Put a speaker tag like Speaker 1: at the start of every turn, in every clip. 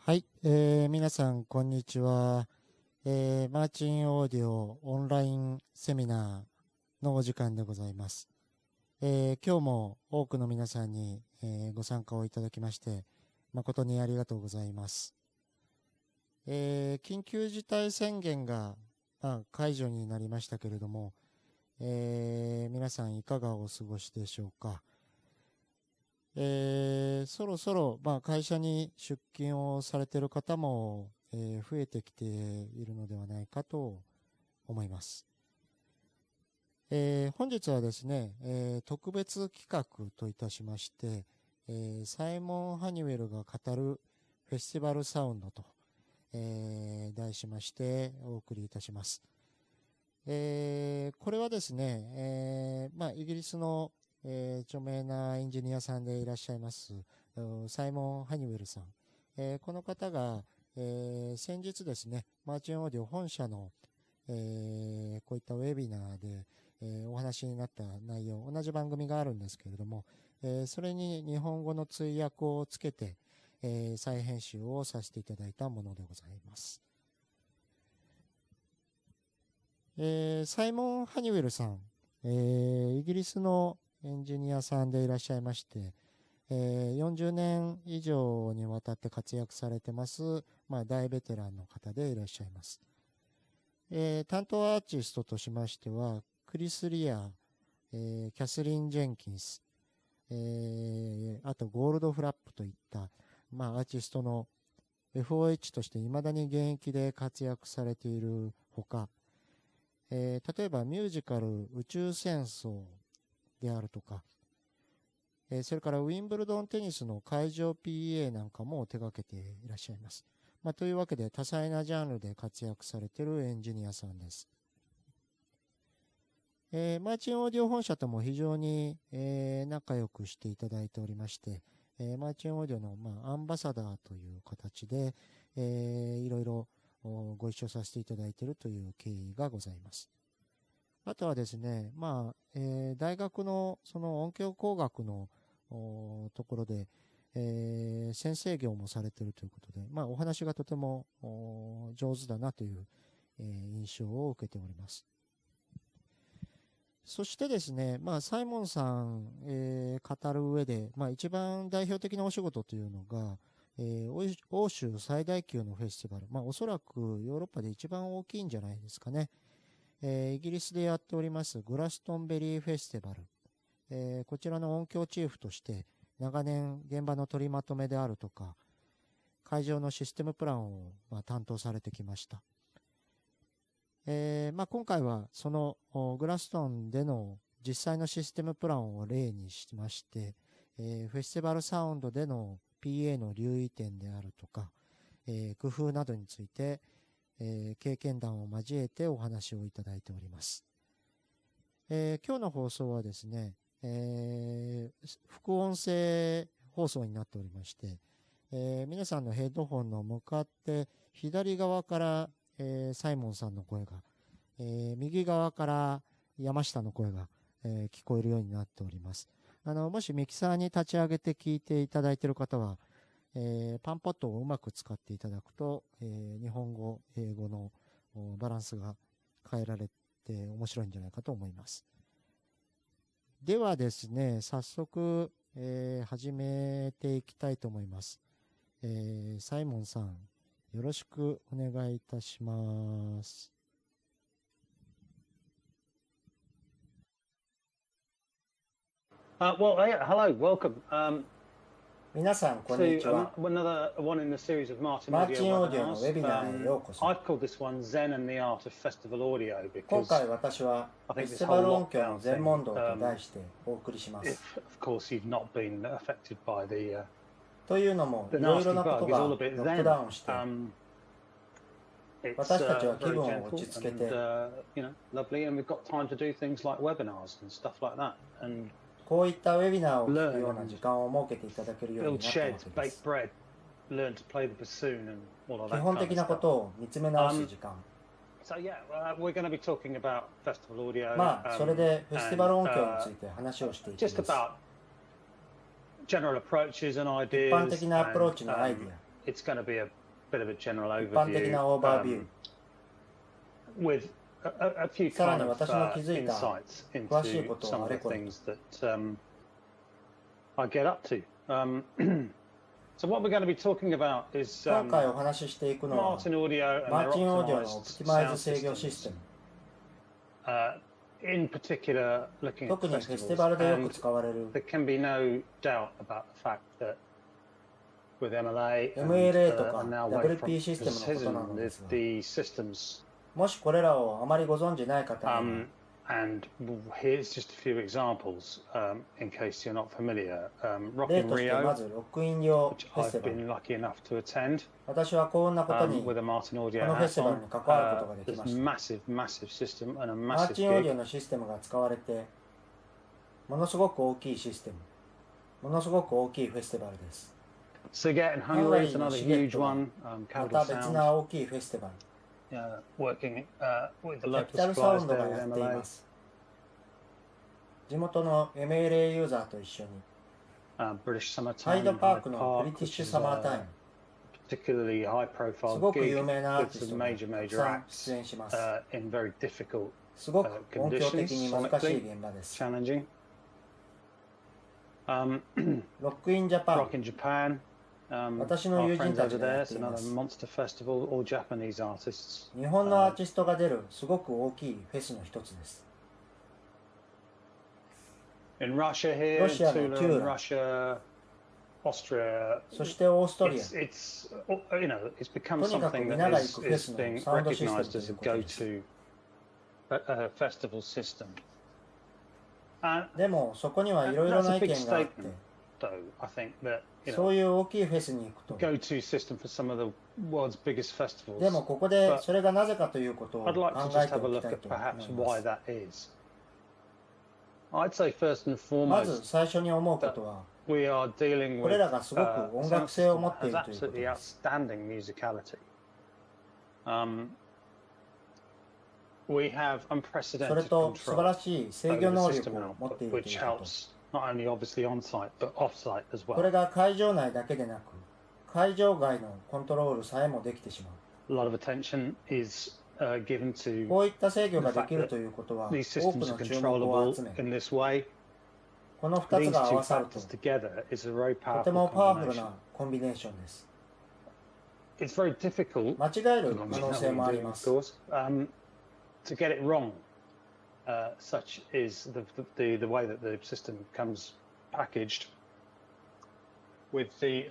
Speaker 1: はい、皆さん、こんにちは。マーチンオーディオオンラインセミナーのお時間でございます。今日も多くの皆さんに、ご参加をいただきまして、誠にありがとうございます。緊急事態宣言が、解除になりましたけれども、皆さんいかがお過ごしでしょうか。そろそろ、会社に出勤をされている方も、増えてきているのではないかと思います。本日はですね、特別企画といたしまして、サイモン・ハニウェルが語るフェスティバルサウンドと、題しましてお送りいたします。これはですね、イギリスの著名なエンジニアさんでいらっしゃいますサイモン・ハニウェルさん、この方が、先日ですねマーチンオーディオ本社の、こういったウェビナーで、お話になった内容、同じ番組があるんですけれども、それに日本語の通訳をつけて、再編集をさせていただいたものでございます。サイモン・ハニウェルさん、イギリスのエンジニアさんでいらっしゃいまして、40年以上にわたって活躍されてます、大ベテランの方でいらっしゃいます。担当アーティストとしましては、クリス・リア、キャスリン・ジェンキンス、あとゴールド・フラップといった、アーティストの FOH として未だに現役で活躍されているほか、例えばミュージカル宇宙戦争であるとか、それからウィンブルドンテニスの会場 PA なんかも手掛けていらっしゃいます。というわけで多彩なジャンルで活躍されているエンジニアさんです。マーチンオーディオ本社とも非常に、仲良くしていただいておりまして、マーチンオーディオの、アンバサダーという形で、いろいろご一緒させていただいているという経緯がございます。あとはですね、大学のその音響工学のところで、先生業もされているということで、お話がとても上手だなという、印象を受けております。そしてですね、サイモンさん、語る上で、一番代表的なお仕事というのが、欧州最大級のフェスティバル、おそらくヨーロッパで一番大きいんじゃないですかね。イギリスでやっておりますグラストンベリーフェスティバル、こちらの音響チーフとして長年現場の取りまとめであるとか会場のシステムプランを、担当されてきました。今回はそのグラストンでの実際のシステムプランを例にしまして、フェスティバルサウンドでの PA の留意点であるとか、工夫などについて、経験談を交えてお話をいただいております。今日の放送はですね、副音声放送になっておりまして、皆さんのヘッドホンの向かって左側からサイモンさんの声が、右側から山下の声が、聞こえるようになっております。もしミキサーに立ち上げて聞いていただいている方は、パンポットをうまく使っていただくと、日本語、英語のバランスが変えられて面白いんじゃないかと思います。ではですね、早速、始めていきたいと思います。サイモンさん、よろしくお願いいたします。
Speaker 2: Hello, welcome.
Speaker 1: 皆さん、こんにちは。
Speaker 2: Another one in the series of Martin
Speaker 1: マーチン
Speaker 2: Audio
Speaker 1: オーディオのウェビナーへようこそ。
Speaker 2: I've called this one Zen and the Art of Festival Audio
Speaker 1: 今
Speaker 2: because
Speaker 1: 回私はフェスティバル音響の全問答と題してお送りします。
Speaker 2: if, of course, you've not been affected by the
Speaker 1: というのも、いろいろなことがロックダウンして、私たちは気分を落ち着けて、
Speaker 2: lovely, and we've got time to do things like webinars and stuff like that, and
Speaker 1: こういったウェビナーを聞くような時間を設けていただけるように
Speaker 2: build
Speaker 1: なったわ
Speaker 2: sheds,
Speaker 1: けで
Speaker 2: bake
Speaker 1: す。
Speaker 2: bread, learn to play the bassoon, and all of
Speaker 1: 基
Speaker 2: that
Speaker 1: 本
Speaker 2: kind
Speaker 1: 的
Speaker 2: of
Speaker 1: なこ
Speaker 2: stuff.
Speaker 1: とを見つめ直す時間。
Speaker 2: So yeah, we're going to be talking about festival audio.
Speaker 1: それでフェスティバル音響について話をしていきます。
Speaker 2: just about general approaches and
Speaker 1: 一
Speaker 2: ideas.
Speaker 1: 般的なアプローチのアイディ
Speaker 2: and, it's going to be a bit of a general
Speaker 1: 一般的
Speaker 2: overview
Speaker 1: なオーバービュー、
Speaker 2: with a few
Speaker 1: さら
Speaker 2: kind
Speaker 1: に
Speaker 2: of
Speaker 1: 私の気づいた
Speaker 2: insights
Speaker 1: 詳しい
Speaker 2: into
Speaker 1: ことを
Speaker 2: some
Speaker 1: あ
Speaker 2: of
Speaker 1: れ
Speaker 2: the
Speaker 1: これ
Speaker 2: things that I get up to. So what we're going to be talking about is
Speaker 1: 今回お話ししていくのは
Speaker 2: Martin Audio and
Speaker 1: マ
Speaker 2: their
Speaker 1: ーチンオーディオのオ
Speaker 2: optimized
Speaker 1: プティマイ
Speaker 2: sound
Speaker 1: ズ制御システ
Speaker 2: systems.
Speaker 1: ム、
Speaker 2: In particular, looking at
Speaker 1: 特にフェスティ
Speaker 2: festivals,
Speaker 1: バルでよく
Speaker 2: and
Speaker 1: 使われる
Speaker 2: there can be no doubt about the fact that with MLA and,
Speaker 1: MLA とか
Speaker 2: and now
Speaker 1: WP
Speaker 2: wavefront
Speaker 1: システムのことなの
Speaker 2: precision,
Speaker 1: ですが、
Speaker 2: the systems.
Speaker 1: もしこれらをあまりご存じない方には、
Speaker 2: And here's just a few examples in case you're not familiar.
Speaker 1: 例
Speaker 2: Rock in
Speaker 1: としてま
Speaker 2: Rio,
Speaker 1: ずロックイン用
Speaker 2: which
Speaker 1: フェスティ
Speaker 2: I've
Speaker 1: バル、
Speaker 2: been lucky enough to attend
Speaker 1: 私は幸運なことに
Speaker 2: with a Martin
Speaker 1: こ
Speaker 2: Audio
Speaker 1: のフェスティ
Speaker 2: hat
Speaker 1: バル
Speaker 2: on.
Speaker 1: に関わることができ
Speaker 2: There's
Speaker 1: ました。
Speaker 2: massive system and a
Speaker 1: マー
Speaker 2: massive
Speaker 1: チンオーディオ
Speaker 2: gig.
Speaker 1: のシステムが使われて、ものすごく大きいシステム、ものすごく大きいフェスティバルです。
Speaker 2: So again,
Speaker 1: ハンガ
Speaker 2: Hungary
Speaker 1: リ
Speaker 2: is
Speaker 1: ーの
Speaker 2: another
Speaker 1: シゲッ
Speaker 2: huge
Speaker 1: トが
Speaker 2: one.
Speaker 1: ま
Speaker 2: Capital
Speaker 1: た別
Speaker 2: Sound,
Speaker 1: な大きいフェスティバル、
Speaker 2: working with the
Speaker 1: キャ
Speaker 2: local
Speaker 1: ピタルサウ
Speaker 2: suppliers
Speaker 1: ンド
Speaker 2: there
Speaker 1: が
Speaker 2: with
Speaker 1: やってい
Speaker 2: MLA.
Speaker 1: ます。地元の MLA ユーザーと一緒に、
Speaker 2: British
Speaker 1: ハイ
Speaker 2: Summertime
Speaker 1: ド
Speaker 2: in
Speaker 1: パー
Speaker 2: Hyde
Speaker 1: クの
Speaker 2: Park,
Speaker 1: ブリティッ
Speaker 2: which
Speaker 1: シュ
Speaker 2: is
Speaker 1: サマータイ
Speaker 2: a
Speaker 1: ム、
Speaker 2: particularly high
Speaker 1: す
Speaker 2: profile
Speaker 1: ごく
Speaker 2: gig
Speaker 1: 有名なアー
Speaker 2: with
Speaker 1: ティス
Speaker 2: some
Speaker 1: トが
Speaker 2: major
Speaker 1: たく
Speaker 2: major
Speaker 1: さん
Speaker 2: acts
Speaker 1: 出演します。
Speaker 2: in very difficult
Speaker 1: すごく音響的に難しい現場です。
Speaker 2: challenging.
Speaker 1: ロックインジャパン、
Speaker 2: Rock in Japan.
Speaker 1: 私の
Speaker 2: Our
Speaker 1: 友人
Speaker 2: friends
Speaker 1: たち
Speaker 2: over
Speaker 1: がや
Speaker 2: there,
Speaker 1: って
Speaker 2: it's
Speaker 1: いま
Speaker 2: another
Speaker 1: す。
Speaker 2: monster festival, all Japanese artists.
Speaker 1: 日本のアーティストが出るすごく大きいフェスの一つです。
Speaker 2: In Russia here,
Speaker 1: ロシアの
Speaker 2: Tula
Speaker 1: トゥー
Speaker 2: in
Speaker 1: ラ、
Speaker 2: Russia, Austria.
Speaker 1: そしてオーストリア、
Speaker 2: It's you know, it's become
Speaker 1: とにかく
Speaker 2: something
Speaker 1: 皆
Speaker 2: that
Speaker 1: が
Speaker 2: is
Speaker 1: 行くフェス
Speaker 2: is
Speaker 1: の
Speaker 2: being
Speaker 1: サウンドシステム
Speaker 2: recognized
Speaker 1: と
Speaker 2: as
Speaker 1: い
Speaker 2: a
Speaker 1: うことです。
Speaker 2: go-to festival system. And
Speaker 1: でもそこにはいろいろ
Speaker 2: that's
Speaker 1: な
Speaker 2: a
Speaker 1: 意
Speaker 2: big
Speaker 1: 見があって、
Speaker 2: statement, though. I think that
Speaker 1: そういう大きいフェスに行くと、
Speaker 2: go-to system for some of the world's biggest festivals.
Speaker 1: でもここでそれがなぜかということを考
Speaker 2: I'd like to
Speaker 1: え
Speaker 2: just
Speaker 1: て
Speaker 2: have a
Speaker 1: おき
Speaker 2: look
Speaker 1: たい
Speaker 2: at
Speaker 1: と思
Speaker 2: perhaps
Speaker 1: いま
Speaker 2: why
Speaker 1: す。
Speaker 2: that is. I'd say first and
Speaker 1: まず
Speaker 2: foremost,
Speaker 1: 最初に思うことは、
Speaker 2: we are dealing
Speaker 1: これ
Speaker 2: with
Speaker 1: らがすごく
Speaker 2: a
Speaker 1: 音
Speaker 2: sound
Speaker 1: 楽性を
Speaker 2: system
Speaker 1: 持って
Speaker 2: that
Speaker 1: い
Speaker 2: has
Speaker 1: るということ
Speaker 2: absolutely
Speaker 1: です。
Speaker 2: outstanding musicality. We have
Speaker 1: それ
Speaker 2: unprecedented
Speaker 1: と素晴ら
Speaker 2: control
Speaker 1: しい制
Speaker 2: over
Speaker 1: 御
Speaker 2: the
Speaker 1: 能
Speaker 2: system
Speaker 1: 力を持ってい
Speaker 2: output,
Speaker 1: るとい
Speaker 2: which
Speaker 1: うこと。
Speaker 2: helps not only obviously on-site but off-site as
Speaker 1: これ
Speaker 2: well.
Speaker 1: が会場内だけでなく、会場外のコントロールさえもできてしまう。
Speaker 2: A lot of attention is given to
Speaker 1: こういった制御ができるということは、
Speaker 2: these
Speaker 1: 多く
Speaker 2: systems
Speaker 1: の
Speaker 2: are
Speaker 1: 注目を
Speaker 2: controllable
Speaker 1: 集め、
Speaker 2: in this way.
Speaker 1: この2
Speaker 2: These
Speaker 1: つが合
Speaker 2: two
Speaker 1: わさると、
Speaker 2: factors together is a very
Speaker 1: とて
Speaker 2: powerful
Speaker 1: もパワフル
Speaker 2: combination.
Speaker 1: なコンビネーションです。
Speaker 2: It's very difficult,
Speaker 1: 間違える可能性もあります。
Speaker 2: of course, to get it wrong. Such is the way that the system comes packaged with the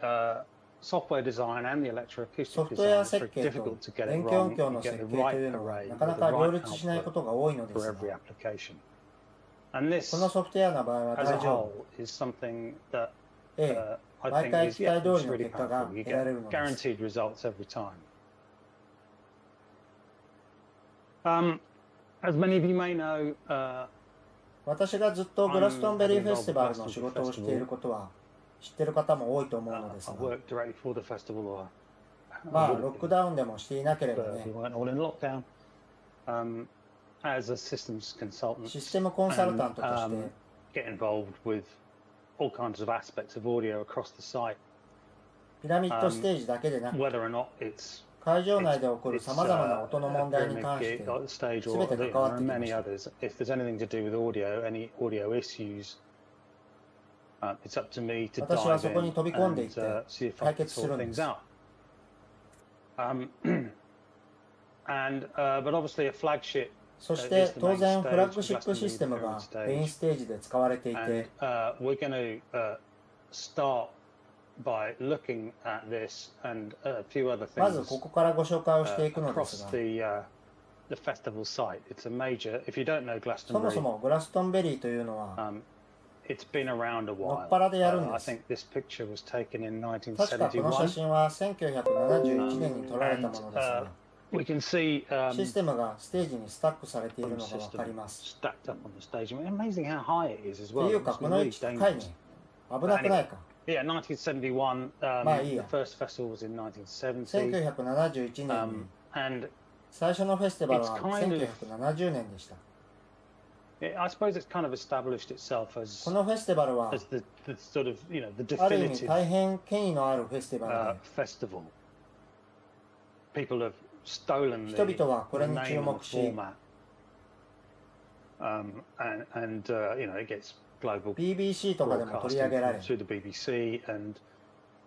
Speaker 2: software design and the
Speaker 1: ソ
Speaker 2: electroacoustic
Speaker 1: フトウェ
Speaker 2: design.
Speaker 1: ア
Speaker 2: It's
Speaker 1: 設
Speaker 2: very
Speaker 1: 計と
Speaker 2: difficult to get it
Speaker 1: 電気
Speaker 2: wrong.
Speaker 1: 音響
Speaker 2: You
Speaker 1: の
Speaker 2: get
Speaker 1: 設
Speaker 2: the
Speaker 1: 計と
Speaker 2: right
Speaker 1: いうのは
Speaker 2: array
Speaker 1: な
Speaker 2: with
Speaker 1: かな
Speaker 2: the
Speaker 1: か両
Speaker 2: right
Speaker 1: 立しないこ
Speaker 2: output
Speaker 1: とが多いので
Speaker 2: for
Speaker 1: すが、
Speaker 2: every application. And
Speaker 1: こ
Speaker 2: this,
Speaker 1: のソフトウェアの場合は
Speaker 2: as a
Speaker 1: 大丈夫。
Speaker 2: whole, is something that I
Speaker 1: 毎
Speaker 2: think
Speaker 1: 回
Speaker 2: is
Speaker 1: 期待通
Speaker 2: it's
Speaker 1: りの
Speaker 2: really
Speaker 1: 結果が
Speaker 2: powerful. You
Speaker 1: 得られる
Speaker 2: get
Speaker 1: のです。
Speaker 2: guaranteed results every time. As many of you may know,
Speaker 1: 私がずっとグラストンベリーフェスティバルの仕事をしていることは知っている方も多いと思うのです
Speaker 2: I
Speaker 1: が、
Speaker 2: worked directly for the festival, or
Speaker 1: まあロックダウンでもしていなければ
Speaker 2: but
Speaker 1: ね
Speaker 2: we、weren't all in lockdown. As a systems consultant,
Speaker 1: システムコンサルタントとして
Speaker 2: get involved with all kinds of aspects of audio across the site,
Speaker 1: ピラミッドステージだけでなく、
Speaker 2: whether or not it's
Speaker 1: 会場内で起こる
Speaker 2: it's
Speaker 1: さまざまな音の
Speaker 2: a
Speaker 1: 問題に
Speaker 2: pyramid
Speaker 1: 関して
Speaker 2: gig at the stage,
Speaker 1: 全
Speaker 2: or
Speaker 1: て
Speaker 2: there
Speaker 1: 関わ
Speaker 2: are
Speaker 1: ってきま
Speaker 2: many
Speaker 1: した。
Speaker 2: others. If there's anything to do with audio, any audio issues, it's up to me to
Speaker 1: 私は
Speaker 2: dive
Speaker 1: そこに
Speaker 2: in
Speaker 1: 飛び込んでいっ
Speaker 2: and
Speaker 1: て
Speaker 2: see if I
Speaker 1: 解
Speaker 2: can
Speaker 1: 決する
Speaker 2: sort
Speaker 1: んで
Speaker 2: things
Speaker 1: す。
Speaker 2: out. But obviously a flagship
Speaker 1: そして当然フラッグシップシステムがメインステージで使われてい
Speaker 2: and
Speaker 1: て、
Speaker 2: we're going to start by looking at this and a few other
Speaker 1: まず
Speaker 2: things
Speaker 1: ここからご紹介をしていくのです
Speaker 2: across
Speaker 1: が、
Speaker 2: the festival site. It's a major, if you don't know
Speaker 1: そもそ
Speaker 2: Glastonbury,
Speaker 1: もグラストンベリーというのは
Speaker 2: it's been around a
Speaker 1: の
Speaker 2: while.
Speaker 1: っぱらでやるん
Speaker 2: I
Speaker 1: です。
Speaker 2: think this picture was taken in
Speaker 1: 確かこの写
Speaker 2: 1971.
Speaker 1: 真は1971年に撮られたものですが、
Speaker 2: We can see
Speaker 1: システムがステージにスタックされているのがわかります。
Speaker 2: stacked up on the stage. Amazing how high it is as
Speaker 1: と
Speaker 2: well.
Speaker 1: いうか
Speaker 2: It's
Speaker 1: この位
Speaker 2: really
Speaker 1: 置高いね。
Speaker 2: dangerous.
Speaker 1: 危なくないか。
Speaker 2: Yeah, 1971.
Speaker 1: まあいい
Speaker 2: The
Speaker 1: や。
Speaker 2: first festival was in 1970.
Speaker 1: 1971年に
Speaker 2: And
Speaker 1: 最初のフェスティバルは
Speaker 2: It's kind of-
Speaker 1: 1970年でした。
Speaker 2: I suppose it's kind of established itself as
Speaker 1: このフェスティバルは
Speaker 2: the sort of the
Speaker 1: ある意味
Speaker 2: definitive
Speaker 1: 大変権威のあるフェスティバルで
Speaker 2: festival. People have stolen
Speaker 1: 人々はこ
Speaker 2: the
Speaker 1: れに注
Speaker 2: name and
Speaker 1: 目し
Speaker 2: format, and it gets global
Speaker 1: BBC とかでも取り上げられ
Speaker 2: broadcasting through the BBC and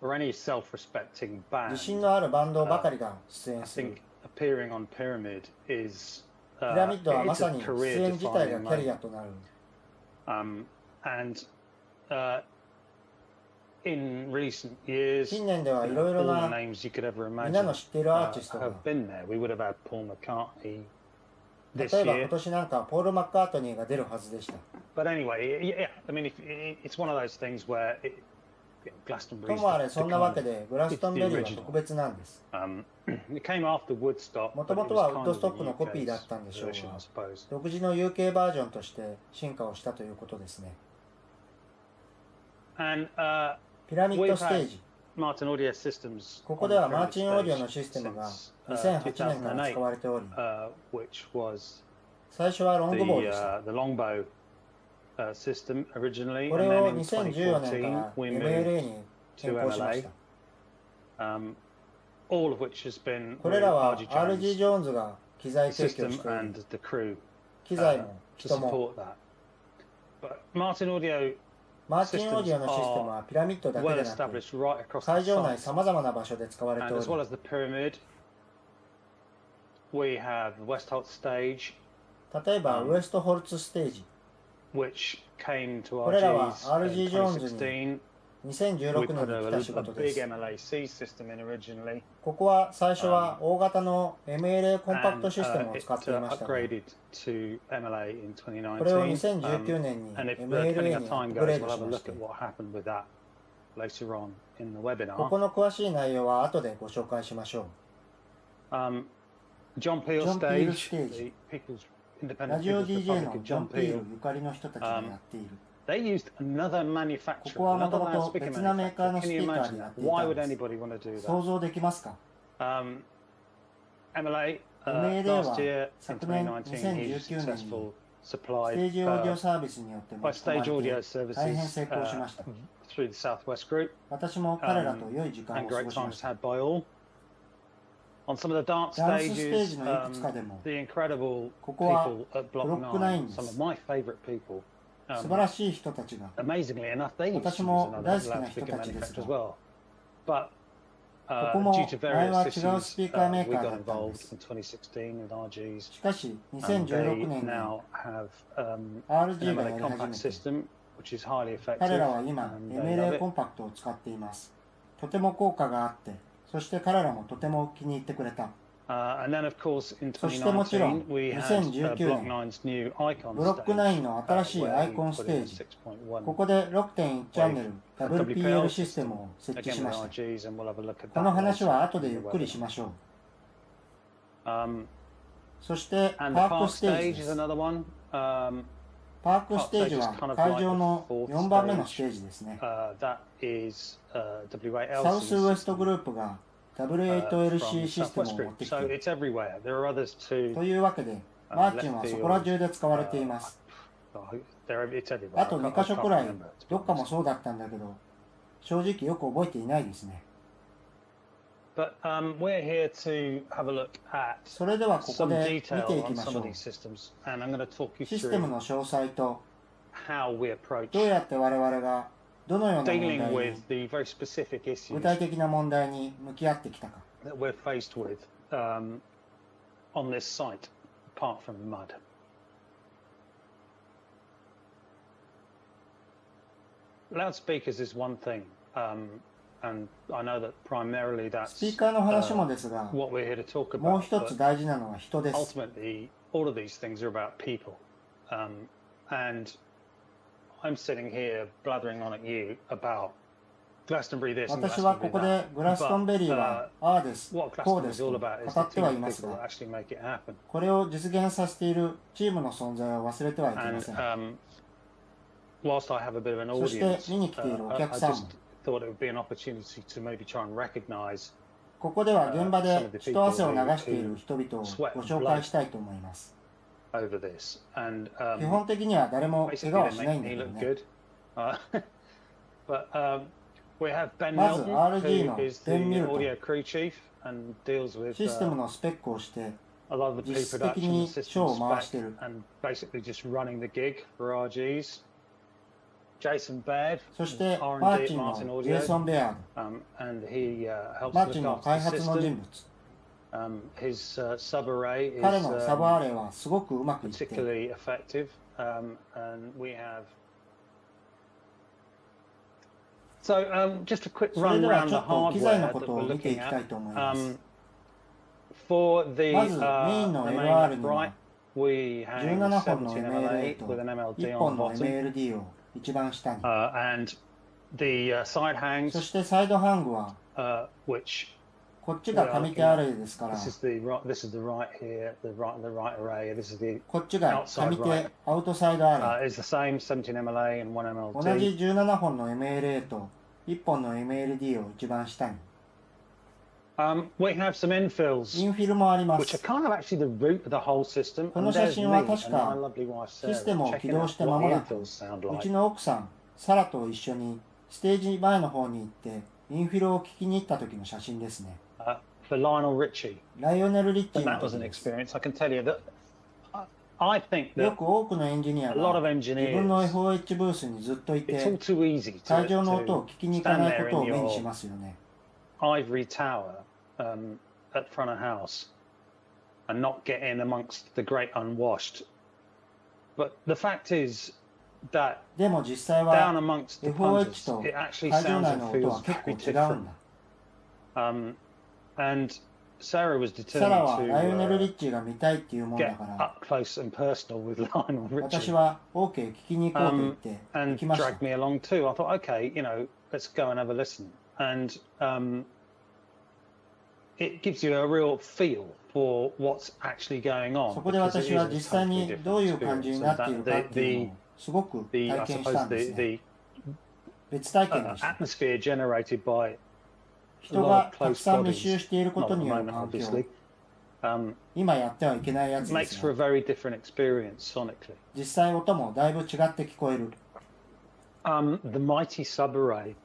Speaker 2: or any self-respecting
Speaker 1: 自
Speaker 2: band.
Speaker 1: 信のあるバンドばかりが出
Speaker 2: I
Speaker 1: 演する
Speaker 2: think appearing on Pyramid is
Speaker 1: ピラミッドはま
Speaker 2: it's
Speaker 1: さ
Speaker 2: a
Speaker 1: に出演自体が
Speaker 2: career-defining
Speaker 1: キャリア
Speaker 2: moment.
Speaker 1: となる
Speaker 2: And in recent years,
Speaker 1: 近年ではいろい
Speaker 2: all
Speaker 1: ろ
Speaker 2: the
Speaker 1: な
Speaker 2: names you could ever
Speaker 1: みんなの
Speaker 2: imagine
Speaker 1: 知っているアーティストが
Speaker 2: have been there. We would have had Paul McCartney
Speaker 1: 例
Speaker 2: this
Speaker 1: えば今
Speaker 2: year.
Speaker 1: 年なんかポール・マッカートニーが出るはずでした
Speaker 2: But anyway, yeah, I mean, it's one of those things where Glastonbury
Speaker 1: と
Speaker 2: is
Speaker 1: もあれ
Speaker 2: the
Speaker 1: そんなわ
Speaker 2: kind
Speaker 1: け
Speaker 2: of,
Speaker 1: でグラストンベリーは特別なんです
Speaker 2: it came after Woodstock,
Speaker 1: もと
Speaker 2: but
Speaker 1: も
Speaker 2: it
Speaker 1: と
Speaker 2: was
Speaker 1: はウッ
Speaker 2: kind
Speaker 1: ド
Speaker 2: of
Speaker 1: ストッ
Speaker 2: the
Speaker 1: クのコピーだっ
Speaker 2: UK's
Speaker 1: たんでしょう
Speaker 2: version,
Speaker 1: が
Speaker 2: I suppose.
Speaker 1: 独自の UK バージョンとして進化をしたということですね
Speaker 2: And
Speaker 1: ピラミッド
Speaker 2: we've
Speaker 1: ステー
Speaker 2: had
Speaker 1: ジ
Speaker 2: Martin Audio Systems
Speaker 1: ここ
Speaker 2: on
Speaker 1: で
Speaker 2: the
Speaker 1: はマー
Speaker 2: Pyramid
Speaker 1: チンオーディオの
Speaker 2: stage
Speaker 1: システムが
Speaker 2: since
Speaker 1: 2008年から使われており
Speaker 2: which was
Speaker 1: 最初はロングボーでした
Speaker 2: the longbow system originally,
Speaker 1: こ
Speaker 2: and
Speaker 1: れ
Speaker 2: then
Speaker 1: を
Speaker 2: in
Speaker 1: 2014年か
Speaker 2: 2014
Speaker 1: ら
Speaker 2: we
Speaker 1: MLA
Speaker 2: moved
Speaker 1: に
Speaker 2: to
Speaker 1: 変更しまし
Speaker 2: MLA,
Speaker 1: た
Speaker 2: all of which has been
Speaker 1: これらは
Speaker 2: RG
Speaker 1: RG ジ
Speaker 2: Jones'
Speaker 1: ョーンズが機材提供
Speaker 2: system
Speaker 1: しており
Speaker 2: and the crew
Speaker 1: 機材も
Speaker 2: to
Speaker 1: 人も
Speaker 2: support that. But Martin Audio
Speaker 1: マーチンオーディオのシステムはピラミッドだけ
Speaker 2: well
Speaker 1: でなく
Speaker 2: established right across
Speaker 1: 会
Speaker 2: the
Speaker 1: 場内
Speaker 2: site,
Speaker 1: さまざまな場所で使われて
Speaker 2: and
Speaker 1: お
Speaker 2: as well
Speaker 1: り
Speaker 2: as the pyramid, we have the Westholt stage,
Speaker 1: 例えばウエストホルツステージ
Speaker 2: which came to
Speaker 1: これらは
Speaker 2: RG's
Speaker 1: RG
Speaker 2: in
Speaker 1: ジョーンズに
Speaker 2: 2016.
Speaker 1: 2016
Speaker 2: We
Speaker 1: 年
Speaker 2: put
Speaker 1: に
Speaker 2: a
Speaker 1: 来た仕
Speaker 2: a
Speaker 1: 事で
Speaker 2: big
Speaker 1: す
Speaker 2: MLAC system in originally,
Speaker 1: ここは最初は大型の MLA コンパク
Speaker 2: and
Speaker 1: トシステムを
Speaker 2: it
Speaker 1: 使っていましたが
Speaker 2: upgraded to MLA in
Speaker 1: これを
Speaker 2: 2019.
Speaker 1: 2019年に
Speaker 2: And if
Speaker 1: MLA
Speaker 2: depending
Speaker 1: に
Speaker 2: on
Speaker 1: ア
Speaker 2: time
Speaker 1: ップグレ
Speaker 2: goes,
Speaker 1: ー
Speaker 2: we'll
Speaker 1: ド
Speaker 2: have
Speaker 1: し
Speaker 2: a
Speaker 1: まし
Speaker 2: look
Speaker 1: て
Speaker 2: at what happened with that later on in the
Speaker 1: こ
Speaker 2: webinar.
Speaker 1: この詳しい内容は後でご紹介しましょ
Speaker 2: John Peel
Speaker 1: John Peel
Speaker 2: stage,
Speaker 1: stage.
Speaker 2: the People's
Speaker 1: う
Speaker 2: Independent
Speaker 1: ラジオ
Speaker 2: People's
Speaker 1: DJ
Speaker 2: Republic
Speaker 1: の
Speaker 2: of
Speaker 1: ジョン・
Speaker 2: John
Speaker 1: ピール
Speaker 2: Peel.
Speaker 1: ゆかりの人たちがやっている
Speaker 2: They used another
Speaker 1: こ
Speaker 2: manufacturer,
Speaker 1: こはも
Speaker 2: another
Speaker 1: ともと
Speaker 2: loudspeaker
Speaker 1: 別なメーカー
Speaker 2: manufacturer.
Speaker 1: のス
Speaker 2: Can
Speaker 1: ピ
Speaker 2: you
Speaker 1: ーカー
Speaker 2: imagine
Speaker 1: でや
Speaker 2: that?
Speaker 1: っていた
Speaker 2: Why
Speaker 1: ん
Speaker 2: would
Speaker 1: です
Speaker 2: anybody want to do
Speaker 1: 想
Speaker 2: that?
Speaker 1: 像できますか
Speaker 2: MLA,
Speaker 1: MLA
Speaker 2: last
Speaker 1: は
Speaker 2: year in
Speaker 1: 昨年
Speaker 2: 2019, huge
Speaker 1: 2019年に
Speaker 2: successful
Speaker 1: ステ
Speaker 2: supplied
Speaker 1: ージオーディオサービスによって持
Speaker 2: by
Speaker 1: ち込ま
Speaker 2: Stage
Speaker 1: れ
Speaker 2: Audio
Speaker 1: て大変
Speaker 2: services
Speaker 1: 成功しました
Speaker 2: through the Southwest Group,
Speaker 1: 私も彼らと良い時間
Speaker 2: and
Speaker 1: を過
Speaker 2: great
Speaker 1: ごしま
Speaker 2: times
Speaker 1: した
Speaker 2: had by all. On some of the dance
Speaker 1: ダンスステー
Speaker 2: stages,
Speaker 1: ジのいくつかでも
Speaker 2: the incredible
Speaker 1: ここは
Speaker 2: people at Block
Speaker 1: ブロック9
Speaker 2: 9, some of my favourite people,
Speaker 1: 素晴らしい人たちが
Speaker 2: amazingly enough, they used to
Speaker 1: 私
Speaker 2: use
Speaker 1: も
Speaker 2: another
Speaker 1: 大好きな人
Speaker 2: loudspeaker
Speaker 1: たちです
Speaker 2: manufacturer
Speaker 1: が
Speaker 2: as well. But
Speaker 1: ここも
Speaker 2: due to
Speaker 1: 前
Speaker 2: various
Speaker 1: は違う
Speaker 2: issues,
Speaker 1: スピーカーメー
Speaker 2: we
Speaker 1: カーだ
Speaker 2: got
Speaker 1: ったんで
Speaker 2: involved
Speaker 1: す
Speaker 2: in 2016 with RGs.
Speaker 1: しかし
Speaker 2: And
Speaker 1: 2016
Speaker 2: they
Speaker 1: 年に
Speaker 2: now have an
Speaker 1: RG がや
Speaker 2: MLA
Speaker 1: り
Speaker 2: compact
Speaker 1: 始めて
Speaker 2: system, which is highly
Speaker 1: 彼
Speaker 2: effective.
Speaker 1: らは今
Speaker 2: And they love
Speaker 1: MLA コ
Speaker 2: it.
Speaker 1: ンパクトを使っていますとても効果があってそして彼らもとても気に入ってくれた
Speaker 2: And then, of course, in
Speaker 1: そしてもちろん
Speaker 2: 2019, we had
Speaker 1: 2019
Speaker 2: Block
Speaker 1: 年
Speaker 2: 9's new icon
Speaker 1: ブロック
Speaker 2: stage,
Speaker 1: 9の新しいアイ
Speaker 2: where
Speaker 1: コ
Speaker 2: we
Speaker 1: ンス
Speaker 2: put
Speaker 1: テ
Speaker 2: in
Speaker 1: ー
Speaker 2: a
Speaker 1: ジ
Speaker 2: 6.1
Speaker 1: ここで 6.1 チャンネル WPL システムを設置し
Speaker 2: again
Speaker 1: ま
Speaker 2: with
Speaker 1: した
Speaker 2: RGs, and we'll have a look at
Speaker 1: この
Speaker 2: that
Speaker 1: 話は
Speaker 2: later
Speaker 1: 後で
Speaker 2: in
Speaker 1: ゆ
Speaker 2: the
Speaker 1: っくりし
Speaker 2: webinar.
Speaker 1: ましょう
Speaker 2: And
Speaker 1: そしてパ
Speaker 2: the
Speaker 1: ーク
Speaker 2: park
Speaker 1: ステージ
Speaker 2: stage
Speaker 1: で
Speaker 2: is
Speaker 1: す
Speaker 2: another one.
Speaker 1: パークステージは会場の4番目のステージですね
Speaker 2: That is
Speaker 1: サウス
Speaker 2: W8L
Speaker 1: ウエストグループが W8LC システ
Speaker 2: from
Speaker 1: ムを持
Speaker 2: Southwest
Speaker 1: って
Speaker 2: Group.
Speaker 1: きて
Speaker 2: So
Speaker 1: いる
Speaker 2: it's everywhere. There are others too.
Speaker 1: というわけでマーチンはそこら中で使われています
Speaker 2: It's everywhere.
Speaker 1: あと2箇所くらい
Speaker 2: I can't remember, to be
Speaker 1: どっかも
Speaker 2: honest.
Speaker 1: そうだったんだけど正直よく覚えていないですね
Speaker 2: But we're here to have a lock at
Speaker 1: それではここ
Speaker 2: some
Speaker 1: で見て
Speaker 2: detail
Speaker 1: いき
Speaker 2: on
Speaker 1: まし
Speaker 2: some
Speaker 1: ょ
Speaker 2: of
Speaker 1: う
Speaker 2: these systems, and I'm going to talk you
Speaker 1: システム
Speaker 2: through
Speaker 1: の詳細と
Speaker 2: how we approach
Speaker 1: どうやって我々がどのような問
Speaker 2: dealing
Speaker 1: 題に
Speaker 2: with the very specific
Speaker 1: 具
Speaker 2: issues
Speaker 1: 体的な問題に向き合ってきたか
Speaker 2: that we're faced with on this site, apart from the mud. Loudspeakers is one thing, and I know that primarily
Speaker 1: スピ
Speaker 2: that's
Speaker 1: ーカーの話もですが
Speaker 2: what we're here to talk
Speaker 1: もう
Speaker 2: about.
Speaker 1: 一つ
Speaker 2: But
Speaker 1: 大事なのは人です
Speaker 2: ultimately, all of these things are about people. And I'm sitting here blathering on at you about Glastonbury this and
Speaker 1: 私はこ
Speaker 2: Glastonbury
Speaker 1: こで
Speaker 2: that.
Speaker 1: グラストンベリーはああです
Speaker 2: What
Speaker 1: こう
Speaker 2: Glastonbury
Speaker 1: で
Speaker 2: is
Speaker 1: す
Speaker 2: all
Speaker 1: と
Speaker 2: about is
Speaker 1: 語
Speaker 2: the
Speaker 1: っては
Speaker 2: team
Speaker 1: いま
Speaker 2: of
Speaker 1: す
Speaker 2: people
Speaker 1: が
Speaker 2: that actually make it happen.
Speaker 1: これを実現させているチームの存在を忘れてはいけま
Speaker 2: And
Speaker 1: せん
Speaker 2: whilst I have a bit of an
Speaker 1: そして
Speaker 2: audience,
Speaker 1: 見に来ているお
Speaker 2: I
Speaker 1: 客さんも
Speaker 2: just thought it would be an opportunity to maybe try and recognize
Speaker 1: ここでは現場で一汗を流している人々をご紹介したいと思います
Speaker 2: over this, and
Speaker 1: 基本的には誰も怪
Speaker 2: basically
Speaker 1: 我
Speaker 2: they
Speaker 1: はしない
Speaker 2: make
Speaker 1: んだ
Speaker 2: me
Speaker 1: けど
Speaker 2: look
Speaker 1: ね。
Speaker 2: good. But we have Ben
Speaker 1: まず
Speaker 2: Milton,
Speaker 1: RG の
Speaker 2: who is the
Speaker 1: ベン・ミルトン、
Speaker 2: audio crew chief and deals with
Speaker 1: システムのスペックをして
Speaker 2: a lot of the
Speaker 1: 実質的
Speaker 2: pre-production
Speaker 1: に
Speaker 2: system
Speaker 1: ショーを回し
Speaker 2: spec
Speaker 1: てる。
Speaker 2: and basically just running the gig for RGs. Jason Baird,
Speaker 1: そして
Speaker 2: R&D
Speaker 1: マー
Speaker 2: at
Speaker 1: チン
Speaker 2: Martin
Speaker 1: のジェイ
Speaker 2: Audio,
Speaker 1: ソン・ベアー
Speaker 2: and he
Speaker 1: ド、
Speaker 2: helps
Speaker 1: マー
Speaker 2: look
Speaker 1: チンの
Speaker 2: after
Speaker 1: 開
Speaker 2: the
Speaker 1: 発の人
Speaker 2: system.
Speaker 1: 物。
Speaker 2: His sub-array is
Speaker 1: 彼のサブアレイはすごくうまくいって、
Speaker 2: particularly effective, and we have. So just a quick
Speaker 1: それ
Speaker 2: run
Speaker 1: では
Speaker 2: around
Speaker 1: ち
Speaker 2: the
Speaker 1: ょっと機材の
Speaker 2: hardware
Speaker 1: こ
Speaker 2: that
Speaker 1: と
Speaker 2: we're
Speaker 1: を見てい
Speaker 2: looking
Speaker 1: きた
Speaker 2: at.
Speaker 1: いと思います。
Speaker 2: For the
Speaker 1: まずメインの
Speaker 2: the main
Speaker 1: LR に
Speaker 2: upright,
Speaker 1: は
Speaker 2: we hang
Speaker 1: 17本の
Speaker 2: 17
Speaker 1: MLA
Speaker 2: MLA
Speaker 1: と
Speaker 2: with an
Speaker 1: 1
Speaker 2: MLD
Speaker 1: 本
Speaker 2: on
Speaker 1: の
Speaker 2: the bottom,
Speaker 1: MLD を一番下に。
Speaker 2: and the side
Speaker 1: そ
Speaker 2: hangs,
Speaker 1: してサイドハングは
Speaker 2: which
Speaker 1: こっちが上手アレイですから、
Speaker 2: this is the right here, the right array. This is the
Speaker 1: こっちが上手アウトサイドアレイ。
Speaker 2: is the same 17 MLA and 1
Speaker 1: 同
Speaker 2: MLD.
Speaker 1: じ17本の MLA と1本の MLD を一番下に。
Speaker 2: We have some infills,
Speaker 1: インフィルもありま
Speaker 2: which are
Speaker 1: す。
Speaker 2: kind of actually the root of the whole system.
Speaker 1: こ
Speaker 2: And
Speaker 1: の写
Speaker 2: there's
Speaker 1: 真
Speaker 2: me
Speaker 1: は
Speaker 2: and
Speaker 1: 確
Speaker 2: my
Speaker 1: か
Speaker 2: lovely wife
Speaker 1: システ
Speaker 2: Sarah
Speaker 1: ムを起
Speaker 2: checking
Speaker 1: 動
Speaker 2: out
Speaker 1: して間
Speaker 2: what
Speaker 1: も
Speaker 2: the
Speaker 1: なく、
Speaker 2: infills sound
Speaker 1: う
Speaker 2: like.
Speaker 1: ちの奥さん、サラと一緒にステージ前の方に行ってインフィルを聞きに行った時の写真ですね。
Speaker 2: For Lionel Richie,
Speaker 1: ライオネル・リッチ
Speaker 2: and
Speaker 1: ー
Speaker 2: that
Speaker 1: の
Speaker 2: was
Speaker 1: 時
Speaker 2: an
Speaker 1: です。
Speaker 2: experience. I can tell you that I think
Speaker 1: よ
Speaker 2: that
Speaker 1: く多くのエンジニア
Speaker 2: a lot
Speaker 1: が
Speaker 2: of
Speaker 1: 自分の
Speaker 2: engineers,
Speaker 1: FOH ブースにずっとい
Speaker 2: it's all
Speaker 1: て
Speaker 2: too easy
Speaker 1: 会
Speaker 2: to
Speaker 1: 場の音を聞きに行か
Speaker 2: stand
Speaker 1: ないこ
Speaker 2: there
Speaker 1: とを
Speaker 2: in
Speaker 1: 目にし
Speaker 2: your
Speaker 1: ますよね。
Speaker 2: ivory tower at front of house and not get in amongst the great unwashed. But the fact is that
Speaker 1: でも実際
Speaker 2: down
Speaker 1: は
Speaker 2: amongst the
Speaker 1: FOH
Speaker 2: punters,
Speaker 1: と
Speaker 2: it actually
Speaker 1: 会場
Speaker 2: sounds
Speaker 1: 内
Speaker 2: and
Speaker 1: の音は
Speaker 2: feels
Speaker 1: 結構
Speaker 2: very
Speaker 1: 違うん
Speaker 2: different.
Speaker 1: だ。
Speaker 2: And Sarah was
Speaker 1: サラ
Speaker 2: determined
Speaker 1: はライオネル・リ
Speaker 2: to
Speaker 1: ッチーが見たいっていうもんだ
Speaker 2: get
Speaker 1: から
Speaker 2: up close and personal with Lionel
Speaker 1: 私
Speaker 2: Richie
Speaker 1: は OK 聞きに行こうと言って行
Speaker 2: and
Speaker 1: きました。
Speaker 2: dragged me along too. I thought, okay, let's go and have a listen. And it gives you a real feel for what's actually going on.
Speaker 1: そこで
Speaker 2: because it
Speaker 1: 私
Speaker 2: is
Speaker 1: は
Speaker 2: a
Speaker 1: 実際
Speaker 2: totally
Speaker 1: に
Speaker 2: different
Speaker 1: どういう感じ
Speaker 2: experience.
Speaker 1: にな
Speaker 2: And
Speaker 1: っている
Speaker 2: that
Speaker 1: かっていうのをすごく
Speaker 2: I
Speaker 1: 体験した
Speaker 2: suppose
Speaker 1: んですね。
Speaker 2: the
Speaker 1: 別体験でした。
Speaker 2: atmosphere generated by
Speaker 1: 人がたくさん密集していることによる環境、 今やってはいけないやつで
Speaker 2: makes
Speaker 1: す
Speaker 2: for a
Speaker 1: が、
Speaker 2: very different experience sonically.
Speaker 1: 実際音もだいぶ違って聞こえる。
Speaker 2: The mighty sub-array,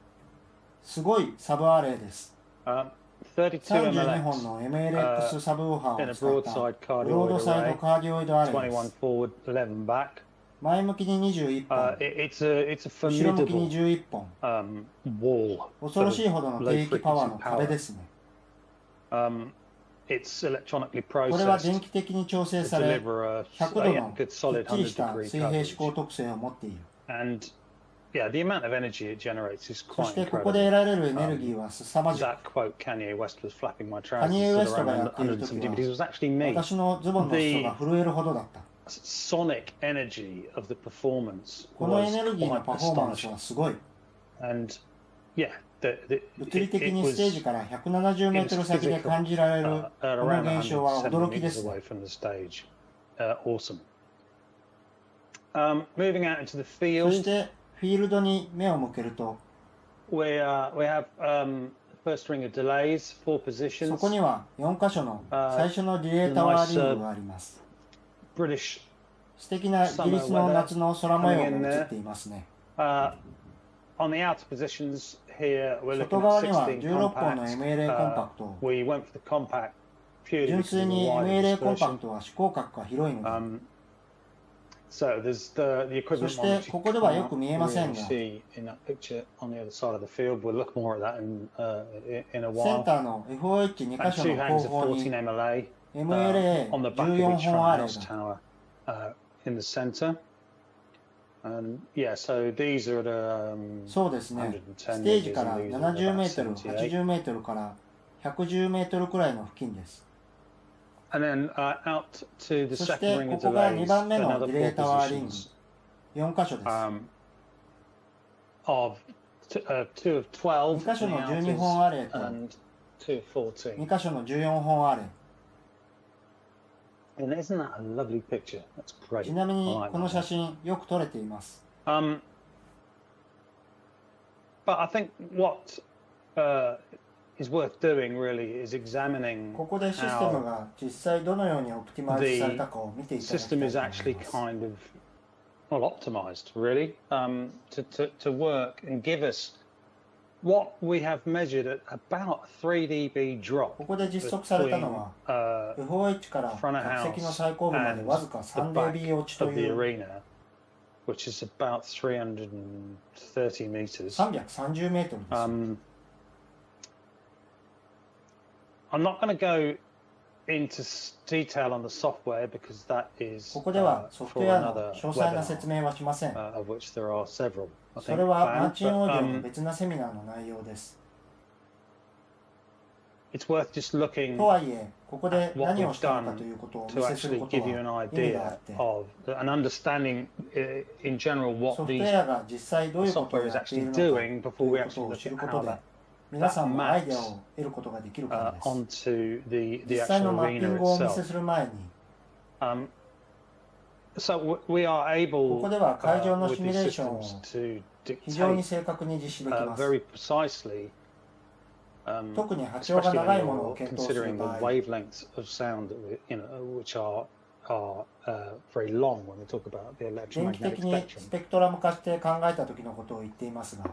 Speaker 1: すごいサブアレイです。
Speaker 2: 32
Speaker 1: 32本
Speaker 2: MLX
Speaker 1: の MLX サブウーファ
Speaker 2: in
Speaker 1: ー
Speaker 2: a
Speaker 1: を使った
Speaker 2: broadside
Speaker 1: ブロード
Speaker 2: cardioid
Speaker 1: サイド
Speaker 2: array,
Speaker 1: カーディオイドアレイで
Speaker 2: 21
Speaker 1: す。
Speaker 2: forward, 11 back.
Speaker 1: 前向きに21本、
Speaker 2: It's a
Speaker 1: 後ろ向きに
Speaker 2: formidable
Speaker 1: 11本。
Speaker 2: wall.
Speaker 1: 恐ろしいほどの低域パワーの壁ですね。
Speaker 2: It's electronically
Speaker 1: これは
Speaker 2: processed
Speaker 1: 電気的に調整
Speaker 2: to
Speaker 1: され、
Speaker 2: deliver a
Speaker 1: 100度
Speaker 2: yeah,
Speaker 1: の
Speaker 2: good
Speaker 1: きっ
Speaker 2: solid
Speaker 1: ちりした
Speaker 2: 100 degree
Speaker 1: 水平思
Speaker 2: coverage.
Speaker 1: 考特性を持っている。
Speaker 2: And yeah, the amount of energy it generates is
Speaker 1: そ
Speaker 2: quite
Speaker 1: してここで
Speaker 2: incredible.
Speaker 1: 得られるエネルギーは凄まじく、
Speaker 2: That quote Kanye West was flapping my
Speaker 1: カニ
Speaker 2: trousers
Speaker 1: エ・ウエ
Speaker 2: at
Speaker 1: ストが
Speaker 2: around
Speaker 1: やっている
Speaker 2: 170
Speaker 1: 時
Speaker 2: but it
Speaker 1: は
Speaker 2: was actually me.
Speaker 1: 私のズボンの裾が震えるほどだった。
Speaker 2: Sonic energy of the performance
Speaker 1: このエ
Speaker 2: was
Speaker 1: ネルギーの
Speaker 2: quite
Speaker 1: パフォーマンス
Speaker 2: astonishing.
Speaker 1: はすごい。
Speaker 2: And yeah,
Speaker 1: 物理的にステージから170メートル先で感じられるこの現象は驚きです。
Speaker 2: away from the stage. Awesome. Moving out into the
Speaker 1: そ
Speaker 2: field,
Speaker 1: してフィールドに目を向けると、
Speaker 2: we have first ring of delays, 4 positions.
Speaker 1: そこには4箇所の最初のディレイタワーリングがあります。
Speaker 2: British
Speaker 1: 素敵なイギリスの夏の空模様が映っていますね。
Speaker 2: on the outer positions here, we're
Speaker 1: 外
Speaker 2: looking
Speaker 1: 側
Speaker 2: at
Speaker 1: には
Speaker 2: 16
Speaker 1: 16本の
Speaker 2: compacts.
Speaker 1: MLA コンパクト。
Speaker 2: We went for the compact purely
Speaker 1: 純
Speaker 2: because
Speaker 1: 粋
Speaker 2: of the
Speaker 1: に
Speaker 2: wider
Speaker 1: MLA コンパク
Speaker 2: dispersion.
Speaker 1: トは視光角が広いので、
Speaker 2: So there's the
Speaker 1: そ
Speaker 2: equivalent
Speaker 1: し
Speaker 2: one
Speaker 1: て
Speaker 2: which
Speaker 1: こ
Speaker 2: you
Speaker 1: こではよく
Speaker 2: can't
Speaker 1: 見えません
Speaker 2: really
Speaker 1: が、
Speaker 2: see in that picture on the other side of the field. We'll look more at that in a
Speaker 1: セン
Speaker 2: while.
Speaker 1: ターの FOH2
Speaker 2: And
Speaker 1: 箇所
Speaker 2: two
Speaker 1: の
Speaker 2: hangs
Speaker 1: 後
Speaker 2: of
Speaker 1: 方に
Speaker 2: 14 MLA on the back of
Speaker 1: MLA14
Speaker 2: each
Speaker 1: 本
Speaker 2: front
Speaker 1: アレ
Speaker 2: house
Speaker 1: イが、
Speaker 2: tower in the center. And yeah, so these are at
Speaker 1: そうですね。
Speaker 2: 110
Speaker 1: ステージ
Speaker 2: meters
Speaker 1: から
Speaker 2: and these are
Speaker 1: 70
Speaker 2: about
Speaker 1: メートル、
Speaker 2: 78.
Speaker 1: 80メートルから110メートルくらいの付近です。
Speaker 2: And then out to the
Speaker 1: そし
Speaker 2: second
Speaker 1: て
Speaker 2: ring
Speaker 1: こ
Speaker 2: of
Speaker 1: こが
Speaker 2: delays,
Speaker 1: 2番目の
Speaker 2: another
Speaker 1: ディレ
Speaker 2: four
Speaker 1: イタワーリング、
Speaker 2: positions
Speaker 1: 4箇所です。
Speaker 2: of two of 12
Speaker 1: 2箇所
Speaker 2: in the
Speaker 1: の12本
Speaker 2: outers
Speaker 1: アレイと
Speaker 2: and two of 14.
Speaker 1: 2箇所の14本アレイ。
Speaker 2: And isn't that a lovely picture? That's great.
Speaker 1: ちなみに
Speaker 2: I like
Speaker 1: この
Speaker 2: that
Speaker 1: 写
Speaker 2: one.
Speaker 1: 真よく撮れています。
Speaker 2: But I think what is worth doing really is examining
Speaker 1: ここでシステムが実際どのようにオプティマイズされたかを見ていただきたいと
Speaker 2: system
Speaker 1: 思い
Speaker 2: is
Speaker 1: ます。
Speaker 2: actually kind of well optimized really to work and give us what we have measured at about 3 dB drop
Speaker 1: ここで実測されたのは FOH から客席の最後部までわずか 3dB 落ちという
Speaker 2: which is about 330 meters
Speaker 1: 330メートルです。
Speaker 2: I'm not going to go into detail on the software because that is
Speaker 1: ここではソフトウ
Speaker 2: for
Speaker 1: ェアの
Speaker 2: another
Speaker 1: 詳細な説
Speaker 2: webinar,
Speaker 1: 明はしません。
Speaker 2: of which there are several. I
Speaker 1: そ
Speaker 2: think
Speaker 1: れはマ
Speaker 2: planned,
Speaker 1: ーチンオーディオ
Speaker 2: but,
Speaker 1: の別なセミナーの内容です。
Speaker 2: it's worth just looking
Speaker 1: とはいえ、ここで
Speaker 2: what
Speaker 1: 何を
Speaker 2: we've
Speaker 1: したのか
Speaker 2: done
Speaker 1: ということをお
Speaker 2: to
Speaker 1: 見せする
Speaker 2: actually
Speaker 1: こと
Speaker 2: give you an
Speaker 1: は意味があっ
Speaker 2: idea
Speaker 1: て、
Speaker 2: of an understanding in general
Speaker 1: ソ
Speaker 2: what
Speaker 1: フトウ
Speaker 2: these
Speaker 1: ェアが実際どういうことを
Speaker 2: software is
Speaker 1: やっている
Speaker 2: actually
Speaker 1: のか
Speaker 2: doing
Speaker 1: と
Speaker 2: before
Speaker 1: い
Speaker 2: we
Speaker 1: うこと
Speaker 2: actually
Speaker 1: を知
Speaker 2: look
Speaker 1: る
Speaker 2: at
Speaker 1: こと
Speaker 2: how
Speaker 1: で
Speaker 2: that
Speaker 1: 皆さんもアイデア
Speaker 2: maps
Speaker 1: を得ることができるからです。
Speaker 2: onto the
Speaker 1: 実
Speaker 2: actual
Speaker 1: 際のマッピン
Speaker 2: arena
Speaker 1: グをお見せ
Speaker 2: itself.
Speaker 1: する前に
Speaker 2: So we are
Speaker 1: こ
Speaker 2: able
Speaker 1: こでは会場の
Speaker 2: with
Speaker 1: シミュ
Speaker 2: these
Speaker 1: レーションを
Speaker 2: systems to
Speaker 1: 非常に
Speaker 2: dictate
Speaker 1: 正確に実施できます。
Speaker 2: very precisely,
Speaker 1: 特に波長が
Speaker 2: especially
Speaker 1: 長い
Speaker 2: when
Speaker 1: ものを
Speaker 2: you're
Speaker 1: 検討する
Speaker 2: considering the
Speaker 1: 場合、
Speaker 2: wavelengths of sound that which are very long when we talk about the
Speaker 1: 電気
Speaker 2: electromagnetic
Speaker 1: 的に
Speaker 2: spectrum.
Speaker 1: スペクトラム化して考えた時のことを言っていますが、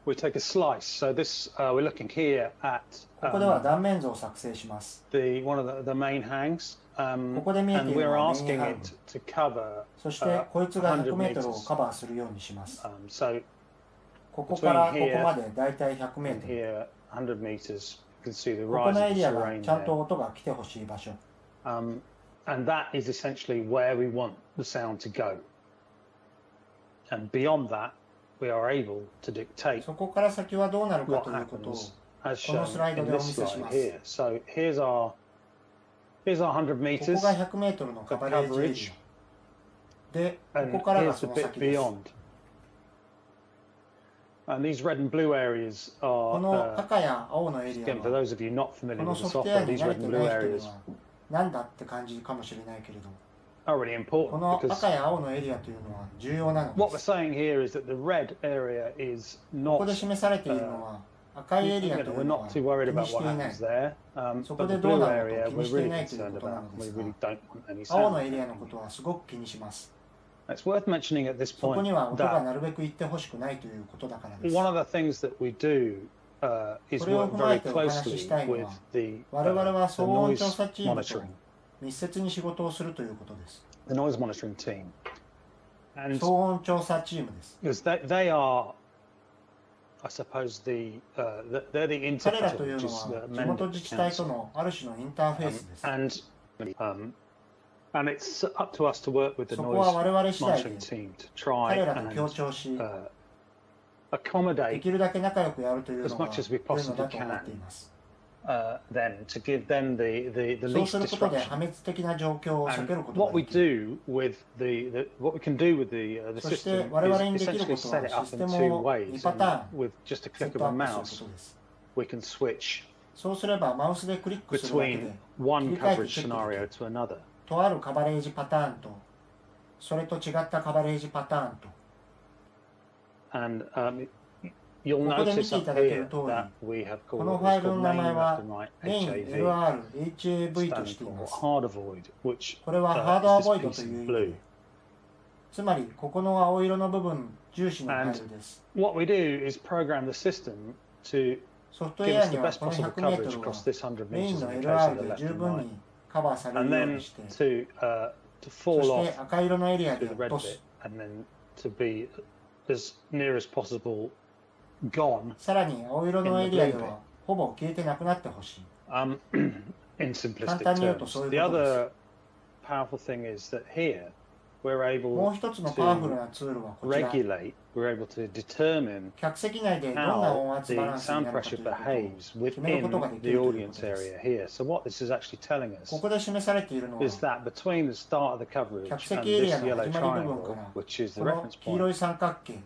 Speaker 2: We take a slice. So this we're looking here at
Speaker 1: ここでは断面図を作成します。
Speaker 2: one of the main hangs,
Speaker 1: ここで見えてい
Speaker 2: and
Speaker 1: る
Speaker 2: we're
Speaker 1: のはメイン
Speaker 2: asking
Speaker 1: ハン
Speaker 2: it
Speaker 1: グ。
Speaker 2: to cover
Speaker 1: そしてこいつが100メートルを
Speaker 2: meters.
Speaker 1: カバーするようにします。
Speaker 2: So
Speaker 1: ここからここまでだいたい100メー
Speaker 2: and
Speaker 1: トル。
Speaker 2: here 100 meters. You can see the
Speaker 1: ここ
Speaker 2: rise
Speaker 1: の
Speaker 2: of
Speaker 1: エ
Speaker 2: the
Speaker 1: リアが
Speaker 2: terrain
Speaker 1: ちゃん
Speaker 2: there.
Speaker 1: と音が来てほしい場所。
Speaker 2: And that is essentially where we want the sound to go. And beyond that, we are able to dictate
Speaker 1: そこから先はどうなるか
Speaker 2: what
Speaker 1: ということを
Speaker 2: happens as
Speaker 1: この
Speaker 2: shown
Speaker 1: スライド
Speaker 2: in
Speaker 1: でお
Speaker 2: this
Speaker 1: 見せし
Speaker 2: slide
Speaker 1: ます
Speaker 2: here. So here's our 100
Speaker 1: ここ
Speaker 2: meters
Speaker 1: が100メートルのカバレージエリ
Speaker 2: coverage,
Speaker 1: ア。で、こ
Speaker 2: and
Speaker 1: こからが
Speaker 2: here's
Speaker 1: そ
Speaker 2: the
Speaker 1: の
Speaker 2: bit
Speaker 1: 先です。
Speaker 2: beyond. And these red and blue areas
Speaker 1: この
Speaker 2: are,
Speaker 1: 赤や青のエリア
Speaker 2: again, for
Speaker 1: は、
Speaker 2: those of you not
Speaker 1: こ
Speaker 2: familiar
Speaker 1: の
Speaker 2: with the
Speaker 1: ソフトウェア
Speaker 2: software,
Speaker 1: に
Speaker 2: these
Speaker 1: 慣れ
Speaker 2: red
Speaker 1: て
Speaker 2: and
Speaker 1: な
Speaker 2: blue
Speaker 1: い人に
Speaker 2: areas
Speaker 1: は、なんだって感じかもしれないけれど、
Speaker 2: are really
Speaker 1: こ
Speaker 2: important
Speaker 1: の
Speaker 2: because
Speaker 1: 赤や青のエリアというのは重要なの
Speaker 2: what
Speaker 1: で
Speaker 2: we're
Speaker 1: す。
Speaker 2: saying here is that the red area is
Speaker 1: ここ
Speaker 2: not
Speaker 1: で示されているのは、赤いエリアとい
Speaker 2: we're
Speaker 1: うのは
Speaker 2: not
Speaker 1: 気
Speaker 2: too worried
Speaker 1: に
Speaker 2: about
Speaker 1: し
Speaker 2: what
Speaker 1: ていない。
Speaker 2: happens there.
Speaker 1: そ
Speaker 2: But
Speaker 1: こ
Speaker 2: the
Speaker 1: でどう
Speaker 2: blue
Speaker 1: なる
Speaker 2: area
Speaker 1: ことを気に
Speaker 2: we're
Speaker 1: してい
Speaker 2: really
Speaker 1: ないという
Speaker 2: concerned
Speaker 1: ことな
Speaker 2: about.
Speaker 1: ので
Speaker 2: We
Speaker 1: すが、
Speaker 2: really don't want any
Speaker 1: 青
Speaker 2: sound.
Speaker 1: のエリアのことはすごく気にします。
Speaker 2: It's worth mentioning at this
Speaker 1: そこ
Speaker 2: point
Speaker 1: には音が
Speaker 2: that
Speaker 1: なるべく言ってほしくないということだからです。
Speaker 2: one of the things that we do is
Speaker 1: これを
Speaker 2: work
Speaker 1: 踏まえ
Speaker 2: very
Speaker 1: てお話し
Speaker 2: closely
Speaker 1: したいの
Speaker 2: with
Speaker 1: は、
Speaker 2: the
Speaker 1: 我々は
Speaker 2: the
Speaker 1: 騒音調
Speaker 2: noise
Speaker 1: 査チームと
Speaker 2: monitoring,
Speaker 1: 密接に仕事をするということです。
Speaker 2: the noise monitoring team, and
Speaker 1: 騒音調査チームです。
Speaker 2: because they are, I suppose, they're the
Speaker 1: 彼ら
Speaker 2: interpreter,
Speaker 1: という
Speaker 2: which
Speaker 1: の
Speaker 2: is
Speaker 1: は
Speaker 2: the
Speaker 1: 地
Speaker 2: member
Speaker 1: 元
Speaker 2: of
Speaker 1: 自
Speaker 2: the
Speaker 1: 治体と
Speaker 2: council.
Speaker 1: のある種のインターフェースです。
Speaker 2: And it's up to us to work with the
Speaker 1: そこは
Speaker 2: noise
Speaker 1: 我々次第
Speaker 2: monitoring
Speaker 1: で
Speaker 2: team to try
Speaker 1: 彼らと
Speaker 2: and
Speaker 1: 協調し、で
Speaker 2: accommodate
Speaker 1: きるだけ仲良くやるというの
Speaker 2: as
Speaker 1: が
Speaker 2: much as we
Speaker 1: 良いの
Speaker 2: possibly
Speaker 1: だと思っています。
Speaker 2: them to give them the
Speaker 1: そうす
Speaker 2: least
Speaker 1: ることで
Speaker 2: disruption.
Speaker 1: 破滅的な状況を避
Speaker 2: And
Speaker 1: けること
Speaker 2: what
Speaker 1: が
Speaker 2: we
Speaker 1: できる。
Speaker 2: do with what we can do with the
Speaker 1: そして
Speaker 2: system
Speaker 1: 我々に
Speaker 2: is
Speaker 1: できるこ
Speaker 2: essentially
Speaker 1: と
Speaker 2: set
Speaker 1: は
Speaker 2: it
Speaker 1: シ
Speaker 2: up
Speaker 1: ス
Speaker 2: in
Speaker 1: テ
Speaker 2: two
Speaker 1: ムを
Speaker 2: ways.
Speaker 1: 2パター
Speaker 2: And
Speaker 1: ン
Speaker 2: with just a
Speaker 1: セ
Speaker 2: click
Speaker 1: ッ
Speaker 2: of
Speaker 1: ト
Speaker 2: a
Speaker 1: アップするこ
Speaker 2: mouse,
Speaker 1: とです。
Speaker 2: we can switch
Speaker 1: そうすればマウスでクリックするだけ
Speaker 2: between
Speaker 1: で
Speaker 2: one
Speaker 1: 切り替えて
Speaker 2: coverage
Speaker 1: チェック
Speaker 2: scenario
Speaker 1: できる。
Speaker 2: to another.
Speaker 1: とあるカバレージパターンとそれと違ったカバレージパターンと
Speaker 2: And you'll
Speaker 1: ここで見
Speaker 2: notice
Speaker 1: てい
Speaker 2: up
Speaker 1: ただけ
Speaker 2: here
Speaker 1: る通り、
Speaker 2: that we have
Speaker 1: この
Speaker 2: called
Speaker 1: ファイ
Speaker 2: it's
Speaker 1: ルの
Speaker 2: called
Speaker 1: 名前
Speaker 2: main
Speaker 1: は
Speaker 2: left and right
Speaker 1: メイン
Speaker 2: HAV,
Speaker 1: LR HAV として
Speaker 2: standing
Speaker 1: いま
Speaker 2: for
Speaker 1: す。
Speaker 2: hard avoid, which
Speaker 1: これはハードア
Speaker 2: is
Speaker 1: ボイ
Speaker 2: this
Speaker 1: ドと
Speaker 2: piece
Speaker 1: いう
Speaker 2: in
Speaker 1: 意味
Speaker 2: blue.
Speaker 1: で、つまりここの青色の部分重視のファイルです。
Speaker 2: What we do is program the system to
Speaker 1: ソフトウ
Speaker 2: give
Speaker 1: ェア
Speaker 2: us
Speaker 1: に
Speaker 2: the
Speaker 1: は
Speaker 2: best
Speaker 1: この
Speaker 2: possible
Speaker 1: 100メート
Speaker 2: coverage
Speaker 1: ルは
Speaker 2: across this 100
Speaker 1: メイン
Speaker 2: meters
Speaker 1: の
Speaker 2: in the case of
Speaker 1: LR
Speaker 2: the
Speaker 1: で
Speaker 2: left
Speaker 1: 十
Speaker 2: and
Speaker 1: 分
Speaker 2: right.
Speaker 1: にカバーされ
Speaker 2: And
Speaker 1: るよう
Speaker 2: then
Speaker 1: にして、
Speaker 2: to
Speaker 1: そ
Speaker 2: fall
Speaker 1: し
Speaker 2: off
Speaker 1: て赤色のエリア
Speaker 2: to
Speaker 1: で
Speaker 2: the
Speaker 1: 落
Speaker 2: red
Speaker 1: と
Speaker 2: bit
Speaker 1: す。
Speaker 2: and then to be as near as possible gone
Speaker 1: さらに青色のエリアではほぼ消えてなくなってほしい。
Speaker 2: in simplistic
Speaker 1: 簡単に言うと
Speaker 2: terms.
Speaker 1: そういう
Speaker 2: The
Speaker 1: ことです。
Speaker 2: other powerful thing is that here we're
Speaker 1: もう
Speaker 2: able
Speaker 1: 一つのパワフル
Speaker 2: to
Speaker 1: なツールはこちら。
Speaker 2: regulate, we're able to determine
Speaker 1: 客席内でどんな
Speaker 2: how
Speaker 1: 音圧
Speaker 2: the
Speaker 1: バランスに
Speaker 2: sound
Speaker 1: なるかという
Speaker 2: pressure
Speaker 1: ことを
Speaker 2: behaves
Speaker 1: 決めることが
Speaker 2: within
Speaker 1: でき
Speaker 2: the
Speaker 1: るというこ
Speaker 2: audience
Speaker 1: とです。
Speaker 2: area here. So what this is actually telling
Speaker 1: こ
Speaker 2: us
Speaker 1: こで示されているのは
Speaker 2: is that between the start of the
Speaker 1: 客
Speaker 2: coverage and
Speaker 1: 席エリア
Speaker 2: this
Speaker 1: の
Speaker 2: yellow
Speaker 1: 始まり部分か
Speaker 2: triangle,
Speaker 1: ら
Speaker 2: which is the
Speaker 1: この
Speaker 2: reference
Speaker 1: 黄色
Speaker 2: point,
Speaker 1: い三角形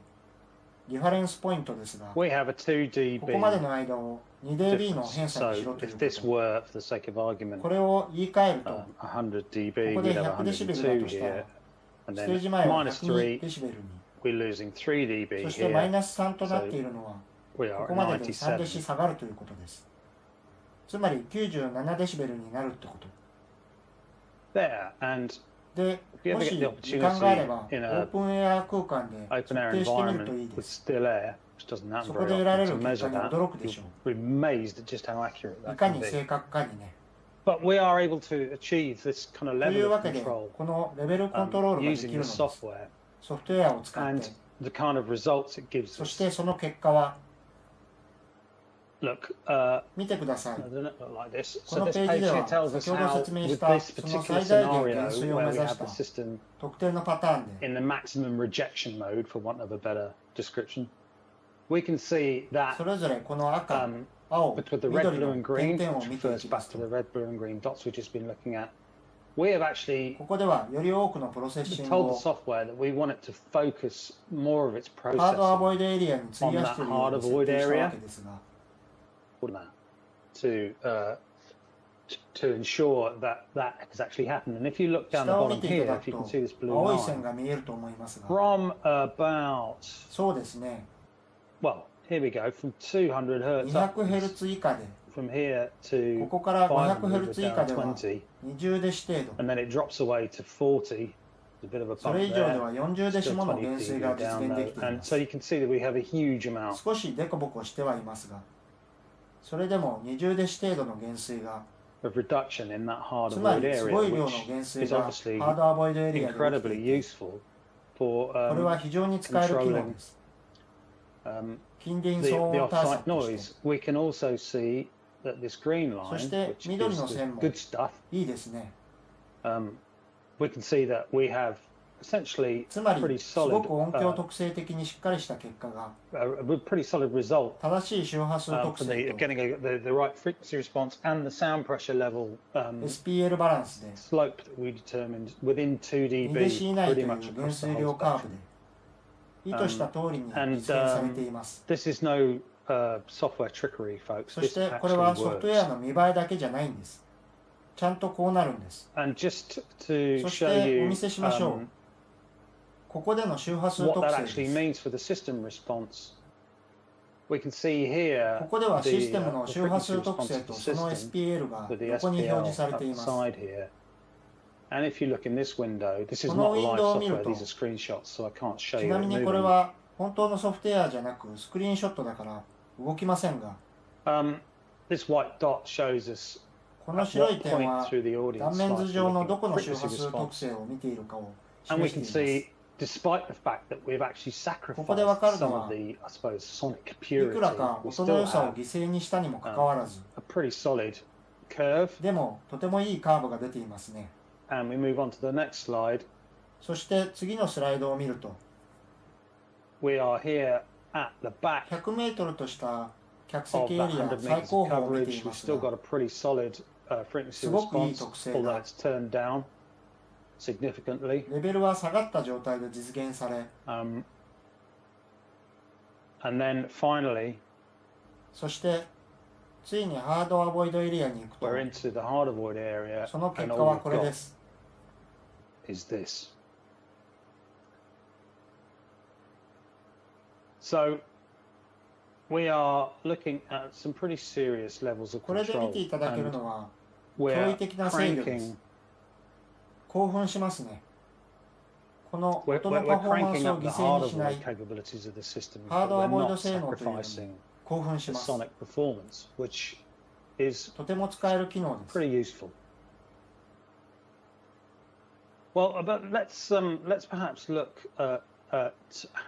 Speaker 1: リファレンスポイントですが、
Speaker 2: we have a 2
Speaker 1: ここまで
Speaker 2: dB
Speaker 1: の間を 2dB の
Speaker 2: difference.
Speaker 1: 偏差にし
Speaker 2: So
Speaker 1: ろという
Speaker 2: if
Speaker 1: こ
Speaker 2: this
Speaker 1: と。
Speaker 2: were, for the sake of argument,
Speaker 1: これを言い換えると、
Speaker 2: 100 dB,
Speaker 1: ここで
Speaker 2: we'd have
Speaker 1: 100デシベルだ
Speaker 2: 102
Speaker 1: としたら
Speaker 2: here, and
Speaker 1: ステー
Speaker 2: then
Speaker 1: ジ前は
Speaker 2: minus
Speaker 1: 102
Speaker 2: 3,
Speaker 1: デシベルに、
Speaker 2: we're losing 3 dB
Speaker 1: そしてマイ
Speaker 2: here,
Speaker 1: ナス3となっているのは、
Speaker 2: we
Speaker 1: こ
Speaker 2: are
Speaker 1: こ
Speaker 2: at
Speaker 1: までで3デシ
Speaker 2: 97.
Speaker 1: 下がるということです。つまり97デシベルになるってこと。
Speaker 2: there. And
Speaker 1: で、
Speaker 2: if you
Speaker 1: も
Speaker 2: ever
Speaker 1: し
Speaker 2: get the
Speaker 1: 時間があれば、
Speaker 2: opportunity
Speaker 1: オ
Speaker 2: in
Speaker 1: ー
Speaker 2: a
Speaker 1: プンエア空間で
Speaker 2: open
Speaker 1: 測
Speaker 2: air
Speaker 1: 定してみると
Speaker 2: environment
Speaker 1: いいで
Speaker 2: with
Speaker 1: す。
Speaker 2: still air, which doesn't happen
Speaker 1: そこ
Speaker 2: very
Speaker 1: で得
Speaker 2: often,
Speaker 1: られ
Speaker 2: to
Speaker 1: る結果
Speaker 2: measure
Speaker 1: に
Speaker 2: that,
Speaker 1: 驚くでしょ
Speaker 2: you'll be amazed at just how accurate
Speaker 1: う。い
Speaker 2: that
Speaker 1: か
Speaker 2: can
Speaker 1: に
Speaker 2: be.
Speaker 1: 正確かにね。
Speaker 2: But we are able to achieve this kind of
Speaker 1: とい
Speaker 2: level
Speaker 1: う
Speaker 2: of
Speaker 1: わけで、
Speaker 2: control
Speaker 1: このレベルコントロールができ
Speaker 2: using
Speaker 1: る
Speaker 2: the
Speaker 1: のです。
Speaker 2: software
Speaker 1: ソフトウェアを使っ
Speaker 2: and
Speaker 1: て、
Speaker 2: the kind of results it gives
Speaker 1: そして
Speaker 2: us.
Speaker 1: その結果は、
Speaker 2: Look,
Speaker 1: 見てください。
Speaker 2: it doesn't look like this.
Speaker 1: こ
Speaker 2: So
Speaker 1: の
Speaker 2: this
Speaker 1: ページ
Speaker 2: page
Speaker 1: で
Speaker 2: here
Speaker 1: は、
Speaker 2: tells us
Speaker 1: 先ほど
Speaker 2: how,
Speaker 1: 説明し
Speaker 2: with
Speaker 1: た
Speaker 2: this
Speaker 1: その
Speaker 2: particular
Speaker 1: 最大限
Speaker 2: scenario
Speaker 1: 減衰を
Speaker 2: where
Speaker 1: 目
Speaker 2: we
Speaker 1: 指し
Speaker 2: have
Speaker 1: た
Speaker 2: the system
Speaker 1: 特定のパターンで、
Speaker 2: in the maximum rejection mode, for want of a better description, we can see that
Speaker 1: それぞれこの赤、 青、
Speaker 2: with the red,
Speaker 1: 緑
Speaker 2: blue,
Speaker 1: の
Speaker 2: and
Speaker 1: 点
Speaker 2: green,
Speaker 1: 々を
Speaker 2: which
Speaker 1: 見てい
Speaker 2: refers
Speaker 1: きま
Speaker 2: back
Speaker 1: す
Speaker 2: to
Speaker 1: と、
Speaker 2: the red, blue, and green dots we've just been looking at. We have actually
Speaker 1: ここではより多くのプロセッシング
Speaker 2: told
Speaker 1: を
Speaker 2: the software that we want it to focus more of its
Speaker 1: ハードアボ
Speaker 2: processing
Speaker 1: イドエリアに費やしているように設定したわけですが、
Speaker 2: to ensure that that has actually happened. And if you look down the
Speaker 1: 下を
Speaker 2: bottom
Speaker 1: 見ていた
Speaker 2: here,
Speaker 1: だ
Speaker 2: if
Speaker 1: く
Speaker 2: you can
Speaker 1: と
Speaker 2: see this blue
Speaker 1: 青い線
Speaker 2: line,
Speaker 1: が見えると思いますが、
Speaker 2: from about,
Speaker 1: そうですね、
Speaker 2: well, here we go, from 200 hertz
Speaker 1: 200 ヘル
Speaker 2: upwards,
Speaker 1: ツ以下で、
Speaker 2: from here
Speaker 1: こ
Speaker 2: to
Speaker 1: こから500ヘル
Speaker 2: 500
Speaker 1: ツ以
Speaker 2: we're
Speaker 1: 下
Speaker 2: down
Speaker 1: では
Speaker 2: 20,
Speaker 1: 20デシ程度、
Speaker 2: and then it drops away to 40. A bit of a
Speaker 1: そ
Speaker 2: bump
Speaker 1: れ以上で
Speaker 2: there.
Speaker 1: は40デシ
Speaker 2: Still
Speaker 1: もの
Speaker 2: 20
Speaker 1: 減衰が
Speaker 2: dB
Speaker 1: 実
Speaker 2: down
Speaker 1: 現で
Speaker 2: though,
Speaker 1: きてい
Speaker 2: and
Speaker 1: ま
Speaker 2: so
Speaker 1: す。
Speaker 2: you can see that we have a huge amount
Speaker 1: 少しデコボコしてはいますが、それでも20デシ程度の減衰が、
Speaker 2: of reduction in that hard
Speaker 1: つま
Speaker 2: avoid
Speaker 1: りすご
Speaker 2: area,
Speaker 1: い量の
Speaker 2: which
Speaker 1: 減
Speaker 2: is
Speaker 1: 衰が
Speaker 2: obviously
Speaker 1: ハードアボイドエリアで起きて
Speaker 2: incredibly
Speaker 1: いて、
Speaker 2: useful for
Speaker 1: これは非常に使える機能です。 近隣
Speaker 2: the
Speaker 1: 騒音対
Speaker 2: off-site
Speaker 1: 策として。
Speaker 2: noise. We can also see that this green
Speaker 1: そ
Speaker 2: line,
Speaker 1: して
Speaker 2: which
Speaker 1: 緑
Speaker 2: is
Speaker 1: の
Speaker 2: the
Speaker 1: 線も
Speaker 2: good stuff,
Speaker 1: いいですね。
Speaker 2: we can see that we have essentially
Speaker 1: つま
Speaker 2: pretty
Speaker 1: り、すご
Speaker 2: solid,
Speaker 1: く音響特性的にしっかりした結果が、
Speaker 2: a pretty solid result
Speaker 1: 正しい周波数
Speaker 2: for
Speaker 1: 特性
Speaker 2: the
Speaker 1: と
Speaker 2: getting the right frequency response and the sound pressure level
Speaker 1: SPL バランスで
Speaker 2: slope that we determined within 2
Speaker 1: 2デシ
Speaker 2: dB
Speaker 1: 以内と
Speaker 2: pretty
Speaker 1: いう
Speaker 2: much
Speaker 1: 減
Speaker 2: across the
Speaker 1: 衰
Speaker 2: whole
Speaker 1: 量カー
Speaker 2: spectrum.
Speaker 1: ブで、意図した通りに実
Speaker 2: And
Speaker 1: 現されています。
Speaker 2: this is no software trickery, folks.
Speaker 1: そ
Speaker 2: This
Speaker 1: してこれは
Speaker 2: actually
Speaker 1: ソフトウェア
Speaker 2: works.
Speaker 1: の見栄えだけじゃないんです。ちゃんとこうなるんです。
Speaker 2: And just to
Speaker 1: そし
Speaker 2: show
Speaker 1: てお
Speaker 2: you
Speaker 1: 見せしましょう。ここでの周波数
Speaker 2: what
Speaker 1: 特
Speaker 2: that
Speaker 1: 性
Speaker 2: actually
Speaker 1: です。
Speaker 2: means for the system response, we can see here
Speaker 1: ここではシス
Speaker 2: the,
Speaker 1: テムの
Speaker 2: the
Speaker 1: 周波
Speaker 2: frequency
Speaker 1: 数特
Speaker 2: response
Speaker 1: 性
Speaker 2: of
Speaker 1: と
Speaker 2: the
Speaker 1: その
Speaker 2: system
Speaker 1: SPL が
Speaker 2: with the
Speaker 1: 横に表
Speaker 2: SPL
Speaker 1: 示され
Speaker 2: up
Speaker 1: てい
Speaker 2: the
Speaker 1: ます。
Speaker 2: side here. And if you look in this window, this is
Speaker 1: この
Speaker 2: not
Speaker 1: ウィン
Speaker 2: live
Speaker 1: ドウを見る
Speaker 2: software,
Speaker 1: と、
Speaker 2: these are screenshots, so I can't show
Speaker 1: ち
Speaker 2: you
Speaker 1: な
Speaker 2: it
Speaker 1: みにこれ
Speaker 2: moving.
Speaker 1: は本当のソフトウェアじゃなくスクリーンショットだから動きませんが、
Speaker 2: This white dot shows us
Speaker 1: この
Speaker 2: at
Speaker 1: 白い
Speaker 2: what
Speaker 1: 点
Speaker 2: point
Speaker 1: は
Speaker 2: through the
Speaker 1: 断
Speaker 2: audience
Speaker 1: 面
Speaker 2: slice
Speaker 1: 図
Speaker 2: we're
Speaker 1: 上の
Speaker 2: looking
Speaker 1: ど
Speaker 2: at
Speaker 1: この周波
Speaker 2: frequency
Speaker 1: 数特
Speaker 2: response.
Speaker 1: 性を見ているかを
Speaker 2: And we
Speaker 1: 示
Speaker 2: can
Speaker 1: しています
Speaker 2: see, despite the fact that we've actually
Speaker 1: ここでわか
Speaker 2: sacrificed
Speaker 1: るの
Speaker 2: some
Speaker 1: は
Speaker 2: of the, I suppose, sonic
Speaker 1: いくら
Speaker 2: purity,
Speaker 1: か
Speaker 2: we
Speaker 1: 音の
Speaker 2: still
Speaker 1: 良さを
Speaker 2: have
Speaker 1: 犠牲にしたにもかかわらず、
Speaker 2: a pretty solid curve.
Speaker 1: でもとてもいいカーブが出ていますね。
Speaker 2: And we move on to the next slide.
Speaker 1: そして次のスライドを見ると、
Speaker 2: We are here at the back
Speaker 1: 100メートルとした客
Speaker 2: of
Speaker 1: 席エ
Speaker 2: that
Speaker 1: リア
Speaker 2: 100 meters
Speaker 1: 最
Speaker 2: of
Speaker 1: 高峰を見て
Speaker 2: coverage.
Speaker 1: い
Speaker 2: We've
Speaker 1: ます
Speaker 2: still
Speaker 1: が、
Speaker 2: got a pretty solid frequency
Speaker 1: すごくいい
Speaker 2: response,
Speaker 1: 特性
Speaker 2: although
Speaker 1: が
Speaker 2: it's turned down significantly.
Speaker 1: レベルは下がった状態で実現され、
Speaker 2: And then finally,
Speaker 1: そしてついにハードアボイドエリアに行くと、
Speaker 2: we're into the hard avoid area,
Speaker 1: その結
Speaker 2: and
Speaker 1: 果
Speaker 2: all
Speaker 1: は
Speaker 2: we've
Speaker 1: これで
Speaker 2: got
Speaker 1: す。
Speaker 2: is this. So we are looking at some pretty serious levels of
Speaker 1: これで見
Speaker 2: control,
Speaker 1: ていただける
Speaker 2: and
Speaker 1: のは
Speaker 2: we're
Speaker 1: 驚異的な制御です。
Speaker 2: cranking,
Speaker 1: 興奮しますね。この
Speaker 2: we're,
Speaker 1: 音
Speaker 2: we're,
Speaker 1: のパ
Speaker 2: we're
Speaker 1: フォーマン
Speaker 2: cranking
Speaker 1: スを
Speaker 2: up
Speaker 1: 犠
Speaker 2: the
Speaker 1: 牲
Speaker 2: hard
Speaker 1: にしない
Speaker 2: avoid capabilities of the system,
Speaker 1: ハー
Speaker 2: but
Speaker 1: ドア
Speaker 2: we're
Speaker 1: ボイド
Speaker 2: not
Speaker 1: 性能というのに
Speaker 2: sacrificing
Speaker 1: 興奮し
Speaker 2: the
Speaker 1: ます。
Speaker 2: sonic performance, which is
Speaker 1: とても使える機能です。
Speaker 2: pretty useful. Well, but let's perhaps look at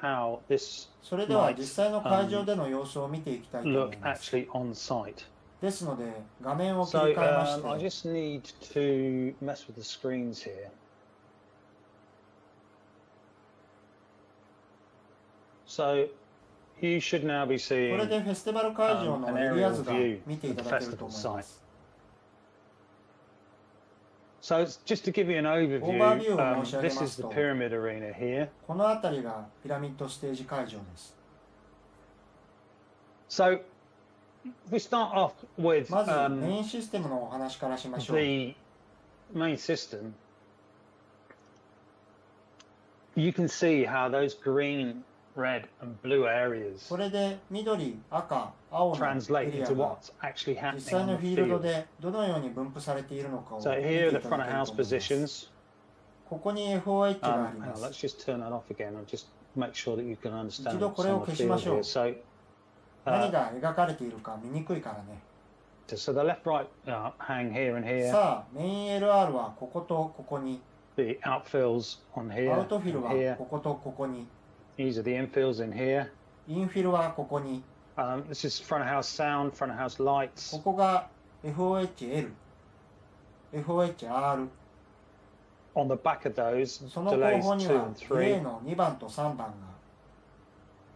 Speaker 2: how this
Speaker 1: それでは
Speaker 2: might
Speaker 1: 実際の会場での様子を見ていきたいと思
Speaker 2: look
Speaker 1: います。
Speaker 2: actually on site.
Speaker 1: ですので画面を切
Speaker 2: So
Speaker 1: り替えまし
Speaker 2: I
Speaker 1: て、
Speaker 2: just need to mess with the screens here. So you should now be
Speaker 1: これ
Speaker 2: seeing
Speaker 1: でフェスティバル会場
Speaker 2: an
Speaker 1: のエリア
Speaker 2: aerial
Speaker 1: 図が
Speaker 2: view
Speaker 1: 見てい
Speaker 2: of
Speaker 1: た
Speaker 2: the
Speaker 1: だけると
Speaker 2: festival
Speaker 1: 思いま
Speaker 2: site.
Speaker 1: す。
Speaker 2: So it's just to give you an overview,
Speaker 1: Overview を申し上げ
Speaker 2: this
Speaker 1: ま
Speaker 2: is
Speaker 1: す
Speaker 2: the
Speaker 1: と、
Speaker 2: pyramid arena here.
Speaker 1: この辺りがピラミッドステージ会場です。
Speaker 2: So we start off with
Speaker 1: まずメインシステムのお話からしましょう。
Speaker 2: the main system. You can see how those green red, and blue areas
Speaker 1: これで緑、赤、青のエ
Speaker 2: translate
Speaker 1: リア
Speaker 2: into
Speaker 1: が
Speaker 2: what's actually
Speaker 1: 実
Speaker 2: happening
Speaker 1: 際
Speaker 2: on
Speaker 1: の
Speaker 2: the
Speaker 1: フィールド
Speaker 2: field.
Speaker 1: でどのように分布されているのかを
Speaker 2: So
Speaker 1: 見て
Speaker 2: here
Speaker 1: い
Speaker 2: are the
Speaker 1: ただ
Speaker 2: front
Speaker 1: け
Speaker 2: of
Speaker 1: る
Speaker 2: house
Speaker 1: と思います。
Speaker 2: positions.
Speaker 1: ここに FOH があり
Speaker 2: Hang
Speaker 1: ま
Speaker 2: on,
Speaker 1: す。
Speaker 2: let's just turn that off again. I'll just make sure that you can understand
Speaker 1: 一度
Speaker 2: what's
Speaker 1: これを
Speaker 2: on the
Speaker 1: 消しま
Speaker 2: field
Speaker 1: しょう。
Speaker 2: here. So,
Speaker 1: 何が描かれているか見にくいからね。
Speaker 2: so the left, right hang here and here.
Speaker 1: さあ、メイン LR はこことここに。
Speaker 2: The outfills on
Speaker 1: ア
Speaker 2: here
Speaker 1: ウトフィル
Speaker 2: and
Speaker 1: は
Speaker 2: here.
Speaker 1: こことここに。
Speaker 2: These are the infills in here.
Speaker 1: インフィルはここに。
Speaker 2: This is front of house sound, front of house lights.
Speaker 1: ここが FOHL、FOHR。On
Speaker 2: the back of those,
Speaker 1: その後
Speaker 2: delays
Speaker 1: 方に
Speaker 2: 2
Speaker 1: は
Speaker 2: and
Speaker 1: グレー
Speaker 2: 3.
Speaker 1: の2番と3番が。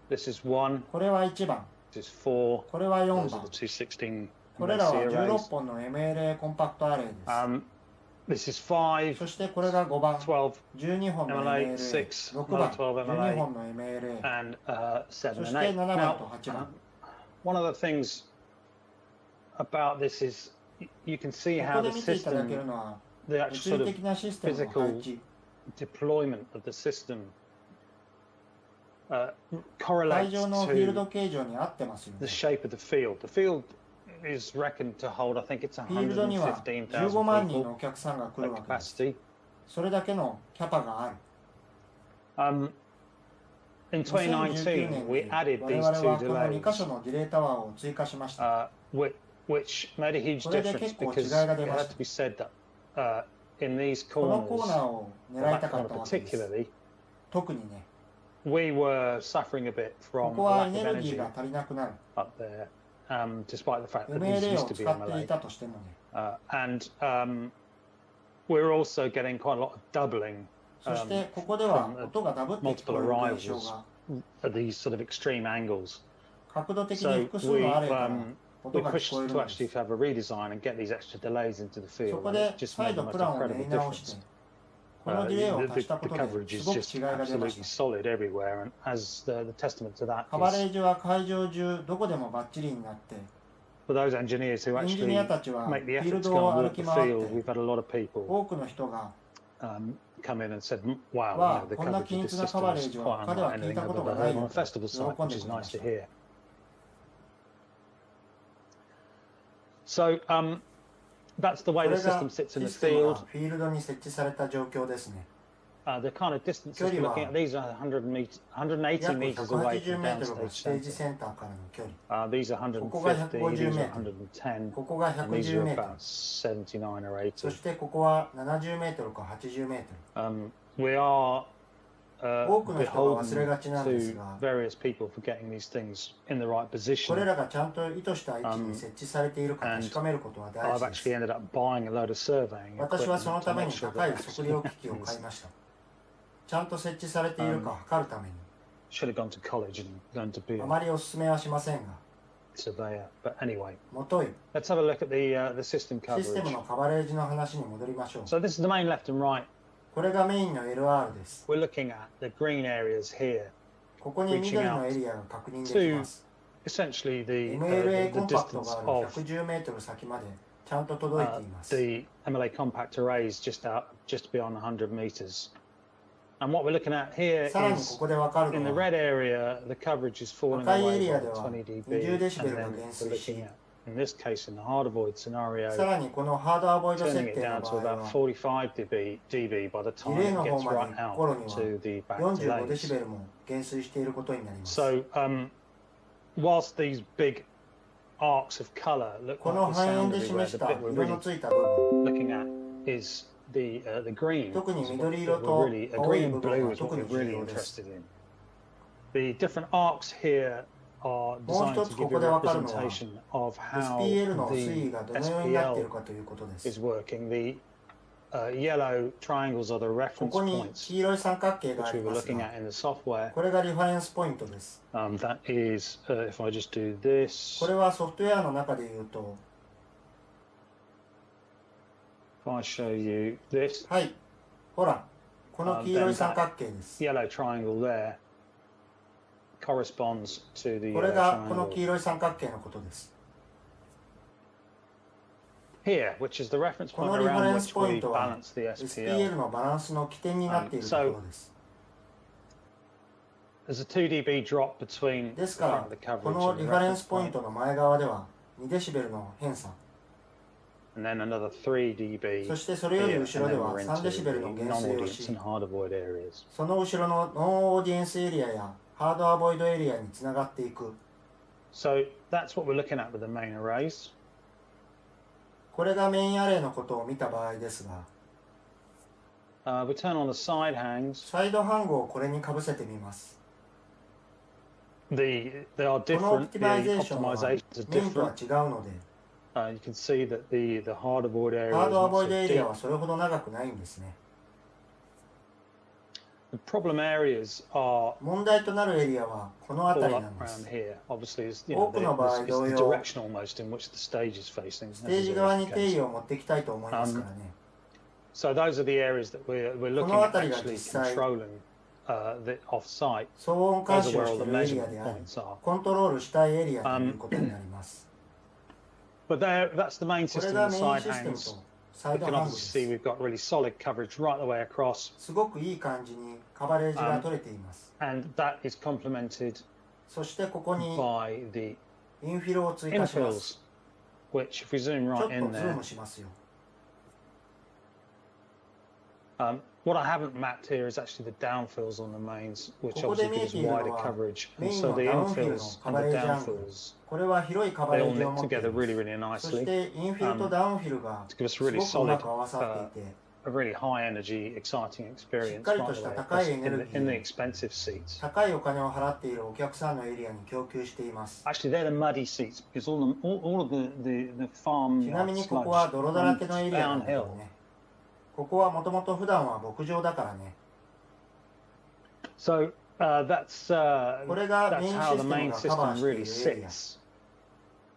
Speaker 2: This is 1.
Speaker 1: これは1番。
Speaker 2: This is 4.
Speaker 1: これは4
Speaker 2: Those are
Speaker 1: 番。
Speaker 2: the 216
Speaker 1: これらは
Speaker 2: MAC
Speaker 1: 16
Speaker 2: arrays.
Speaker 1: 本の MLA コンパクトアレイです。
Speaker 2: This is 5.
Speaker 1: そしてこれが5番。
Speaker 2: 12
Speaker 1: 12本の
Speaker 2: MLA,
Speaker 1: MLA。
Speaker 2: 6,
Speaker 1: 6番。
Speaker 2: 12
Speaker 1: 12
Speaker 2: MLA,
Speaker 1: 本の MLA。
Speaker 2: and 7
Speaker 1: そ
Speaker 2: and
Speaker 1: して
Speaker 2: 8.
Speaker 1: 7番
Speaker 2: Now,
Speaker 1: と8番。
Speaker 2: one of the things about this is you can see
Speaker 1: こ
Speaker 2: how
Speaker 1: こで
Speaker 2: the
Speaker 1: 見ていただけ
Speaker 2: system,
Speaker 1: るのは
Speaker 2: the actual
Speaker 1: 物
Speaker 2: sort
Speaker 1: 理
Speaker 2: of
Speaker 1: 的なシステムの配置。
Speaker 2: deployment of the system
Speaker 1: 会
Speaker 2: correlates
Speaker 1: 場のフィール
Speaker 2: to
Speaker 1: ド形状に合ってますよ
Speaker 2: the
Speaker 1: ね。
Speaker 2: shape of the field. The field is reckoned to hold, I think it's
Speaker 1: フィールドには15万人の
Speaker 2: 115,000
Speaker 1: お客さんが来
Speaker 2: people
Speaker 1: るわけです。
Speaker 2: capacity.
Speaker 1: それだけのキャパがある。
Speaker 2: In
Speaker 1: 2019
Speaker 2: 2019,
Speaker 1: 年
Speaker 2: we
Speaker 1: に
Speaker 2: added
Speaker 1: 我
Speaker 2: these
Speaker 1: 々
Speaker 2: two
Speaker 1: はこの2箇所
Speaker 2: delays,
Speaker 1: のディレイタワーを追加しました。
Speaker 2: which made a huge
Speaker 1: これで
Speaker 2: difference
Speaker 1: 結構
Speaker 2: because
Speaker 1: 違いが出
Speaker 2: it
Speaker 1: まし
Speaker 2: has
Speaker 1: た。
Speaker 2: to be said that in these
Speaker 1: このコー
Speaker 2: corners,
Speaker 1: ナーを
Speaker 2: or
Speaker 1: 狙い
Speaker 2: that
Speaker 1: たかっ
Speaker 2: corner
Speaker 1: たわけです。
Speaker 2: particularly,
Speaker 1: 特にね、
Speaker 2: we were suffering a bit
Speaker 1: こ
Speaker 2: from
Speaker 1: こは
Speaker 2: a
Speaker 1: エ
Speaker 2: lack
Speaker 1: ネ
Speaker 2: of
Speaker 1: ルギー
Speaker 2: energy
Speaker 1: が足りなくなる。
Speaker 2: up there, despite the fact that these
Speaker 1: MLA
Speaker 2: used
Speaker 1: を
Speaker 2: to be
Speaker 1: 使ってい
Speaker 2: MLA.
Speaker 1: たとしてもね。
Speaker 2: And we're also getting quite a lot of doubling
Speaker 1: そしてここでは音がダブって聞こえる現象が
Speaker 2: at these sort of extreme angles.
Speaker 1: 角度的に
Speaker 2: So
Speaker 1: 複数のアレイから
Speaker 2: we
Speaker 1: 音が聞
Speaker 2: pushed
Speaker 1: こえる
Speaker 2: to
Speaker 1: ので
Speaker 2: actually
Speaker 1: す。
Speaker 2: have a redesign and get these extra delays into the
Speaker 1: そ
Speaker 2: field.
Speaker 1: こ
Speaker 2: And
Speaker 1: で
Speaker 2: it just
Speaker 1: 再
Speaker 2: made
Speaker 1: 度
Speaker 2: the
Speaker 1: プ
Speaker 2: most
Speaker 1: ランを練
Speaker 2: incredible
Speaker 1: り直して
Speaker 2: difference.
Speaker 1: このディレイを
Speaker 2: The
Speaker 1: 足したこと
Speaker 2: coverage
Speaker 1: で
Speaker 2: is
Speaker 1: すごく
Speaker 2: just
Speaker 1: 違いが出ま
Speaker 2: absolutely
Speaker 1: した。
Speaker 2: solid everywhere, and as the testament to that
Speaker 1: カバレ
Speaker 2: is
Speaker 1: ージは会場中どこでもバッチリになって
Speaker 2: for those engineers who
Speaker 1: エンジ
Speaker 2: actually
Speaker 1: ニアたちはフ
Speaker 2: make the
Speaker 1: ィー
Speaker 2: effort
Speaker 1: ル
Speaker 2: to
Speaker 1: ド
Speaker 2: go
Speaker 1: を
Speaker 2: and
Speaker 1: 歩
Speaker 2: walk
Speaker 1: き
Speaker 2: the
Speaker 1: 回っ
Speaker 2: field.
Speaker 1: て
Speaker 2: We've had a lot of people
Speaker 1: 多くの人が
Speaker 2: come in and said, "Wow,
Speaker 1: わ
Speaker 2: the
Speaker 1: あこんな
Speaker 2: coverage
Speaker 1: 均
Speaker 2: of
Speaker 1: 一
Speaker 2: this
Speaker 1: なカ
Speaker 2: system
Speaker 1: バレー
Speaker 2: is
Speaker 1: ジは
Speaker 2: quite
Speaker 1: 他では
Speaker 2: unlike
Speaker 1: 聞いた
Speaker 2: anything
Speaker 1: こと
Speaker 2: I've
Speaker 1: が
Speaker 2: ever
Speaker 1: ない
Speaker 2: heard
Speaker 1: よ
Speaker 2: on a
Speaker 1: と
Speaker 2: festival
Speaker 1: 喜
Speaker 2: site,
Speaker 1: んで
Speaker 2: which is
Speaker 1: くれま
Speaker 2: nice
Speaker 1: し
Speaker 2: to
Speaker 1: た。
Speaker 2: hear." So that's the
Speaker 1: こ
Speaker 2: way
Speaker 1: れ
Speaker 2: the
Speaker 1: が
Speaker 2: system
Speaker 1: シ
Speaker 2: sits in the
Speaker 1: ステムが
Speaker 2: field.
Speaker 1: フィールドに設置された状況ですね。
Speaker 2: The kind of distances
Speaker 1: 距離
Speaker 2: we're
Speaker 1: は
Speaker 2: looking at, these are 180
Speaker 1: 約
Speaker 2: meters away
Speaker 1: 180
Speaker 2: from
Speaker 1: メートル
Speaker 2: downstage
Speaker 1: がステージ
Speaker 2: centre.
Speaker 1: センターからの距離。
Speaker 2: These are
Speaker 1: ここが
Speaker 2: 150,
Speaker 1: 150
Speaker 2: these
Speaker 1: メ
Speaker 2: are
Speaker 1: ートル。
Speaker 2: 110,
Speaker 1: ここが
Speaker 2: and these
Speaker 1: 110
Speaker 2: are
Speaker 1: メート
Speaker 2: about
Speaker 1: ル。
Speaker 2: 79 or
Speaker 1: そ
Speaker 2: 80.
Speaker 1: してここは70メートルか80メートル。
Speaker 2: We are
Speaker 1: 多くの人が忘れが
Speaker 2: beholden
Speaker 1: ちなんです
Speaker 2: to
Speaker 1: が、
Speaker 2: various people for getting these things in the right
Speaker 1: これ
Speaker 2: position.
Speaker 1: らがちゃんと意図した位置に設置されているか確かめることは大
Speaker 2: I've
Speaker 1: 事です。
Speaker 2: actually ended up buying a load of surveying
Speaker 1: 私はその
Speaker 2: equipment
Speaker 1: た
Speaker 2: to
Speaker 1: め
Speaker 2: make
Speaker 1: に
Speaker 2: sure
Speaker 1: 高い
Speaker 2: that
Speaker 1: 測量機器を買いました。ちゃんと設置されているか測るために。
Speaker 2: should have gone to college and learned to be
Speaker 1: あ
Speaker 2: a
Speaker 1: まりお勧めはしませんが、
Speaker 2: surveyor. But anyway,
Speaker 1: もとい、
Speaker 2: let's have a look at the system
Speaker 1: システム
Speaker 2: coverage.
Speaker 1: のカバレージの話に戻りましょう。
Speaker 2: So this is the main left and right.
Speaker 1: これがメインの LR です。
Speaker 2: We're looking at the green areas here.
Speaker 1: ここに緑のエリアが確認できます。
Speaker 2: Essentially
Speaker 1: MLA
Speaker 2: the
Speaker 1: コンパクト
Speaker 2: distance
Speaker 1: がある
Speaker 2: of
Speaker 1: 110メートル先までちゃんと届いています。
Speaker 2: the MLA compact arrays just beyond 100 meters. And what we're looking at here
Speaker 1: さらにこ
Speaker 2: is
Speaker 1: こでわかる
Speaker 2: in
Speaker 1: の
Speaker 2: the
Speaker 1: は、
Speaker 2: red area, the coverage is falling
Speaker 1: 赤いエ
Speaker 2: away
Speaker 1: リア
Speaker 2: by
Speaker 1: では
Speaker 2: 20 dB.
Speaker 1: 20デシベ
Speaker 2: And
Speaker 1: ルが
Speaker 2: then
Speaker 1: 減
Speaker 2: we're
Speaker 1: 衰し、
Speaker 2: looking at, in this case, in the hard avoid
Speaker 1: さ
Speaker 2: scenario,
Speaker 1: らにこのハードアボイド設
Speaker 2: turning it
Speaker 1: 定の
Speaker 2: down
Speaker 1: 場
Speaker 2: to
Speaker 1: 合
Speaker 2: about
Speaker 1: は、
Speaker 2: 45 dB by the
Speaker 1: ディ
Speaker 2: time
Speaker 1: レイ
Speaker 2: it
Speaker 1: の方
Speaker 2: gets
Speaker 1: まで
Speaker 2: right
Speaker 1: 行く頃
Speaker 2: out
Speaker 1: には
Speaker 2: to the back
Speaker 1: 45デシ
Speaker 2: delays.
Speaker 1: ベルも減衰していることになります。
Speaker 2: So, whilst these big arcs of colour look
Speaker 1: こ
Speaker 2: like
Speaker 1: の
Speaker 2: the
Speaker 1: 半円
Speaker 2: sound
Speaker 1: で
Speaker 2: everywhere,
Speaker 1: 示し
Speaker 2: the
Speaker 1: た
Speaker 2: bit we're
Speaker 1: 色の
Speaker 2: really
Speaker 1: ついた部分、
Speaker 2: looking at is the green.
Speaker 1: 特に
Speaker 2: is what
Speaker 1: 緑色
Speaker 2: we're
Speaker 1: と
Speaker 2: really,
Speaker 1: 青い
Speaker 2: green
Speaker 1: 部
Speaker 2: and
Speaker 1: 分
Speaker 2: blue
Speaker 1: は
Speaker 2: is what
Speaker 1: 特に
Speaker 2: we're
Speaker 1: 重
Speaker 2: really
Speaker 1: 要です。
Speaker 2: interested in. The different arcs here are
Speaker 1: もう
Speaker 2: designed
Speaker 1: 一
Speaker 2: to
Speaker 1: つ
Speaker 2: give
Speaker 1: こ
Speaker 2: you
Speaker 1: こ
Speaker 2: a
Speaker 1: でわかるのは、
Speaker 2: representation of how
Speaker 1: SPL の
Speaker 2: the
Speaker 1: 推移がどのようになっている
Speaker 2: SPL
Speaker 1: かということです。
Speaker 2: is working. The yellow triangles are the
Speaker 1: こ
Speaker 2: reference
Speaker 1: こに
Speaker 2: points
Speaker 1: 黄色い三角形が
Speaker 2: which
Speaker 1: あ
Speaker 2: we
Speaker 1: り
Speaker 2: were
Speaker 1: ます
Speaker 2: looking
Speaker 1: が、
Speaker 2: at in the software.
Speaker 1: これがリファレンスポイントです。
Speaker 2: That is, if I just do this,
Speaker 1: これはソフトウェアの中で言うと、
Speaker 2: if I show you this
Speaker 1: はい、ほら、この黄色い三角形です。
Speaker 2: yellow triangle there corresponds to the
Speaker 1: これ
Speaker 2: yellow
Speaker 1: がこの
Speaker 2: triangle
Speaker 1: 黄色い三角形のことです。
Speaker 2: here, which is the reference
Speaker 1: こ
Speaker 2: point
Speaker 1: のリファ
Speaker 2: around
Speaker 1: レンス
Speaker 2: which
Speaker 1: ポイン
Speaker 2: we
Speaker 1: トは
Speaker 2: balance the
Speaker 1: SPL
Speaker 2: SPL.
Speaker 1: のバランスの起点になっているところです。
Speaker 2: there's a 2 dB drop between
Speaker 1: です
Speaker 2: the
Speaker 1: か
Speaker 2: front
Speaker 1: ら
Speaker 2: of the coverage
Speaker 1: この
Speaker 2: and
Speaker 1: リ
Speaker 2: the
Speaker 1: ファレン
Speaker 2: reference
Speaker 1: スポイン
Speaker 2: point,
Speaker 1: トの前側では2デシベルの偏差、
Speaker 2: and then another 3 dB
Speaker 1: そしてそれより
Speaker 2: here,
Speaker 1: 後ろ
Speaker 2: and
Speaker 1: で
Speaker 2: then
Speaker 1: は
Speaker 2: we're
Speaker 1: 3
Speaker 2: into
Speaker 1: デシベル
Speaker 2: the
Speaker 1: の減衰を
Speaker 2: non-audience
Speaker 1: し、
Speaker 2: and hard avoid areas.
Speaker 1: その後ろのノンオーディエンスエリアやハードアボイドエリアにつながっていく。
Speaker 2: So that's what we're looking at with the main arrays.
Speaker 1: これがメインアレイのことを見た場合ですが、
Speaker 2: We turn on the side hangs.
Speaker 1: サイドハングをこれにかぶせてみます。
Speaker 2: They are
Speaker 1: このオプ
Speaker 2: different.
Speaker 1: ティ
Speaker 2: The
Speaker 1: マイゼーションは
Speaker 2: optimizations are
Speaker 1: メインとは
Speaker 2: different.
Speaker 1: 違うので、
Speaker 2: You can see that the hard avoid
Speaker 1: ハー
Speaker 2: area is
Speaker 1: ドア
Speaker 2: not
Speaker 1: ボイ
Speaker 2: so
Speaker 1: ドエリア
Speaker 2: deep.
Speaker 1: はそれほど長くないんですね。
Speaker 2: The problem areas are
Speaker 1: 問題となるエリアはこの
Speaker 2: all
Speaker 1: 辺り
Speaker 2: up
Speaker 1: なんです。
Speaker 2: around here. Obviously, it's,
Speaker 1: 多くの場合
Speaker 2: it's
Speaker 1: 同
Speaker 2: the
Speaker 1: 様、
Speaker 2: direction almost in which the stage is facing.
Speaker 1: ステージ側に定義を持ってきたいと思いますからね。
Speaker 2: So those are the areas that we're
Speaker 1: こ
Speaker 2: looking
Speaker 1: の
Speaker 2: at
Speaker 1: 辺りが
Speaker 2: actually
Speaker 1: 実際
Speaker 2: controlling the off-site.
Speaker 1: 騒音監
Speaker 2: Those
Speaker 1: 視
Speaker 2: are
Speaker 1: を
Speaker 2: where
Speaker 1: し
Speaker 2: all
Speaker 1: て
Speaker 2: the
Speaker 1: いるエリア
Speaker 2: measurement
Speaker 1: であり、
Speaker 2: points are.
Speaker 1: コントロールしたいエリアということになります。
Speaker 2: But that's the main
Speaker 1: これ
Speaker 2: system
Speaker 1: が
Speaker 2: and
Speaker 1: メイン
Speaker 2: side
Speaker 1: システム
Speaker 2: hangs.
Speaker 1: とサ
Speaker 2: We
Speaker 1: イド
Speaker 2: can
Speaker 1: ハングで
Speaker 2: obviously
Speaker 1: す。
Speaker 2: see we've got really solid coverage right the way across,
Speaker 1: すごくいい感じにカバレージが取れています。
Speaker 2: and that is complemented
Speaker 1: そしてここに
Speaker 2: by the
Speaker 1: インフィルを追加します。
Speaker 2: infills, which if we zoom
Speaker 1: ちょっ
Speaker 2: right
Speaker 1: と
Speaker 2: in
Speaker 1: ズー
Speaker 2: there,
Speaker 1: ムしますよ。
Speaker 2: what I haven't mapped here is actually the downfills on the mains, which
Speaker 1: ここで
Speaker 2: obviously
Speaker 1: 見え
Speaker 2: gives
Speaker 1: ているの
Speaker 2: wider
Speaker 1: は
Speaker 2: coverage.
Speaker 1: メ
Speaker 2: And
Speaker 1: イン
Speaker 2: so
Speaker 1: の
Speaker 2: the
Speaker 1: ダウンフィルの
Speaker 2: infills
Speaker 1: カ
Speaker 2: and
Speaker 1: バ
Speaker 2: the
Speaker 1: レージアングル。
Speaker 2: downfills,
Speaker 1: これは広いカバ
Speaker 2: they
Speaker 1: レ
Speaker 2: all
Speaker 1: ージを
Speaker 2: knit
Speaker 1: 持ってい
Speaker 2: together
Speaker 1: ます。
Speaker 2: really, really
Speaker 1: そし
Speaker 2: nicely
Speaker 1: てインフィルとダウンフィルが
Speaker 2: to give us
Speaker 1: す
Speaker 2: really
Speaker 1: ごくうま
Speaker 2: solid,
Speaker 1: く合わさっていて、
Speaker 2: a really high energy, exciting experience
Speaker 1: しっかり
Speaker 2: right
Speaker 1: と
Speaker 2: the
Speaker 1: した
Speaker 2: way
Speaker 1: 高
Speaker 2: across
Speaker 1: いエネルギ
Speaker 2: in the
Speaker 1: ーを
Speaker 2: expensive seats.
Speaker 1: 高いお金を払っているお客さんのエリアに供給しています。
Speaker 2: Actually, they're the muddy seats because all of the farm
Speaker 1: ちなみ
Speaker 2: yard
Speaker 1: にここは
Speaker 2: sludge
Speaker 1: 泥だらけ
Speaker 2: runs
Speaker 1: のエリアなんだけど
Speaker 2: downhill.
Speaker 1: ね。ここはもともと普段は牧場だからね。
Speaker 2: So that's
Speaker 1: これがメイン
Speaker 2: how
Speaker 1: シ
Speaker 2: the
Speaker 1: ステム
Speaker 2: main
Speaker 1: がカバー
Speaker 2: system
Speaker 1: してい
Speaker 2: really
Speaker 1: るエリア。
Speaker 2: sits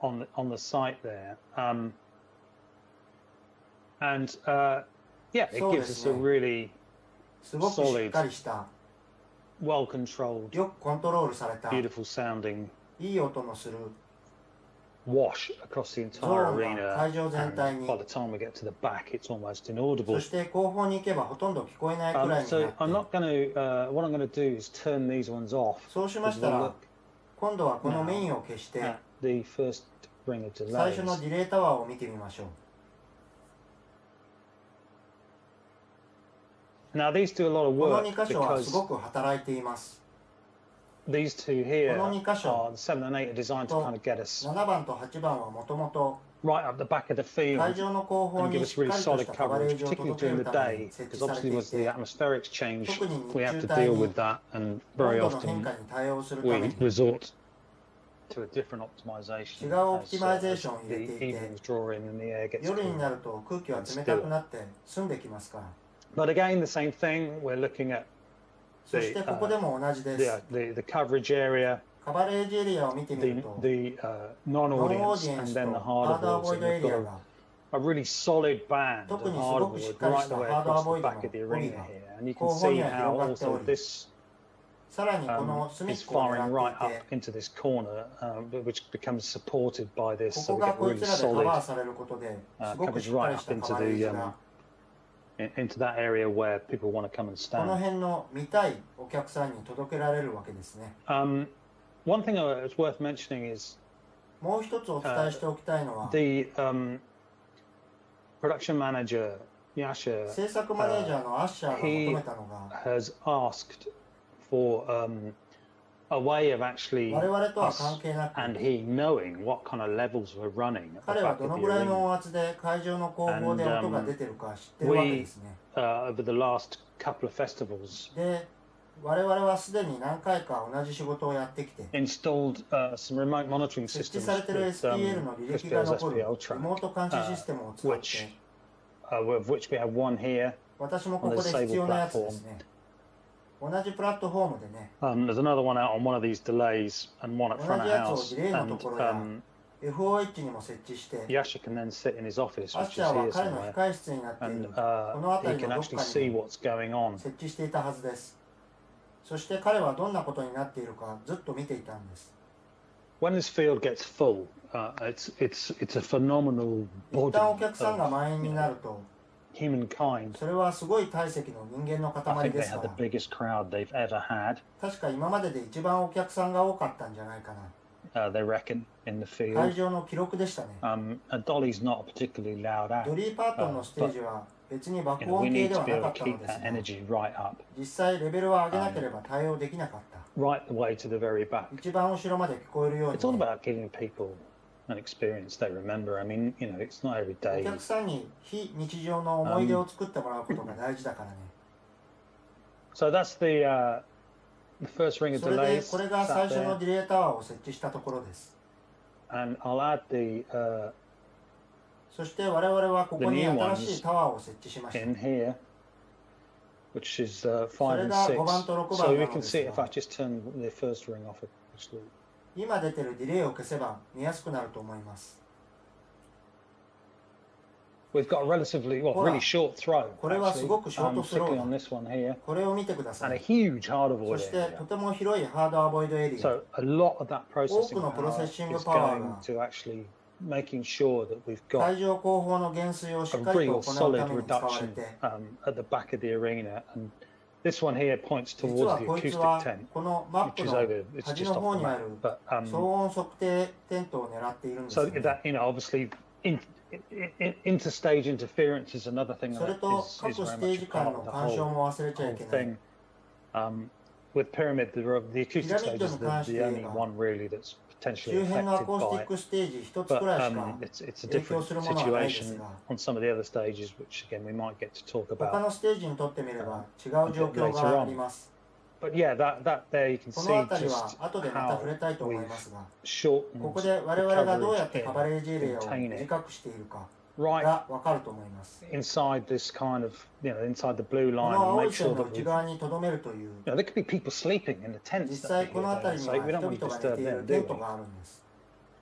Speaker 2: on the site there. And yeah, it
Speaker 1: そうで
Speaker 2: gives
Speaker 1: す
Speaker 2: us a
Speaker 1: ね。
Speaker 2: really
Speaker 1: すごくしっかりした、
Speaker 2: well controlled,
Speaker 1: よくコントロールされた、い
Speaker 2: beautiful sounding
Speaker 1: い音のする
Speaker 2: wash across the
Speaker 1: ゾ
Speaker 2: entire
Speaker 1: ーンが
Speaker 2: arena.
Speaker 1: 会場全体
Speaker 2: And
Speaker 1: に、
Speaker 2: by the time we get to the back, it's almost
Speaker 1: そ
Speaker 2: inaudible.
Speaker 1: して後方に行けばほとんど聞こえないくらいに
Speaker 2: So
Speaker 1: な
Speaker 2: I'm
Speaker 1: っ
Speaker 2: not
Speaker 1: て、
Speaker 2: going to. What I'm going to do is turn these ones off.
Speaker 1: そうしま
Speaker 2: Because
Speaker 1: した
Speaker 2: we'll
Speaker 1: ら
Speaker 2: look
Speaker 1: 今度はこのメインを消して
Speaker 2: at the first ring of
Speaker 1: 最初の
Speaker 2: delays.
Speaker 1: ディレイタワーを見てみましょう。
Speaker 2: Now these do a lot of
Speaker 1: この
Speaker 2: work
Speaker 1: 2箇所はす
Speaker 2: because
Speaker 1: ごく働いています。
Speaker 2: these two here
Speaker 1: この2箇所
Speaker 2: are the 7 and 8 are designed to
Speaker 1: と
Speaker 2: kind of get us
Speaker 1: 7番と8番はもともと
Speaker 2: right up the back of the
Speaker 1: 会
Speaker 2: field
Speaker 1: 場の後方
Speaker 2: and give
Speaker 1: に
Speaker 2: us
Speaker 1: しっ
Speaker 2: really
Speaker 1: かりと
Speaker 2: solid
Speaker 1: したカバレ
Speaker 2: coverage,
Speaker 1: ージを
Speaker 2: particularly
Speaker 1: 届け
Speaker 2: during
Speaker 1: る
Speaker 2: the
Speaker 1: ために
Speaker 2: day,
Speaker 1: 設
Speaker 2: because
Speaker 1: 置されて
Speaker 2: obviously
Speaker 1: い
Speaker 2: as the
Speaker 1: て、
Speaker 2: atmospherics change,
Speaker 1: 特に
Speaker 2: we
Speaker 1: 日
Speaker 2: have
Speaker 1: 中
Speaker 2: to
Speaker 1: 帯
Speaker 2: deal
Speaker 1: に
Speaker 2: with that, and
Speaker 1: 温
Speaker 2: very
Speaker 1: 度の変
Speaker 2: often
Speaker 1: 化に対応するた
Speaker 2: we
Speaker 1: めに
Speaker 2: resort to a different optimization
Speaker 1: 違うオプ
Speaker 2: as,
Speaker 1: ティマイゼー
Speaker 2: as
Speaker 1: ションを入れ
Speaker 2: the
Speaker 1: ていて、
Speaker 2: evenings draw in and the air gets
Speaker 1: 夜にな
Speaker 2: cooler.
Speaker 1: ると空気は冷たくなって澄んできますから。
Speaker 2: But again, the same thing, we're looking at
Speaker 1: そしてここでも同じです。
Speaker 2: the coverage area,
Speaker 1: カバレージエリアを見てみ
Speaker 2: the,
Speaker 1: ると、
Speaker 2: the
Speaker 1: ノンオー
Speaker 2: non-audience
Speaker 1: ディエン
Speaker 2: and
Speaker 1: スと
Speaker 2: then the
Speaker 1: ハ
Speaker 2: hard
Speaker 1: ードア
Speaker 2: avoids,
Speaker 1: ボイ
Speaker 2: and
Speaker 1: ドエ
Speaker 2: we've
Speaker 1: リア
Speaker 2: got
Speaker 1: が
Speaker 2: a really solid band of
Speaker 1: 特にす
Speaker 2: hard
Speaker 1: ごくしっ
Speaker 2: avoid
Speaker 1: かり
Speaker 2: right
Speaker 1: し
Speaker 2: the
Speaker 1: た
Speaker 2: way
Speaker 1: ハードア
Speaker 2: across
Speaker 1: ボ
Speaker 2: the
Speaker 1: イド
Speaker 2: back
Speaker 1: の
Speaker 2: of the
Speaker 1: 帯
Speaker 2: arena
Speaker 1: が
Speaker 2: here. And you can
Speaker 1: 後方
Speaker 2: see
Speaker 1: には
Speaker 2: how
Speaker 1: 広がってお
Speaker 2: also
Speaker 1: り、
Speaker 2: this
Speaker 1: さらにこの隅っ
Speaker 2: is
Speaker 1: こを
Speaker 2: firing
Speaker 1: 狙
Speaker 2: right
Speaker 1: ってい
Speaker 2: up
Speaker 1: て、
Speaker 2: into this corner, which becomes supported by this,
Speaker 1: こ
Speaker 2: so
Speaker 1: こ
Speaker 2: we
Speaker 1: が
Speaker 2: get
Speaker 1: こい
Speaker 2: really
Speaker 1: つらでカバ
Speaker 2: solid
Speaker 1: ーされることで、すごくし
Speaker 2: coverage
Speaker 1: っか
Speaker 2: right
Speaker 1: りし
Speaker 2: up
Speaker 1: たカ
Speaker 2: into
Speaker 1: バレー
Speaker 2: the
Speaker 1: ジが、
Speaker 2: into that area where people want to come and
Speaker 1: この
Speaker 2: stand.
Speaker 1: 辺の見たいお客さんに届けられるわけですね。
Speaker 2: One thing it's worth mentioning is
Speaker 1: もう一つお伝えしておきたいのは、
Speaker 2: the production manager Yasha
Speaker 1: 制作マネージャーのアッシャーが求めたのが、
Speaker 2: has asked for a way of actually
Speaker 1: 我々とは
Speaker 2: us
Speaker 1: 関係なく、
Speaker 2: and he knowing what kind of levels we're running at the
Speaker 1: 彼は
Speaker 2: back
Speaker 1: ど
Speaker 2: of
Speaker 1: の
Speaker 2: the
Speaker 1: ぐらいの
Speaker 2: arena.
Speaker 1: 音圧で会場の後方で音が出てるか知ってるわけですね。
Speaker 2: Over the last couple of festivals
Speaker 1: で、我々はすでに何回か同じ仕事をやってきて、
Speaker 2: installed some remote monitoring
Speaker 1: 設置
Speaker 2: systems
Speaker 1: されている
Speaker 2: with
Speaker 1: SPL の履歴が
Speaker 2: Fishbill's
Speaker 1: 残る
Speaker 2: SPL
Speaker 1: リモート監視システムを使って、
Speaker 2: of which we have one here.
Speaker 1: 私もここで必要なやつですね。同じプラットフォームでね、
Speaker 2: There's another one out on one of these delays and one at
Speaker 1: 同
Speaker 2: front
Speaker 1: じ
Speaker 2: of
Speaker 1: やつを
Speaker 2: house.
Speaker 1: ディレイの
Speaker 2: And
Speaker 1: ところや FOH にも設置して、
Speaker 2: Yasha can then sit in his office,
Speaker 1: アッ
Speaker 2: which
Speaker 1: シ
Speaker 2: is
Speaker 1: ャーは
Speaker 2: here
Speaker 1: 彼の
Speaker 2: somewhere,
Speaker 1: 控室になっている
Speaker 2: and
Speaker 1: この
Speaker 2: he
Speaker 1: 辺り
Speaker 2: can
Speaker 1: のどっ
Speaker 2: actually
Speaker 1: か
Speaker 2: see
Speaker 1: にも
Speaker 2: what's going on.
Speaker 1: 設置していたはずです。そして彼はどんなことになっているかずっと見ていたんです。
Speaker 2: When this field gets full, it's a phenomenal
Speaker 1: 一
Speaker 2: body
Speaker 1: 旦お客さんが
Speaker 2: of
Speaker 1: 満員になると、
Speaker 2: humankind.
Speaker 1: それはすごい体積の人間の
Speaker 2: I
Speaker 1: 塊
Speaker 2: think
Speaker 1: で
Speaker 2: they
Speaker 1: すか
Speaker 2: had the
Speaker 1: ら、
Speaker 2: biggest crowd they've ever had,
Speaker 1: 確か今までで一番お客さんが多かったんじゃないかな。
Speaker 2: they reckon, in the
Speaker 1: 会
Speaker 2: field.
Speaker 1: 場の記録でしたね。
Speaker 2: And Dolly's not a particularly loud
Speaker 1: ド
Speaker 2: act,
Speaker 1: リー・パートンのステー
Speaker 2: but
Speaker 1: ジは別に爆
Speaker 2: you know, we
Speaker 1: 音系
Speaker 2: need
Speaker 1: で
Speaker 2: to
Speaker 1: は
Speaker 2: be
Speaker 1: な
Speaker 2: able
Speaker 1: か
Speaker 2: to
Speaker 1: ったの
Speaker 2: keep
Speaker 1: です
Speaker 2: that
Speaker 1: が、
Speaker 2: energy right up,
Speaker 1: 実際レベルを上げなければ対応できなかった。
Speaker 2: right the way to the very back.
Speaker 1: 一番後ろまで聞こえるよう
Speaker 2: It's all
Speaker 1: にね、
Speaker 2: about giving people an experience they remember. I mean, you know, it's not every
Speaker 1: お
Speaker 2: day.
Speaker 1: 客さんに非日常の思い出を作ってもらうことが大事だからね。
Speaker 2: So that's the first ring of
Speaker 1: それで
Speaker 2: delays
Speaker 1: これが
Speaker 2: sat
Speaker 1: 最初
Speaker 2: there.
Speaker 1: のディレイタワーを設置したところです。
Speaker 2: And I'll add the
Speaker 1: そして我々はここに
Speaker 2: The new
Speaker 1: 新しいタワーを設置しました。
Speaker 2: in here, which is 5 and
Speaker 1: それが5番
Speaker 2: 6.
Speaker 1: と6
Speaker 2: So
Speaker 1: 番
Speaker 2: we
Speaker 1: なの
Speaker 2: can
Speaker 1: です
Speaker 2: see
Speaker 1: が、
Speaker 2: if I just turn the first ring off. Actually,
Speaker 1: 今出てるディレイを消せば見やすくなると思います。
Speaker 2: we've got a relatively, well,
Speaker 1: ほら、
Speaker 2: really short throw.
Speaker 1: これはす
Speaker 2: Actually,
Speaker 1: ごくショートスロー
Speaker 2: particularly
Speaker 1: だ。
Speaker 2: on this one here,
Speaker 1: これを見てくださ
Speaker 2: and a
Speaker 1: い。
Speaker 2: huge hard
Speaker 1: そ
Speaker 2: avoid
Speaker 1: して
Speaker 2: area.
Speaker 1: とても広いハードアボイドエリア。
Speaker 2: So a lot of that
Speaker 1: 多
Speaker 2: processing
Speaker 1: くのプロセッ
Speaker 2: power
Speaker 1: シング
Speaker 2: is
Speaker 1: パワー
Speaker 2: going
Speaker 1: が
Speaker 2: to actually making sure that we've got
Speaker 1: 会場後方の減衰をし
Speaker 2: a
Speaker 1: っかりと
Speaker 2: real
Speaker 1: 行うた
Speaker 2: solid
Speaker 1: めに使われ
Speaker 2: reduction
Speaker 1: て、
Speaker 2: at the back of the arena. And this one here points
Speaker 1: 実
Speaker 2: towards
Speaker 1: は
Speaker 2: the
Speaker 1: こいつ
Speaker 2: acoustic
Speaker 1: は
Speaker 2: tent,
Speaker 1: このマッ
Speaker 2: which
Speaker 1: プ
Speaker 2: is
Speaker 1: の
Speaker 2: over, it's
Speaker 1: 端
Speaker 2: just
Speaker 1: の
Speaker 2: off
Speaker 1: 方
Speaker 2: the
Speaker 1: にあ
Speaker 2: map.
Speaker 1: る
Speaker 2: But
Speaker 1: 騒音測定テントを狙っているんです
Speaker 2: so
Speaker 1: よね。
Speaker 2: that, you know, obviously interstage interference is another thing
Speaker 1: それ
Speaker 2: that
Speaker 1: と
Speaker 2: is
Speaker 1: 各
Speaker 2: very
Speaker 1: ステ
Speaker 2: much
Speaker 1: ー
Speaker 2: a
Speaker 1: ジ間
Speaker 2: part
Speaker 1: の
Speaker 2: of the
Speaker 1: 干渉
Speaker 2: whole
Speaker 1: も忘れちゃいけない。
Speaker 2: thing. With Pyramid, the acoustic stage is the only one really that's
Speaker 1: 周
Speaker 2: potentially
Speaker 1: 辺のア
Speaker 2: affected
Speaker 1: コースティ
Speaker 2: by
Speaker 1: ックステージ一つ
Speaker 2: but
Speaker 1: くらいしか
Speaker 2: it's a
Speaker 1: 影響
Speaker 2: different
Speaker 1: するものはないです
Speaker 2: situation
Speaker 1: が、
Speaker 2: on some of the other stages, which again we might get to talk
Speaker 1: 他
Speaker 2: about.
Speaker 1: のステージにとってみれば違う状況があります。
Speaker 2: But yeah, that there you can
Speaker 1: こ
Speaker 2: see
Speaker 1: のあたりは
Speaker 2: just
Speaker 1: 後でまた
Speaker 2: how
Speaker 1: 触れたいと思い
Speaker 2: we've
Speaker 1: ますが、
Speaker 2: shortened
Speaker 1: ここ
Speaker 2: the
Speaker 1: で我々がどうやっ
Speaker 2: coverage
Speaker 1: てカバレージエリ
Speaker 2: in
Speaker 1: アを
Speaker 2: contain it
Speaker 1: 短くしているか
Speaker 2: right
Speaker 1: がわかると思います。
Speaker 2: inside this kind of, you know, inside the blue
Speaker 1: こ
Speaker 2: line
Speaker 1: の
Speaker 2: and
Speaker 1: 青い
Speaker 2: make
Speaker 1: 線
Speaker 2: sure
Speaker 1: の
Speaker 2: that
Speaker 1: 内
Speaker 2: we've,
Speaker 1: 側に留めるという
Speaker 2: you know, there could be people sleeping in the
Speaker 1: 実
Speaker 2: tents that
Speaker 1: 際
Speaker 2: are
Speaker 1: この
Speaker 2: here.
Speaker 1: 辺り
Speaker 2: So
Speaker 1: には
Speaker 2: we don't
Speaker 1: 人
Speaker 2: want to
Speaker 1: 々が寝
Speaker 2: disturb
Speaker 1: ている
Speaker 2: them,
Speaker 1: テン
Speaker 2: do
Speaker 1: ト
Speaker 2: we?
Speaker 1: があるんです。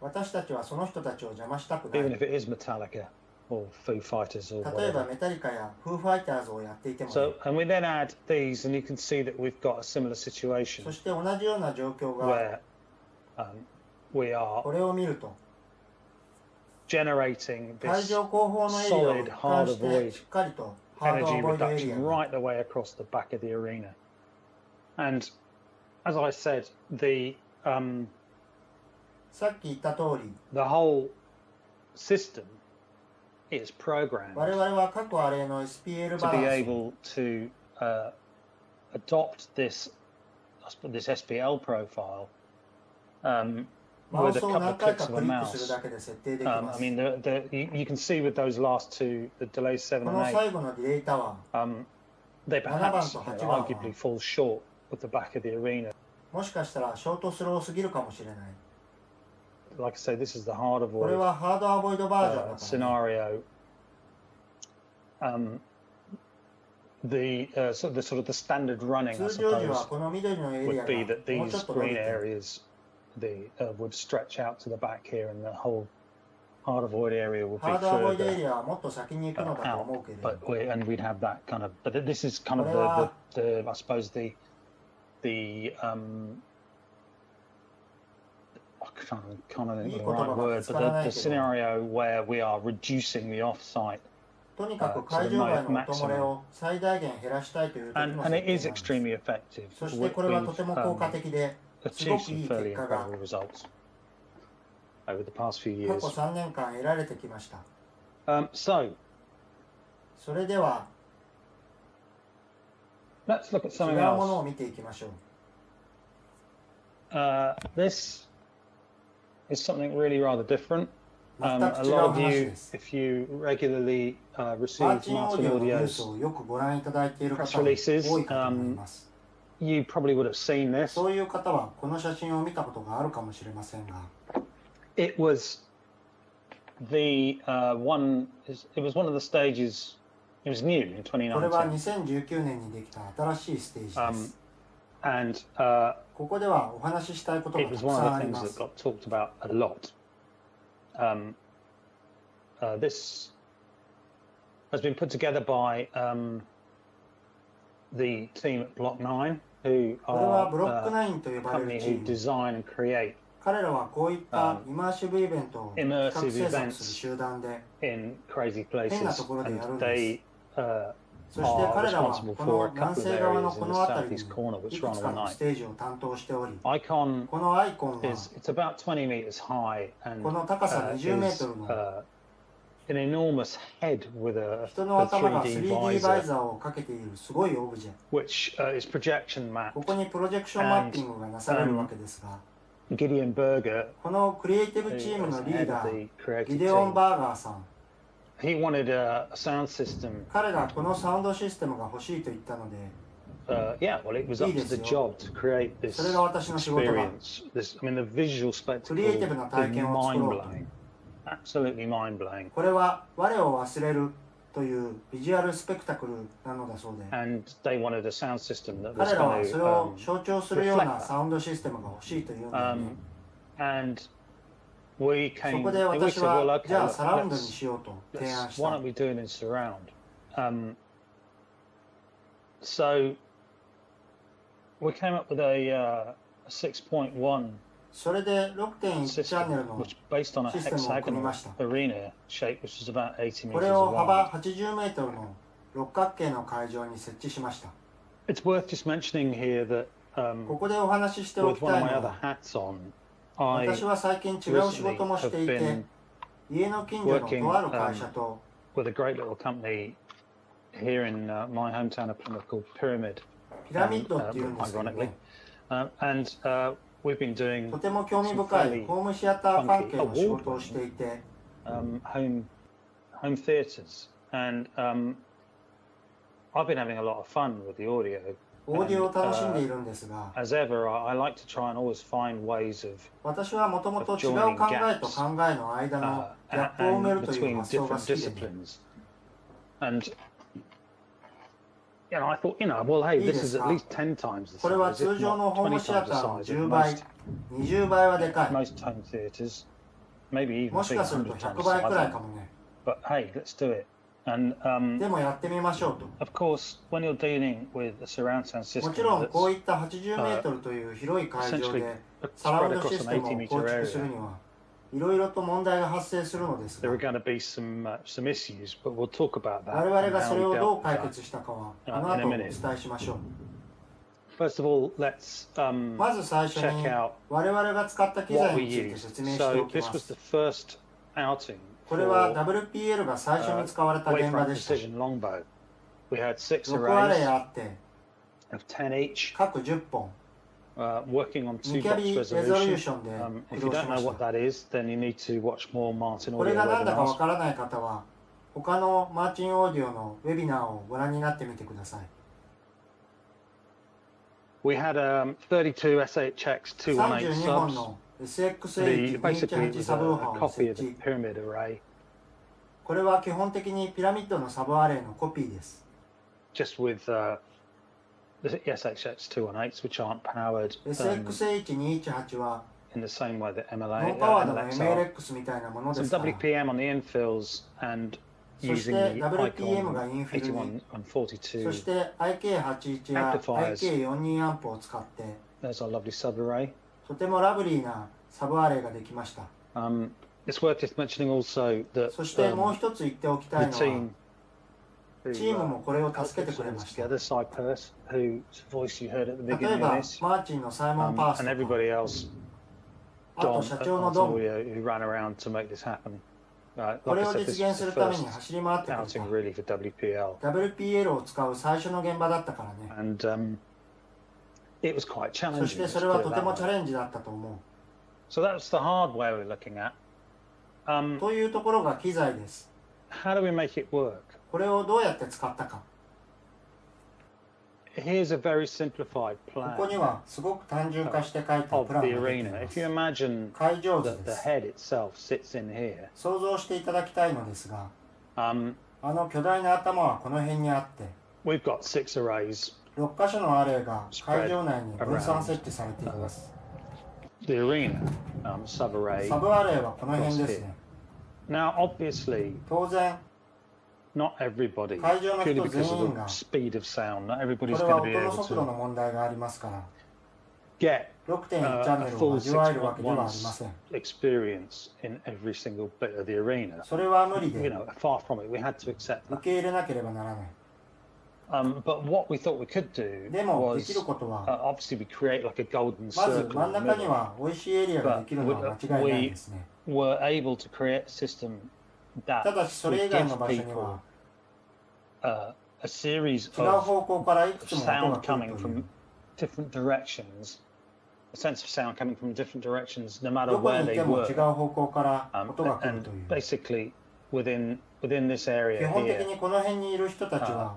Speaker 1: 私たちはその人たちを邪魔したくない。
Speaker 2: Even if it is Metallica or Foo Fighters or
Speaker 1: 例えば
Speaker 2: whatever.
Speaker 1: メタリカやフーファイターズをやっていても、
Speaker 2: So, and we then add these, and you can see that we've got a similar situation
Speaker 1: そして同じような状況が
Speaker 2: where we are
Speaker 1: これを見ると
Speaker 2: generating
Speaker 1: 会
Speaker 2: this
Speaker 1: 場後方のエリアを
Speaker 2: solid
Speaker 1: 一
Speaker 2: hard
Speaker 1: 貫して
Speaker 2: avoid
Speaker 1: しっかりとハード
Speaker 2: energy
Speaker 1: アボイドエリ
Speaker 2: reduction
Speaker 1: アが
Speaker 2: right the way across the back of the arena. And as I said, the
Speaker 1: さっき言った通り
Speaker 2: whole system is
Speaker 1: 我
Speaker 2: programmed
Speaker 1: 々は各アレイの SPL バ
Speaker 2: to be
Speaker 1: ランス
Speaker 2: able to adopt this SPL profile
Speaker 1: マウ
Speaker 2: with a
Speaker 1: スを
Speaker 2: couple
Speaker 1: 何
Speaker 2: of
Speaker 1: 回か
Speaker 2: clicks of
Speaker 1: ク
Speaker 2: a
Speaker 1: リックする
Speaker 2: mouse.
Speaker 1: だけで設定できま
Speaker 2: I
Speaker 1: す。
Speaker 2: mean, you can see with those last two, the delays 7
Speaker 1: こ
Speaker 2: and
Speaker 1: の
Speaker 2: 8,
Speaker 1: 最後のディレイタワー
Speaker 2: they perhaps
Speaker 1: 7番と8番は
Speaker 2: arguably fall short of the back of the arena.
Speaker 1: もしかしたらショートスローすぎるかもしれない。
Speaker 2: Like I say, this is the hard
Speaker 1: これ
Speaker 2: avoid
Speaker 1: はハードアボイドバージョンだから、ね、
Speaker 2: scenario. So the sort of the standard running, I
Speaker 1: 通常時は
Speaker 2: suppose,
Speaker 1: この緑のエリア
Speaker 2: would be
Speaker 1: が
Speaker 2: that
Speaker 1: もうちょ
Speaker 2: these
Speaker 1: っと伸び
Speaker 2: green
Speaker 1: て
Speaker 2: areas would stretch out to the back here, and the whole hard avoid area would
Speaker 1: ハ
Speaker 2: be
Speaker 1: ードアボイドエ
Speaker 2: further
Speaker 1: リアはもっと先に行くのだと
Speaker 2: out.
Speaker 1: 思うけれど
Speaker 2: But and we'd have that kind of. But this is kind of
Speaker 1: これは
Speaker 2: the I suppose the I can't think
Speaker 1: いい
Speaker 2: of the
Speaker 1: 言葉
Speaker 2: right
Speaker 1: が
Speaker 2: word,
Speaker 1: 見つ
Speaker 2: but
Speaker 1: からない
Speaker 2: the
Speaker 1: けど、
Speaker 2: scenario where we are reducing the offsite.
Speaker 1: とにかく会場外の音漏れを最大限減らしたいという時の
Speaker 2: And
Speaker 1: 設定
Speaker 2: it
Speaker 1: なん
Speaker 2: is
Speaker 1: です。
Speaker 2: extremely effective.
Speaker 1: そしてこれはと
Speaker 2: We've
Speaker 1: ても効果的で、すご
Speaker 2: achieved
Speaker 1: くい
Speaker 2: some
Speaker 1: い
Speaker 2: fairly
Speaker 1: 結果が
Speaker 2: incredible results over the past few
Speaker 1: 過
Speaker 2: years.
Speaker 1: 去3年間得られてきました。
Speaker 2: So
Speaker 1: それでは
Speaker 2: let's look at
Speaker 1: 違
Speaker 2: something
Speaker 1: うものを
Speaker 2: else.
Speaker 1: 見ていきましょう。
Speaker 2: This is something really rather different.
Speaker 1: 全
Speaker 2: A
Speaker 1: く違う
Speaker 2: lot of
Speaker 1: 話
Speaker 2: you,
Speaker 1: です。
Speaker 2: if you regularly
Speaker 1: マー
Speaker 2: receive
Speaker 1: チンオーディ
Speaker 2: Martin
Speaker 1: オのニュース
Speaker 2: Audio's
Speaker 1: をよくご覧いただいている
Speaker 2: press
Speaker 1: 方も多い
Speaker 2: releases,
Speaker 1: かと思います。
Speaker 2: you probably would have seen this.
Speaker 1: そういう方はこの写真を見たことがあるかもしれませんが、
Speaker 2: It was the one. It was one of the stages. It was new in
Speaker 1: これは
Speaker 2: 2019,
Speaker 1: 2019年にできた新しいステージです。
Speaker 2: and
Speaker 1: ここではお話ししたいことが
Speaker 2: it
Speaker 1: た
Speaker 2: was
Speaker 1: く
Speaker 2: one
Speaker 1: さん
Speaker 2: of
Speaker 1: あ
Speaker 2: the
Speaker 1: り
Speaker 2: things
Speaker 1: ま
Speaker 2: that
Speaker 1: す。
Speaker 2: got talked about a lot. This has been put together by the team at Block 9, who
Speaker 1: これは
Speaker 2: are
Speaker 1: ブロック9と呼
Speaker 2: a
Speaker 1: ばれる
Speaker 2: company
Speaker 1: チ
Speaker 2: who
Speaker 1: ーム。
Speaker 2: design and create
Speaker 1: 彼らはこういったイマーシブイベントを企画
Speaker 2: immersive
Speaker 1: 制作
Speaker 2: events
Speaker 1: する集団で、
Speaker 2: in crazy
Speaker 1: 変な
Speaker 2: places,
Speaker 1: ところでやるん
Speaker 2: and
Speaker 1: で
Speaker 2: they
Speaker 1: そして彼らは
Speaker 2: responsible
Speaker 1: こ
Speaker 2: for
Speaker 1: の
Speaker 2: a
Speaker 1: 南
Speaker 2: couple of
Speaker 1: 西側
Speaker 2: areas
Speaker 1: の
Speaker 2: in
Speaker 1: こ
Speaker 2: the
Speaker 1: の辺りに
Speaker 2: southeast corner
Speaker 1: い
Speaker 2: which
Speaker 1: く
Speaker 2: run
Speaker 1: つ
Speaker 2: all
Speaker 1: かの
Speaker 2: night.
Speaker 1: ステージを担当しており、
Speaker 2: Icon
Speaker 1: このアイコンは
Speaker 2: it's about 20 meters high
Speaker 1: こ
Speaker 2: and
Speaker 1: の高さ20メー
Speaker 2: is
Speaker 1: トルの
Speaker 2: an enormous head with a
Speaker 1: 人の頭が
Speaker 2: 3D3D
Speaker 1: バイ
Speaker 2: visor,
Speaker 1: ザーをかけているすごいオブジェ。
Speaker 2: which is projection
Speaker 1: こ
Speaker 2: mapped.
Speaker 1: こにプロジェクションマッピングがなされるわけですが、
Speaker 2: Gideon Berger,
Speaker 1: このクリエイティ
Speaker 2: who
Speaker 1: ブチーム
Speaker 2: is
Speaker 1: の
Speaker 2: the
Speaker 1: リ
Speaker 2: head
Speaker 1: ーダ
Speaker 2: of
Speaker 1: ー
Speaker 2: the creative
Speaker 1: ギデオン・
Speaker 2: team,
Speaker 1: バーガーさん、
Speaker 2: he wanted a sound system.
Speaker 1: 彼がこのサウンドシステムが欲しいと言ったので、
Speaker 2: Yeah, well, it was up to the job to create this
Speaker 1: それが私の仕事だ。
Speaker 2: experience. This, I mean, the visual
Speaker 1: クリエイ
Speaker 2: spectacle
Speaker 1: ティブな
Speaker 2: is
Speaker 1: 体験を作ろうと。
Speaker 2: mind-blowing, absolutely mind-blowing.
Speaker 1: これは我を忘れるというビジュアルスペクタクルなのだそうで、
Speaker 2: And they wanted a sound system that was
Speaker 1: 彼らは
Speaker 2: going
Speaker 1: それを
Speaker 2: to
Speaker 1: 象徴するようなサウンドシステムが欲しいというんだよね。
Speaker 2: and we
Speaker 1: そ
Speaker 2: came,
Speaker 1: こで
Speaker 2: we
Speaker 1: 私
Speaker 2: said, well,
Speaker 1: は
Speaker 2: okay,
Speaker 1: じゃあ
Speaker 2: look,
Speaker 1: サラウンドに
Speaker 2: let's,
Speaker 1: しようと提案
Speaker 2: let's,
Speaker 1: し
Speaker 2: why
Speaker 1: た。
Speaker 2: don't we do it in surround? So we came up with a 6.1
Speaker 1: それで 6.1 チャンネル
Speaker 2: system,
Speaker 1: の
Speaker 2: which based on a
Speaker 1: システムを組み
Speaker 2: hexagonal
Speaker 1: ました。
Speaker 2: arena shape, which is about 80
Speaker 1: これ
Speaker 2: meters
Speaker 1: を幅
Speaker 2: wide.
Speaker 1: 80メートルの六角形の会場に設置しました。
Speaker 2: It's worth just mentioning here that
Speaker 1: ここでお話ししてお
Speaker 2: with
Speaker 1: き
Speaker 2: one
Speaker 1: た
Speaker 2: of
Speaker 1: い
Speaker 2: my
Speaker 1: の
Speaker 2: other
Speaker 1: は、
Speaker 2: hats on, I
Speaker 1: 私は最近違う仕
Speaker 2: recently
Speaker 1: 事もし
Speaker 2: have
Speaker 1: ていて、
Speaker 2: been
Speaker 1: 家の近所のとある会社と
Speaker 2: with a great little company here in my hometown of Plymouth called Pyramid,
Speaker 1: ピラミッドっていうんですけど
Speaker 2: ironically.
Speaker 1: ね、
Speaker 2: And we've been doing
Speaker 1: とても興味深いホームシアター関係の仕事をしていて、
Speaker 2: home theatres, and I've been having a lot of fun with the audio.
Speaker 1: オーディオを楽しんでいるんですが、
Speaker 2: As ever, I like to try and always find ways of
Speaker 1: 私はもともと違う考えと考えの間のギャップを埋めるという
Speaker 2: between
Speaker 1: 発想が
Speaker 2: different
Speaker 1: 好きで、
Speaker 2: disciplines. And I thought, well, hey, this is at least 10 times the
Speaker 1: これは
Speaker 2: size,
Speaker 1: 通
Speaker 2: if
Speaker 1: 常の
Speaker 2: not
Speaker 1: ホーム
Speaker 2: 20
Speaker 1: シア
Speaker 2: times
Speaker 1: タ
Speaker 2: the
Speaker 1: ーの
Speaker 2: size of
Speaker 1: 10倍、
Speaker 2: most
Speaker 1: 20倍はでかい。
Speaker 2: home theatres, maybe even
Speaker 1: もしかすると
Speaker 2: 100 times
Speaker 1: 100
Speaker 2: the
Speaker 1: 倍くらい
Speaker 2: size.
Speaker 1: かもね。
Speaker 2: But hey, let's do it. And
Speaker 1: でもやってみましょうと。
Speaker 2: of course, when you're dealing with a surround sound
Speaker 1: も
Speaker 2: system
Speaker 1: ちろんこう
Speaker 2: that's
Speaker 1: いった80メートルという広い会場
Speaker 2: essentially
Speaker 1: でサラウン
Speaker 2: spread
Speaker 1: ドシ
Speaker 2: across
Speaker 1: ス
Speaker 2: an
Speaker 1: テムを
Speaker 2: 80
Speaker 1: 構
Speaker 2: meter
Speaker 1: 築する
Speaker 2: area,
Speaker 1: にはいろいろと問題が発生するのです
Speaker 2: there
Speaker 1: が、
Speaker 2: are going to be some issues, but we'll talk about that
Speaker 1: 我々
Speaker 2: and
Speaker 1: がそ
Speaker 2: how
Speaker 1: れ
Speaker 2: we
Speaker 1: をどう
Speaker 2: dealt with
Speaker 1: 解
Speaker 2: that.
Speaker 1: 決したかはこの後お伝えしましょう。
Speaker 2: First of all, let's
Speaker 1: まず最初
Speaker 2: check
Speaker 1: に
Speaker 2: out
Speaker 1: 我々が使った機
Speaker 2: what
Speaker 1: 材
Speaker 2: we
Speaker 1: について
Speaker 2: used.
Speaker 1: 説明して
Speaker 2: So
Speaker 1: おき
Speaker 2: this
Speaker 1: ま
Speaker 2: was
Speaker 1: す。
Speaker 2: the first outing
Speaker 1: これは
Speaker 2: for
Speaker 1: WPL が最初に使われた現場
Speaker 2: wavefront
Speaker 1: でした。
Speaker 2: precision longbow. We had 6
Speaker 1: 6アレイ
Speaker 2: arrays
Speaker 1: あって、
Speaker 2: of 10 each,
Speaker 1: 各10本、
Speaker 2: working on
Speaker 1: 2
Speaker 2: 2 box
Speaker 1: キャビレゾリュー
Speaker 2: resolution.
Speaker 1: ションで
Speaker 2: If
Speaker 1: 駆
Speaker 2: you
Speaker 1: 動し
Speaker 2: don't
Speaker 1: ま
Speaker 2: know
Speaker 1: し
Speaker 2: what
Speaker 1: た。
Speaker 2: that is, then you need to watch more Martin
Speaker 1: これ
Speaker 2: audio
Speaker 1: が何だかわ
Speaker 2: webinars.
Speaker 1: からない方は、他のマーチンオーディオのウェビナーをご覧になってみてください。
Speaker 2: We had 32 SHX218
Speaker 1: 32本
Speaker 2: subs.
Speaker 1: の
Speaker 2: Basically, it
Speaker 1: SXH218
Speaker 2: was
Speaker 1: サブウー
Speaker 2: a
Speaker 1: ファーを
Speaker 2: copy
Speaker 1: 設
Speaker 2: of the
Speaker 1: 置。
Speaker 2: pyramid array,
Speaker 1: これは基本的にピラミッドのサブアレイのコピーです。
Speaker 2: just with the SHX218s, which aren't powered
Speaker 1: SXH218 は
Speaker 2: in the same way that
Speaker 1: ノ
Speaker 2: MLA
Speaker 1: ーパワードの
Speaker 2: MLX are.
Speaker 1: MLX みたいなもので
Speaker 2: Some
Speaker 1: すから。
Speaker 2: WPM on the infills and
Speaker 1: そして
Speaker 2: using the
Speaker 1: WPM が
Speaker 2: icon
Speaker 1: インフィルに、
Speaker 2: 81 and
Speaker 1: そ
Speaker 2: 42.
Speaker 1: して IK81 や
Speaker 2: Amplifiers
Speaker 1: IK42 アンプを使って、
Speaker 2: There's our lovely sub array.
Speaker 1: とてもラブリーなサブアレイができました。
Speaker 2: It's worth just mentioning also that
Speaker 1: そしてもう一つ言っておきたい
Speaker 2: the
Speaker 1: のは、
Speaker 2: team
Speaker 1: チーム
Speaker 2: who
Speaker 1: もこれを
Speaker 2: helped
Speaker 1: 助けて
Speaker 2: put
Speaker 1: くれ
Speaker 2: this
Speaker 1: ました。
Speaker 2: together, Cypers, whose voice you heard at the
Speaker 1: 例え
Speaker 2: beginning
Speaker 1: ば
Speaker 2: of this,
Speaker 1: マーチンのサイモン・パース
Speaker 2: and
Speaker 1: とか、
Speaker 2: everybody else,
Speaker 1: あと
Speaker 2: Dom
Speaker 1: 社
Speaker 2: at
Speaker 1: 長の
Speaker 2: Martin
Speaker 1: ドン、
Speaker 2: Audio, who ran around to make this happen.
Speaker 1: こ
Speaker 2: Like
Speaker 1: れ
Speaker 2: I
Speaker 1: を
Speaker 2: said,
Speaker 1: 実
Speaker 2: this
Speaker 1: 現す
Speaker 2: was
Speaker 1: る
Speaker 2: the
Speaker 1: ために
Speaker 2: first
Speaker 1: 走り回ってくれ
Speaker 2: outing
Speaker 1: た。
Speaker 2: really for WPL,
Speaker 1: WPL を使う最初の現場だったからね。
Speaker 2: and it was quite
Speaker 1: そ
Speaker 2: challenging.
Speaker 1: して
Speaker 2: let's
Speaker 1: それは
Speaker 2: put
Speaker 1: と
Speaker 2: it
Speaker 1: て
Speaker 2: that
Speaker 1: もチャ
Speaker 2: way.
Speaker 1: レンジだったと思
Speaker 2: So that's the hardware we're looking at.
Speaker 1: う。というところが機材です。
Speaker 2: How do we make it work?
Speaker 1: これをどうやって使ったか。
Speaker 2: Here's a very simplified
Speaker 1: こ
Speaker 2: plan
Speaker 1: こにはすごく単純化して書いた
Speaker 2: of
Speaker 1: プラン
Speaker 2: the
Speaker 1: が出てい
Speaker 2: arena.
Speaker 1: ま
Speaker 2: If you
Speaker 1: す。
Speaker 2: imagine
Speaker 1: 会場図
Speaker 2: that
Speaker 1: で
Speaker 2: the
Speaker 1: す。
Speaker 2: head itself sits in here,
Speaker 1: 想像していただきたいのですが、
Speaker 2: um,
Speaker 1: あの巨大な頭はこの辺にあって、
Speaker 2: we've got 6 arrays.
Speaker 1: 6箇所のアレイが会場内に分散設置されています。
Speaker 2: The arena sub-array
Speaker 1: サブアレイはこの辺ですね。
Speaker 2: Now, obviously,
Speaker 1: 当然、
Speaker 2: not everybody,
Speaker 1: 会場の
Speaker 2: purely
Speaker 1: 人
Speaker 2: because
Speaker 1: 全員
Speaker 2: of
Speaker 1: が
Speaker 2: the speed of sound, not
Speaker 1: こ
Speaker 2: everybody's
Speaker 1: れは
Speaker 2: going to be
Speaker 1: 音の
Speaker 2: able
Speaker 1: 速度の
Speaker 2: to
Speaker 1: 問題がありますから、
Speaker 2: get
Speaker 1: 6.1 チャンネルを味わえるわけではありません。
Speaker 2: experience in every single bit of the arena.
Speaker 1: それは無理
Speaker 2: You
Speaker 1: で
Speaker 2: know, far from it. We had to accept
Speaker 1: 受
Speaker 2: that.
Speaker 1: け入れなければならない。
Speaker 2: But what we thought we could do
Speaker 1: でもで
Speaker 2: was
Speaker 1: きることは、
Speaker 2: obviously we create like a golden
Speaker 1: まず
Speaker 2: circle
Speaker 1: 真ん
Speaker 2: in the
Speaker 1: 中に
Speaker 2: middle.
Speaker 1: は美味しいエリアができるのは間違いないですね。
Speaker 2: Were able to create a system
Speaker 1: た
Speaker 2: that
Speaker 1: だしそ
Speaker 2: would
Speaker 1: れ以外の
Speaker 2: give
Speaker 1: 場所に
Speaker 2: people
Speaker 1: は
Speaker 2: a series
Speaker 1: 違う
Speaker 2: of
Speaker 1: 方向からいくつも音
Speaker 2: sound
Speaker 1: が来る
Speaker 2: coming
Speaker 1: とい
Speaker 2: from
Speaker 1: う。
Speaker 2: different directions, a sense of sound coming from different directions, no matter
Speaker 1: どこ
Speaker 2: where
Speaker 1: にい
Speaker 2: they
Speaker 1: ても
Speaker 2: were.
Speaker 1: 違う方向から音が来る
Speaker 2: And
Speaker 1: という。
Speaker 2: basically, within this
Speaker 1: 基
Speaker 2: area
Speaker 1: 本的
Speaker 2: here,
Speaker 1: にこの辺にいる人たちは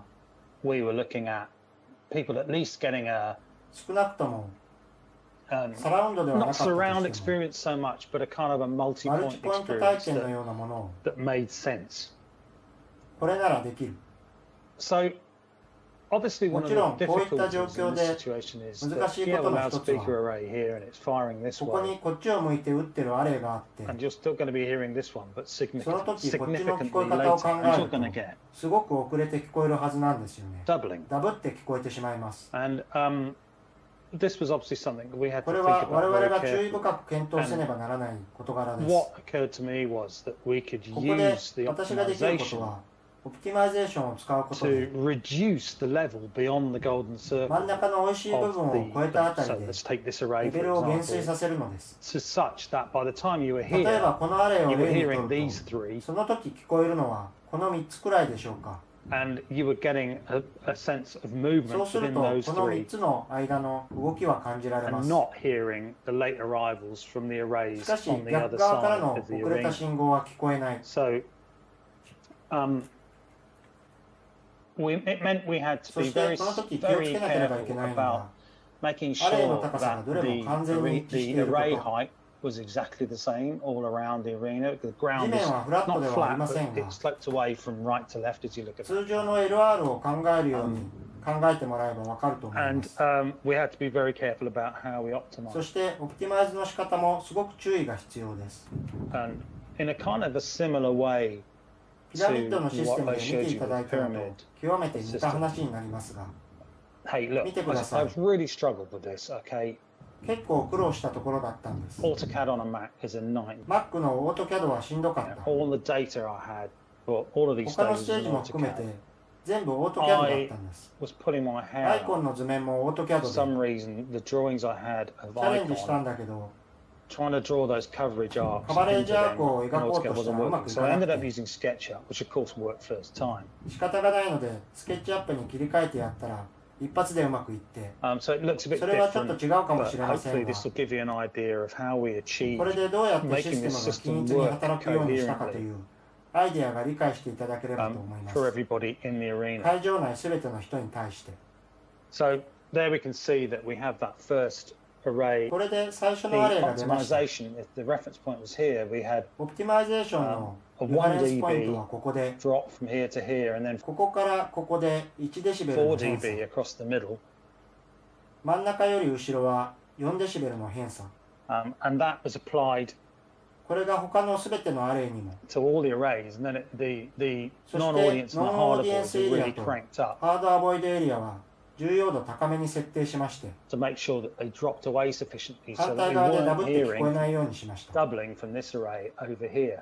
Speaker 2: we were looking at people at least getting a
Speaker 1: 少なくとも
Speaker 2: um,
Speaker 1: サラウンドではなか
Speaker 2: not
Speaker 1: ったと
Speaker 2: surround
Speaker 1: しても
Speaker 2: experience so much, but a kind of a
Speaker 1: マル
Speaker 2: multi-point
Speaker 1: チポイント体
Speaker 2: experience
Speaker 1: 験のようなものを
Speaker 2: that made sense.
Speaker 1: これならできる。
Speaker 2: So obviously, one of the
Speaker 1: もちろんこういった
Speaker 2: difficulties
Speaker 1: 状
Speaker 2: in
Speaker 1: 況
Speaker 2: this
Speaker 1: で
Speaker 2: situation is
Speaker 1: 難
Speaker 2: that
Speaker 1: しい
Speaker 2: you
Speaker 1: こ
Speaker 2: have
Speaker 1: と
Speaker 2: a
Speaker 1: の一つは
Speaker 2: loudspeaker array here and it's firing this
Speaker 1: ここ
Speaker 2: way,
Speaker 1: にこっちを向いて打ってるアレイがあって
Speaker 2: and you're still going to be hearing this one, but
Speaker 1: その時こっちの聞こ
Speaker 2: significantly
Speaker 1: え方を
Speaker 2: later,
Speaker 1: 考
Speaker 2: and
Speaker 1: え
Speaker 2: you're
Speaker 1: ると
Speaker 2: going to get
Speaker 1: すごく遅れて聞こえるはずなんですよね。
Speaker 2: doubling.
Speaker 1: ダブって聞こえてしまいます。
Speaker 2: And this was obviously something that we had
Speaker 1: こ
Speaker 2: to
Speaker 1: れ
Speaker 2: think
Speaker 1: は我
Speaker 2: about
Speaker 1: 々
Speaker 2: very
Speaker 1: が注意
Speaker 2: carefully.
Speaker 1: 深く検討せねばならない事柄です。
Speaker 2: What occurred to me was that we could
Speaker 1: ここで
Speaker 2: use the
Speaker 1: 私ができること
Speaker 2: optimization
Speaker 1: はオプティマイゼーションを使うことで
Speaker 2: to reduce the level beyond the golden
Speaker 1: 真ん
Speaker 2: circle
Speaker 1: 中の美味しい部
Speaker 2: of
Speaker 1: 分を
Speaker 2: the
Speaker 1: 超えたあた
Speaker 2: so
Speaker 1: りで
Speaker 2: let's take this
Speaker 1: レ
Speaker 2: array
Speaker 1: ベ
Speaker 2: for
Speaker 1: ルを減衰
Speaker 2: example
Speaker 1: させるのです。
Speaker 2: to such that by the time you were
Speaker 1: 例えば
Speaker 2: here
Speaker 1: このアレイを
Speaker 2: you were
Speaker 1: 例に
Speaker 2: hearing
Speaker 1: とる
Speaker 2: these
Speaker 1: と
Speaker 2: three
Speaker 1: その時聞こえるのはこの3つくらいでしょうか。
Speaker 2: and you were getting a sense of movement
Speaker 1: そうする
Speaker 2: within
Speaker 1: と
Speaker 2: those
Speaker 1: この
Speaker 2: three
Speaker 1: 3つの間の動きは感じられま
Speaker 2: and
Speaker 1: す。
Speaker 2: not hearing the late arrivals from the
Speaker 1: し
Speaker 2: arrays
Speaker 1: かし
Speaker 2: on the
Speaker 1: 逆
Speaker 2: other
Speaker 1: 側から
Speaker 2: side
Speaker 1: の
Speaker 2: of the
Speaker 1: 遅れた
Speaker 2: arena.
Speaker 1: 信号は聞こえない。
Speaker 2: So it meant we had to
Speaker 1: そ
Speaker 2: be
Speaker 1: して
Speaker 2: very
Speaker 1: この時気をつ
Speaker 2: very
Speaker 1: けなければいけ
Speaker 2: careful
Speaker 1: ないの
Speaker 2: about
Speaker 1: が
Speaker 2: making
Speaker 1: アレイの
Speaker 2: sure
Speaker 1: 高さが
Speaker 2: that
Speaker 1: どれも完全に一致してい
Speaker 2: the
Speaker 1: るこ
Speaker 2: array
Speaker 1: と。
Speaker 2: height was exactly the same all around the arena. The
Speaker 1: 地
Speaker 2: ground
Speaker 1: 面
Speaker 2: is
Speaker 1: はフラット
Speaker 2: not
Speaker 1: ではあり
Speaker 2: flat,
Speaker 1: ませ
Speaker 2: but
Speaker 1: んが
Speaker 2: it sloped away from right to left as you look at
Speaker 1: 通
Speaker 2: it.
Speaker 1: 常の LR を考えるように考えてもらえばわかると思いま
Speaker 2: And
Speaker 1: す。
Speaker 2: we had to be very careful about how we
Speaker 1: そ
Speaker 2: optimize.
Speaker 1: してオプティマイズの仕方もすごく注意が必要です。
Speaker 2: And in a kind of a similar way
Speaker 1: ピラミッドの
Speaker 2: to
Speaker 1: システ
Speaker 2: what
Speaker 1: ム
Speaker 2: I
Speaker 1: で見
Speaker 2: showed
Speaker 1: てい
Speaker 2: you
Speaker 1: ただい
Speaker 2: with
Speaker 1: たの
Speaker 2: pyramid.
Speaker 1: と極めて似た話になりますが、
Speaker 2: Hey, look,
Speaker 1: 見てください。
Speaker 2: I've really struggled with this, okay?
Speaker 1: 結構苦労したところだったんです。
Speaker 2: AutoCAD on a Mac is a nightmare.
Speaker 1: Mac のオートキャドはしんどかった。
Speaker 2: All the data I had for all of these
Speaker 1: 他の
Speaker 2: stages
Speaker 1: ステー
Speaker 2: in
Speaker 1: ジも含めて
Speaker 2: AutoCAD
Speaker 1: 全部オートキャドだったんです。
Speaker 2: was putting my
Speaker 1: ア
Speaker 2: hair
Speaker 1: イコン
Speaker 2: out.
Speaker 1: の図面もオートキャ
Speaker 2: For
Speaker 1: ドで
Speaker 2: some reason, the drawings I had of
Speaker 1: チャレンジしたん
Speaker 2: icon,
Speaker 1: だけど、
Speaker 2: trying to draw those coverage arcs
Speaker 1: カバレー
Speaker 2: into
Speaker 1: ジアー
Speaker 2: them
Speaker 1: クを
Speaker 2: in
Speaker 1: 描こう
Speaker 2: AutoCAD
Speaker 1: とした
Speaker 2: wasn't
Speaker 1: らうま
Speaker 2: working.
Speaker 1: くい
Speaker 2: So
Speaker 1: か
Speaker 2: I
Speaker 1: な
Speaker 2: ended
Speaker 1: く
Speaker 2: up
Speaker 1: て
Speaker 2: using SketchUp, which of course worked first time.
Speaker 1: 仕方がないのでスケッチアップに切り替えてやったら一発でうまくいって、
Speaker 2: So it looks a bit
Speaker 1: それはちょっ
Speaker 2: different,
Speaker 1: と違うかも
Speaker 2: but
Speaker 1: しれませ
Speaker 2: hopefully
Speaker 1: んが、
Speaker 2: this will give you an idea of how we
Speaker 1: こ
Speaker 2: achieve
Speaker 1: れでどうやってシ
Speaker 2: making
Speaker 1: ステム
Speaker 2: this
Speaker 1: が均
Speaker 2: system
Speaker 1: 一に
Speaker 2: work
Speaker 1: 働くようにしたかとい
Speaker 2: coherently
Speaker 1: うアイデアが理解していただければと思いま
Speaker 2: for
Speaker 1: す。
Speaker 2: everybody in the arena.
Speaker 1: 会場内すべての人に対して。
Speaker 2: So there we can see that we have that first array.
Speaker 1: これで最初
Speaker 2: The
Speaker 1: のアレイが出ました。
Speaker 2: optimization, if the reference point was here, we had
Speaker 1: オプティマイゼーションのリファレンスポイントはここで、
Speaker 2: drop from here to here, and then
Speaker 1: ここからここで1デシベルの
Speaker 2: 4
Speaker 1: 変差。
Speaker 2: dB across the middle.
Speaker 1: 真ん中より後ろは4デシベルの変差。
Speaker 2: And that was applied
Speaker 1: これが他のすべてのアレイにも。
Speaker 2: to all the arrays, and then the
Speaker 1: そして
Speaker 2: non-audience and the
Speaker 1: ノンオー
Speaker 2: harder
Speaker 1: ディエン
Speaker 2: boards
Speaker 1: スエ
Speaker 2: are
Speaker 1: リア
Speaker 2: really
Speaker 1: と
Speaker 2: cranked up
Speaker 1: ハードアボイドエリアは重要度高めに設定しまして、
Speaker 2: to make sure that they dropped away sufficiently so
Speaker 1: 反
Speaker 2: that
Speaker 1: 対
Speaker 2: we
Speaker 1: 側でダブ
Speaker 2: weren't
Speaker 1: って聞こえ
Speaker 2: hearing
Speaker 1: ないようにしました。
Speaker 2: doubling from this array over here.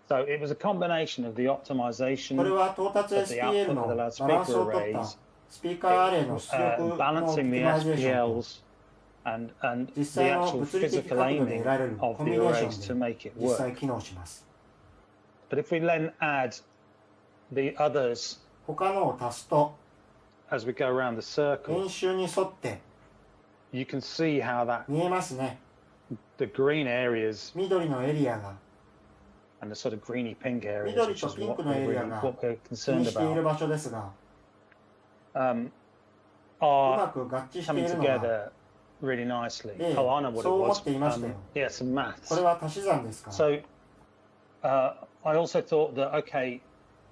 Speaker 2: So it was a combination of the
Speaker 1: こ
Speaker 2: optimization
Speaker 1: れは到達
Speaker 2: of the
Speaker 1: SPL
Speaker 2: output
Speaker 1: の
Speaker 2: of the
Speaker 1: バランス
Speaker 2: loudspeaker
Speaker 1: を取った
Speaker 2: arrays,
Speaker 1: スピーカーアレイの出力のオプテ
Speaker 2: balancing
Speaker 1: ィ
Speaker 2: the
Speaker 1: マイゼーションと
Speaker 2: SPLs, and
Speaker 1: 実
Speaker 2: the
Speaker 1: 際の
Speaker 2: actual
Speaker 1: 物理的
Speaker 2: physical
Speaker 1: 角度で
Speaker 2: aiming
Speaker 1: 得られる
Speaker 2: of
Speaker 1: コ
Speaker 2: the
Speaker 1: ンビネーシ
Speaker 2: arrays
Speaker 1: ョ
Speaker 2: to
Speaker 1: ンで
Speaker 2: make it
Speaker 1: 実
Speaker 2: work.
Speaker 1: 際機能します。
Speaker 2: But if we then add the others
Speaker 1: 他のを足すと
Speaker 2: as we go around the circle,
Speaker 1: 円周に沿って
Speaker 2: you can see how that
Speaker 1: 見えますね。
Speaker 2: the green areas
Speaker 1: 緑のエリアが
Speaker 2: and the sort of greeny pink areas,
Speaker 1: 緑
Speaker 2: which
Speaker 1: と
Speaker 2: is
Speaker 1: ピン
Speaker 2: what
Speaker 1: クのエリア
Speaker 2: we're
Speaker 1: が
Speaker 2: concerned
Speaker 1: 気にしている
Speaker 2: about,
Speaker 1: 場所ですが、
Speaker 2: are
Speaker 1: うまく合致してい
Speaker 2: coming
Speaker 1: るのが、
Speaker 2: together really nicely.
Speaker 1: Yeah,
Speaker 2: Oh, I know what it
Speaker 1: そう思
Speaker 2: was.
Speaker 1: っていましたよ。
Speaker 2: Yeah, some
Speaker 1: こ
Speaker 2: maths.
Speaker 1: れは足し算ですから。
Speaker 2: So I also thought that, okay,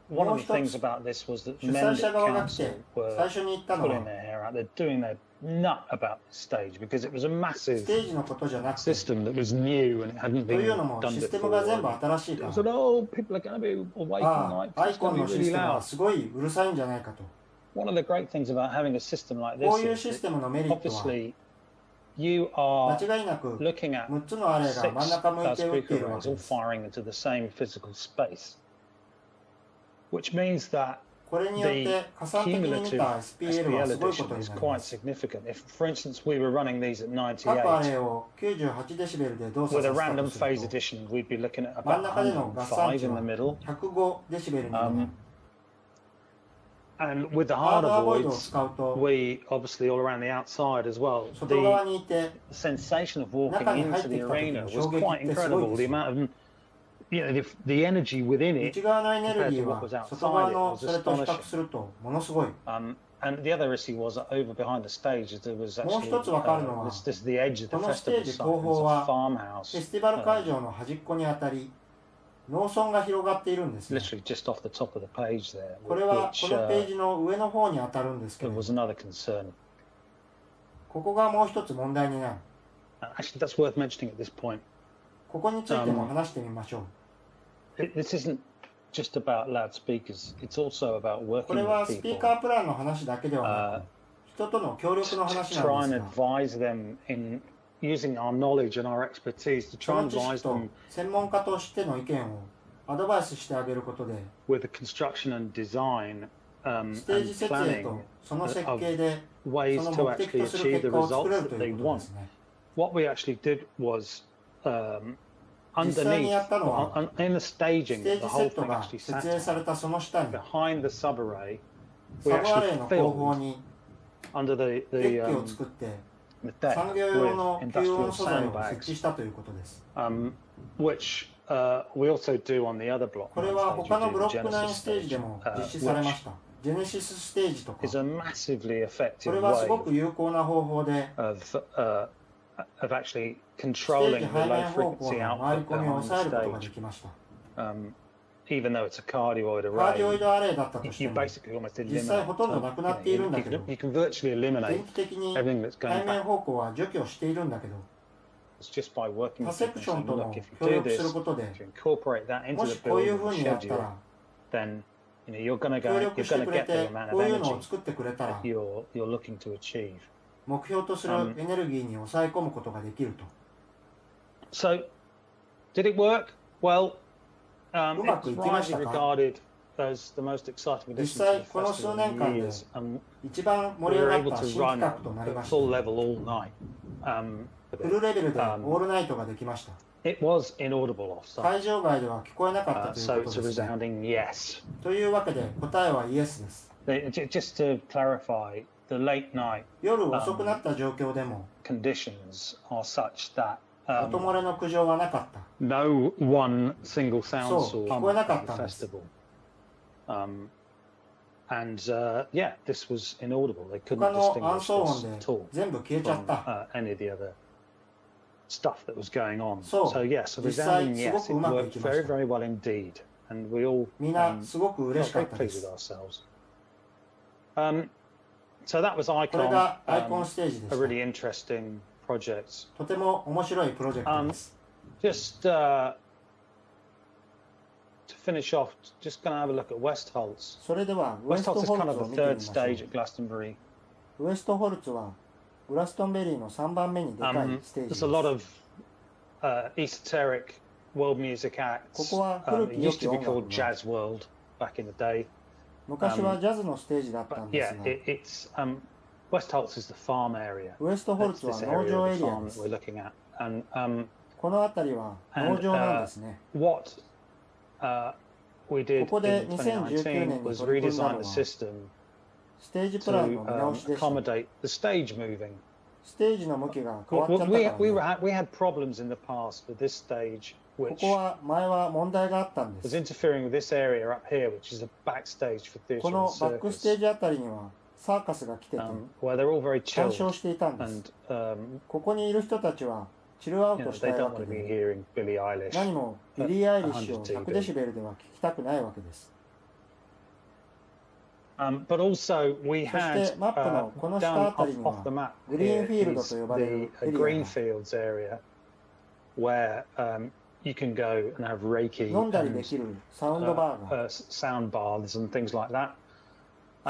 Speaker 2: one of the
Speaker 1: More
Speaker 2: things about this was that
Speaker 1: 主
Speaker 2: men
Speaker 1: 催
Speaker 2: at
Speaker 1: 者側が来
Speaker 2: council
Speaker 1: て、最
Speaker 2: were
Speaker 1: 初に言ったの
Speaker 2: pulling
Speaker 1: は、
Speaker 2: their hair out. They're doing their nut about this stage because it was a
Speaker 1: ス
Speaker 2: massive
Speaker 1: テージのことじゃなくて、
Speaker 2: system that was new and it hadn't
Speaker 1: とい
Speaker 2: been
Speaker 1: うのも
Speaker 2: done
Speaker 1: システム
Speaker 2: before.
Speaker 1: が全部
Speaker 2: And
Speaker 1: 新しい
Speaker 2: it
Speaker 1: から
Speaker 2: was that, oh, people are going to be awake all
Speaker 1: あ
Speaker 2: night.
Speaker 1: あ、アイ
Speaker 2: It's
Speaker 1: コ
Speaker 2: going
Speaker 1: ン
Speaker 2: to
Speaker 1: の
Speaker 2: be
Speaker 1: シ
Speaker 2: really
Speaker 1: ステムは
Speaker 2: loud.
Speaker 1: すごいうるさいんじゃないかと。
Speaker 2: One of the great things about having a system like this
Speaker 1: こういう
Speaker 2: is
Speaker 1: シス
Speaker 2: that
Speaker 1: テムのメリットは、
Speaker 2: obviously you
Speaker 1: 間
Speaker 2: are
Speaker 1: 違いなく
Speaker 2: looking at
Speaker 1: 6つのアレイが
Speaker 2: six
Speaker 1: 真ん中向いて打ってい
Speaker 2: loudspeaker
Speaker 1: るわ
Speaker 2: arrays
Speaker 1: け
Speaker 2: all
Speaker 1: です。
Speaker 2: firing into the same physical space, which means that
Speaker 1: これによっ
Speaker 2: the
Speaker 1: て加算的に見
Speaker 2: cumulative
Speaker 1: た SPL は
Speaker 2: SPL
Speaker 1: すごいこ
Speaker 2: addition
Speaker 1: とに
Speaker 2: is
Speaker 1: なり
Speaker 2: quite
Speaker 1: ます。
Speaker 2: significant. If, for instance, we were running these at
Speaker 1: 各アレイ
Speaker 2: 98,
Speaker 1: を98デシベルで動作
Speaker 2: with a
Speaker 1: させた
Speaker 2: random
Speaker 1: とする
Speaker 2: phase
Speaker 1: と、
Speaker 2: addition, we'd be looking at
Speaker 1: 真ん
Speaker 2: about
Speaker 1: 中での合算値
Speaker 2: 105 in
Speaker 1: は
Speaker 2: the middle.
Speaker 1: 105デシベルになる。
Speaker 2: And with the
Speaker 1: ハー
Speaker 2: harder
Speaker 1: ドアボイドを
Speaker 2: voids,
Speaker 1: 使うと、
Speaker 2: we obviously all around the outside as well.
Speaker 1: 外側
Speaker 2: The
Speaker 1: にいて
Speaker 2: sensation of walking
Speaker 1: 中に入っ
Speaker 2: into
Speaker 1: て
Speaker 2: the
Speaker 1: きた時
Speaker 2: arena
Speaker 1: の
Speaker 2: was
Speaker 1: 衝撃
Speaker 2: quite
Speaker 1: ってすごい
Speaker 2: incredible.
Speaker 1: で
Speaker 2: The
Speaker 1: す。
Speaker 2: amount of, the energy within it
Speaker 1: 内側のエネル
Speaker 2: compared
Speaker 1: ギー
Speaker 2: to
Speaker 1: は
Speaker 2: what was
Speaker 1: 外側
Speaker 2: outside it
Speaker 1: の
Speaker 2: was
Speaker 1: それと比較
Speaker 2: astonishing.
Speaker 1: するとものすごい。
Speaker 2: And the other issue was that over behind the stage there was
Speaker 1: もう
Speaker 2: actually
Speaker 1: 一つわかるのは、
Speaker 2: this is the edge of the
Speaker 1: このステー
Speaker 2: festival
Speaker 1: ジ
Speaker 2: site.
Speaker 1: 後
Speaker 2: It's
Speaker 1: 方
Speaker 2: a
Speaker 1: は
Speaker 2: farmhouse,
Speaker 1: フェスティバル会場の端っこにあたり、農村が広がっているんですね。
Speaker 2: literally just off the top of the page there,
Speaker 1: これは
Speaker 2: which
Speaker 1: このページの上の方に当たるんですけ
Speaker 2: there
Speaker 1: ど、
Speaker 2: was another concern.
Speaker 1: ここがもう一つ問題になる。
Speaker 2: Actually, that's worth mentioning at this point.
Speaker 1: ここについても話してみましょう。
Speaker 2: This isn't just about loudspeakers. It's also about
Speaker 1: こ
Speaker 2: working
Speaker 1: れは
Speaker 2: with
Speaker 1: スピー
Speaker 2: people
Speaker 1: カープランの話だけではなく、人との協力の
Speaker 2: to
Speaker 1: 話
Speaker 2: try
Speaker 1: なん
Speaker 2: and
Speaker 1: ですが、
Speaker 2: advise them in using our knowledge and our expertise to
Speaker 1: そ
Speaker 2: try
Speaker 1: の
Speaker 2: and
Speaker 1: 知識
Speaker 2: advise
Speaker 1: と
Speaker 2: them
Speaker 1: 専門家としての意見をアドバイスしてあげることで、
Speaker 2: with the construction and design
Speaker 1: ステー
Speaker 2: and
Speaker 1: ジ設営
Speaker 2: planning
Speaker 1: とその設
Speaker 2: of
Speaker 1: 計で
Speaker 2: ways
Speaker 1: その
Speaker 2: to
Speaker 1: 目的
Speaker 2: actually
Speaker 1: とする
Speaker 2: achieve
Speaker 1: 結
Speaker 2: the
Speaker 1: 果を作れ
Speaker 2: results
Speaker 1: ると
Speaker 2: that
Speaker 1: い
Speaker 2: they
Speaker 1: うことで
Speaker 2: want.
Speaker 1: すね。
Speaker 2: What we actually did was
Speaker 1: 実際に
Speaker 2: underneath
Speaker 1: やったのは、
Speaker 2: in the
Speaker 1: ス
Speaker 2: staging
Speaker 1: テー
Speaker 2: that the
Speaker 1: ジセ
Speaker 2: whole
Speaker 1: ット
Speaker 2: thing
Speaker 1: が
Speaker 2: actually
Speaker 1: 設
Speaker 2: sat
Speaker 1: 営され
Speaker 2: on,
Speaker 1: たその下に、
Speaker 2: behind the subarray,
Speaker 1: サ
Speaker 2: we
Speaker 1: ブアレ
Speaker 2: actually
Speaker 1: イの後方
Speaker 2: filled
Speaker 1: に
Speaker 2: under
Speaker 1: デッキを作って
Speaker 2: the deck
Speaker 1: 産業用
Speaker 2: with
Speaker 1: の吸
Speaker 2: industrial
Speaker 1: 音素材を設
Speaker 2: sandbags,
Speaker 1: 置したということです。
Speaker 2: which we also do on the other block
Speaker 1: これ
Speaker 2: nine
Speaker 1: は
Speaker 2: stage.
Speaker 1: 他
Speaker 2: We
Speaker 1: の
Speaker 2: do
Speaker 1: ブ
Speaker 2: the
Speaker 1: ロック9
Speaker 2: Genesis
Speaker 1: ステージで
Speaker 2: stage,
Speaker 1: も実施されま
Speaker 2: which
Speaker 1: した。ジェネシスステージとか、
Speaker 2: is a massively
Speaker 1: こ
Speaker 2: effective
Speaker 1: れはすご
Speaker 2: way
Speaker 1: く有効な方法で、
Speaker 2: of actually
Speaker 1: ステージ
Speaker 2: controlling the
Speaker 1: 背
Speaker 2: low
Speaker 1: 面方向
Speaker 2: frequency
Speaker 1: の回り
Speaker 2: output
Speaker 1: 込みを
Speaker 2: behind
Speaker 1: 抑える
Speaker 2: the
Speaker 1: ことがで
Speaker 2: stage,
Speaker 1: きました。
Speaker 2: even though it's a cardioid
Speaker 1: カーディオイ
Speaker 2: array.
Speaker 1: ドアレイだったとして
Speaker 2: You
Speaker 1: も、
Speaker 2: basically almost
Speaker 1: 実際
Speaker 2: eliminate.
Speaker 1: ほとんどなくなっているんだけど、
Speaker 2: You can virtually
Speaker 1: 電
Speaker 2: eliminate
Speaker 1: 気的に
Speaker 2: everything that's
Speaker 1: 背
Speaker 2: going
Speaker 1: 面
Speaker 2: back
Speaker 1: 方向は除去しているんだけど、
Speaker 2: just by working
Speaker 1: 他
Speaker 2: with
Speaker 1: セク
Speaker 2: people
Speaker 1: ション
Speaker 2: and saying,
Speaker 1: と
Speaker 2: look,
Speaker 1: の
Speaker 2: if
Speaker 1: 協
Speaker 2: you do
Speaker 1: 力する
Speaker 2: this,
Speaker 1: ことで、
Speaker 2: to incorporate that into
Speaker 1: も
Speaker 2: the
Speaker 1: しこういう
Speaker 2: building
Speaker 1: ふう
Speaker 2: and
Speaker 1: にやったら、
Speaker 2: schedule, then you're going to
Speaker 1: 協
Speaker 2: go,
Speaker 1: 力
Speaker 2: you're
Speaker 1: して
Speaker 2: going
Speaker 1: く
Speaker 2: to
Speaker 1: れ
Speaker 2: get the
Speaker 1: て、
Speaker 2: amount
Speaker 1: こ
Speaker 2: of
Speaker 1: ういうのを
Speaker 2: energy
Speaker 1: 作ってくれた
Speaker 2: that
Speaker 1: ら、
Speaker 2: you're looking to achieve.
Speaker 1: 目標とするエネルギーに抑え込むことができると。
Speaker 2: So, did it work? Well,
Speaker 1: うまくい
Speaker 2: it's
Speaker 1: きまし
Speaker 2: widely
Speaker 1: たか？
Speaker 2: regarded as the most exciting
Speaker 1: 実
Speaker 2: addition
Speaker 1: 際
Speaker 2: to the
Speaker 1: この数
Speaker 2: festival
Speaker 1: 年
Speaker 2: in
Speaker 1: 間で
Speaker 2: years, and
Speaker 1: 一番
Speaker 2: we
Speaker 1: 盛り上
Speaker 2: were
Speaker 1: がっ
Speaker 2: able
Speaker 1: た
Speaker 2: to
Speaker 1: 新
Speaker 2: run
Speaker 1: 企画となり
Speaker 2: at
Speaker 1: ました。
Speaker 2: full level all night.
Speaker 1: フルレベルでオールナイトができました。
Speaker 2: It was inaudible offsite,
Speaker 1: 会場外では聞こえなかったという
Speaker 2: so
Speaker 1: こ
Speaker 2: it's
Speaker 1: と
Speaker 2: a
Speaker 1: ですね。
Speaker 2: resounding yes.
Speaker 1: というわけで答えはイエスです。
Speaker 2: Just to clarify, the late night
Speaker 1: 夜遅くなった状況でも
Speaker 2: conditions are such that
Speaker 1: 音漏れの苦情はなかった。
Speaker 2: no one single sound
Speaker 1: そう、
Speaker 2: source
Speaker 1: 聞こえなかっ
Speaker 2: at
Speaker 1: た
Speaker 2: the
Speaker 1: んです。
Speaker 2: festival. And yeah, this was inaudible. They
Speaker 1: 他
Speaker 2: couldn't
Speaker 1: の暗
Speaker 2: distinguish
Speaker 1: 騒
Speaker 2: this
Speaker 1: 音
Speaker 2: at
Speaker 1: で
Speaker 2: all
Speaker 1: 全部消えちゃっ
Speaker 2: from
Speaker 1: た。
Speaker 2: any of the other stuff that was going on.
Speaker 1: そう、
Speaker 2: So yes, a
Speaker 1: 実際
Speaker 2: resounding
Speaker 1: すご
Speaker 2: yes.
Speaker 1: く
Speaker 2: It
Speaker 1: うまくい
Speaker 2: worked
Speaker 1: きま
Speaker 2: very,
Speaker 1: した。
Speaker 2: very well indeed, and we all
Speaker 1: みんなすごく嬉し
Speaker 2: felt
Speaker 1: か
Speaker 2: very
Speaker 1: ったで
Speaker 2: pleased with
Speaker 1: す。
Speaker 2: ourselves. So that was
Speaker 1: これ
Speaker 2: Icon,
Speaker 1: がアイコンステージで
Speaker 2: a
Speaker 1: し
Speaker 2: really interesting project.
Speaker 1: た。とても面白いプロジェクトです。
Speaker 2: Just to finish off, just going to have a look at Westholtz.
Speaker 1: それではウエスト
Speaker 2: Westholtz is
Speaker 1: ホル
Speaker 2: kind
Speaker 1: ツ
Speaker 2: of
Speaker 1: を
Speaker 2: the
Speaker 1: 見てみ
Speaker 2: third
Speaker 1: ましょ
Speaker 2: stage
Speaker 1: う。
Speaker 2: at Glastonbury.
Speaker 1: ウエストホルツはグラストンベリーの3番目にでかいステージです。
Speaker 2: There's a lot of esoteric world music acts.
Speaker 1: ここは
Speaker 2: It
Speaker 1: 古き良
Speaker 2: used
Speaker 1: き
Speaker 2: to be
Speaker 1: 音
Speaker 2: called
Speaker 1: 楽が
Speaker 2: Jazz World back in the day.
Speaker 1: 昔はジャズのステージだったん
Speaker 2: But
Speaker 1: で
Speaker 2: yeah,
Speaker 1: すが、
Speaker 2: it's Westholtz is the farm area.
Speaker 1: ウエストホル
Speaker 2: That's
Speaker 1: ツは
Speaker 2: this
Speaker 1: 農
Speaker 2: area
Speaker 1: 場
Speaker 2: of
Speaker 1: エ
Speaker 2: the
Speaker 1: リア
Speaker 2: farm
Speaker 1: で
Speaker 2: that
Speaker 1: す。
Speaker 2: we're looking at. And
Speaker 1: この辺りは農場なんですね。
Speaker 2: what we did
Speaker 1: ここで
Speaker 2: in
Speaker 1: 2019
Speaker 2: 2019
Speaker 1: 年に
Speaker 2: was
Speaker 1: 取り組んだ
Speaker 2: redesign
Speaker 1: の
Speaker 2: the
Speaker 1: は
Speaker 2: system
Speaker 1: ステージプランの
Speaker 2: to
Speaker 1: 見直しでした。
Speaker 2: accommodate the stage moving.
Speaker 1: ステージの向きが変わっちゃった
Speaker 2: We
Speaker 1: からね。
Speaker 2: had problems in the past with this stage,
Speaker 1: こ
Speaker 2: which
Speaker 1: こは前は問題があったんで
Speaker 2: was
Speaker 1: す。
Speaker 2: interfering with this area up here, which is a backstage for
Speaker 1: こ
Speaker 2: theatre
Speaker 1: の
Speaker 2: and
Speaker 1: バックステー
Speaker 2: circus,
Speaker 1: ジあたりにはサーカスが来てて
Speaker 2: where they're all very
Speaker 1: 鑑
Speaker 2: chilled
Speaker 1: 賞していたんです。
Speaker 2: and
Speaker 1: ここにいる人たちはチルアウ
Speaker 2: you
Speaker 1: ト
Speaker 2: know,
Speaker 1: した
Speaker 2: they
Speaker 1: いわ
Speaker 2: don't
Speaker 1: け
Speaker 2: want to be
Speaker 1: で、
Speaker 2: hearing Billie Eilish.
Speaker 1: 何もビリー・アイリッシュを
Speaker 2: 100
Speaker 1: 100デシベルでは聞きたくないわけです。
Speaker 2: But also we
Speaker 1: そし
Speaker 2: had
Speaker 1: てマップのこの下あたりに
Speaker 2: off
Speaker 1: は
Speaker 2: the map
Speaker 1: グリーン
Speaker 2: here
Speaker 1: フィールド
Speaker 2: is
Speaker 1: と呼ばれる
Speaker 2: the
Speaker 1: エリアが
Speaker 2: greenfields area where you can go and have Reiki
Speaker 1: 飲んだりで
Speaker 2: and
Speaker 1: きるサウンドバーが
Speaker 2: sound baths and things like that.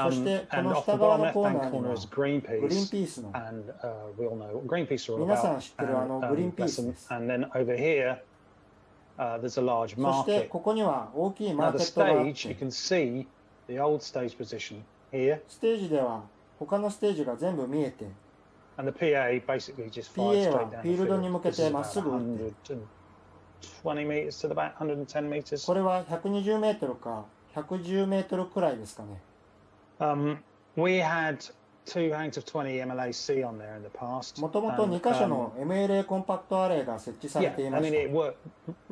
Speaker 1: そしてこ
Speaker 2: And
Speaker 1: の
Speaker 2: off the
Speaker 1: 下側
Speaker 2: bottom
Speaker 1: のコー
Speaker 2: left-hand
Speaker 1: ナーに
Speaker 2: corner
Speaker 1: は
Speaker 2: is
Speaker 1: グリーン
Speaker 2: Greenpeace,
Speaker 1: ピースの
Speaker 2: and we all know what Greenpeace are all
Speaker 1: 皆さん
Speaker 2: about.
Speaker 1: 知ってるグリーンピースです。
Speaker 2: And then over here, there's a large
Speaker 1: そして
Speaker 2: market.
Speaker 1: ここには大きいマ
Speaker 2: Now
Speaker 1: ー
Speaker 2: the
Speaker 1: ケットがあっ
Speaker 2: stage, you
Speaker 1: て、
Speaker 2: can see the old stage position here,
Speaker 1: ステージでは他のステージが全部見えて、
Speaker 2: and the PA basically just
Speaker 1: PA
Speaker 2: fires
Speaker 1: は
Speaker 2: straight down
Speaker 1: フ
Speaker 2: the
Speaker 1: ィールド
Speaker 2: field.
Speaker 1: に向け
Speaker 2: This
Speaker 1: て
Speaker 2: is
Speaker 1: まっ
Speaker 2: about
Speaker 1: すぐ打って、
Speaker 2: 120 meters to about 110 meters.
Speaker 1: これは120メートルか110メートルくらいですかね。
Speaker 2: We had two hangs of 20 MLAC on there in the past.
Speaker 1: もともと2箇所の MLA コンパクトアレイが設置され
Speaker 2: Yeah,
Speaker 1: てい
Speaker 2: I
Speaker 1: ま
Speaker 2: mean
Speaker 1: した。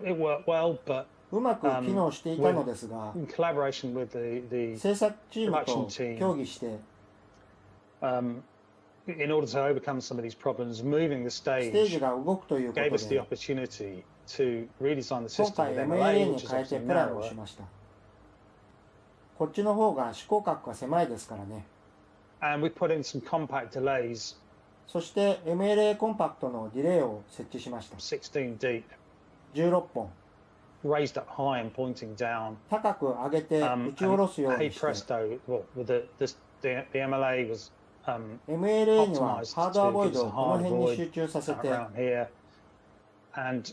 Speaker 2: it worked well, but
Speaker 1: うまく機能していたのですが、
Speaker 2: in collaboration with the
Speaker 1: 制作チームと協議して、
Speaker 2: in order to overcome some of these problems, moving the
Speaker 1: ステー
Speaker 2: stage
Speaker 1: ジが動くというこ
Speaker 2: gave
Speaker 1: と
Speaker 2: us the
Speaker 1: で、
Speaker 2: opportunity to redesign the
Speaker 1: 今
Speaker 2: system
Speaker 1: 回
Speaker 2: with
Speaker 1: MLA
Speaker 2: MLA,
Speaker 1: に
Speaker 2: which is
Speaker 1: 変えて
Speaker 2: obviously
Speaker 1: プランを
Speaker 2: narrower.
Speaker 1: しました。こっちの方が視光角が狭いですからね。
Speaker 2: And we put in some compact delays,
Speaker 1: そして MLA コンパクトのディレイを設置しました。
Speaker 2: 16 deep,
Speaker 1: 16本。
Speaker 2: raised up high and pointing down.
Speaker 1: 高く上げて打
Speaker 2: And
Speaker 1: ち下ろすよう
Speaker 2: hey
Speaker 1: にして、
Speaker 2: presto, well, with the MLA was
Speaker 1: MLA には
Speaker 2: optimized
Speaker 1: ハードアボイ
Speaker 2: to
Speaker 1: ド
Speaker 2: give us
Speaker 1: を
Speaker 2: a
Speaker 1: この
Speaker 2: hard
Speaker 1: 辺に
Speaker 2: void
Speaker 1: 集中させて、
Speaker 2: around here. And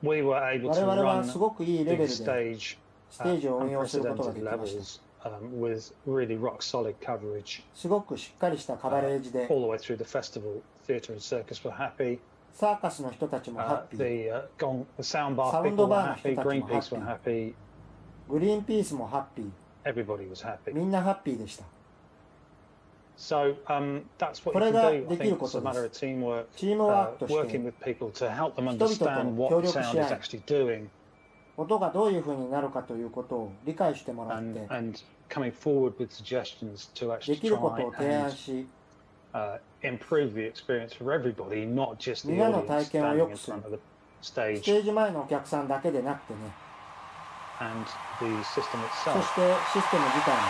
Speaker 2: we were able
Speaker 1: 我
Speaker 2: to
Speaker 1: 々は
Speaker 2: run
Speaker 1: すごくいいレベル
Speaker 2: the
Speaker 1: で
Speaker 2: stage
Speaker 1: ステージを運用することが
Speaker 2: unprecedented
Speaker 1: できました。
Speaker 2: levels with really rock solid coverage.
Speaker 1: すごくしっかりしたカバレージで、
Speaker 2: All the way through the festival, theatre and circus were happy.
Speaker 1: サーカスの人たちもハッピー、
Speaker 2: The sound bar
Speaker 1: Sound
Speaker 2: people were
Speaker 1: barの
Speaker 2: happy.
Speaker 1: 人たちも
Speaker 2: Greenpeace were happy.
Speaker 1: グリーンピースもハッピー、
Speaker 2: Everybody was happy.
Speaker 1: みんなハッピーでした。
Speaker 2: So that's what
Speaker 1: こ
Speaker 2: you
Speaker 1: れ
Speaker 2: can
Speaker 1: が
Speaker 2: do.
Speaker 1: で
Speaker 2: I
Speaker 1: きる
Speaker 2: think
Speaker 1: こ
Speaker 2: it's
Speaker 1: と
Speaker 2: a
Speaker 1: で
Speaker 2: matter
Speaker 1: す。
Speaker 2: of teamwork,
Speaker 1: チームワークとして
Speaker 2: working with people to help them
Speaker 1: 人々と
Speaker 2: understand what
Speaker 1: 協
Speaker 2: the
Speaker 1: 力し
Speaker 2: sound
Speaker 1: 合
Speaker 2: is
Speaker 1: い、
Speaker 2: actually doing,
Speaker 1: 音がどういう風になるかということを理解してもらって、
Speaker 2: and coming forward with suggestions to
Speaker 1: で
Speaker 2: actually
Speaker 1: きることを
Speaker 2: try
Speaker 1: 提案
Speaker 2: and
Speaker 1: し、
Speaker 2: improve the experience for everybody, not just the
Speaker 1: みんなの
Speaker 2: audience
Speaker 1: 体験を
Speaker 2: standing
Speaker 1: 良
Speaker 2: in
Speaker 1: くする。
Speaker 2: front of the
Speaker 1: ステ
Speaker 2: stage
Speaker 1: ージ前のお客さんだけでなくてね、
Speaker 2: and the system
Speaker 1: そ
Speaker 2: itself.
Speaker 1: してシステム自体も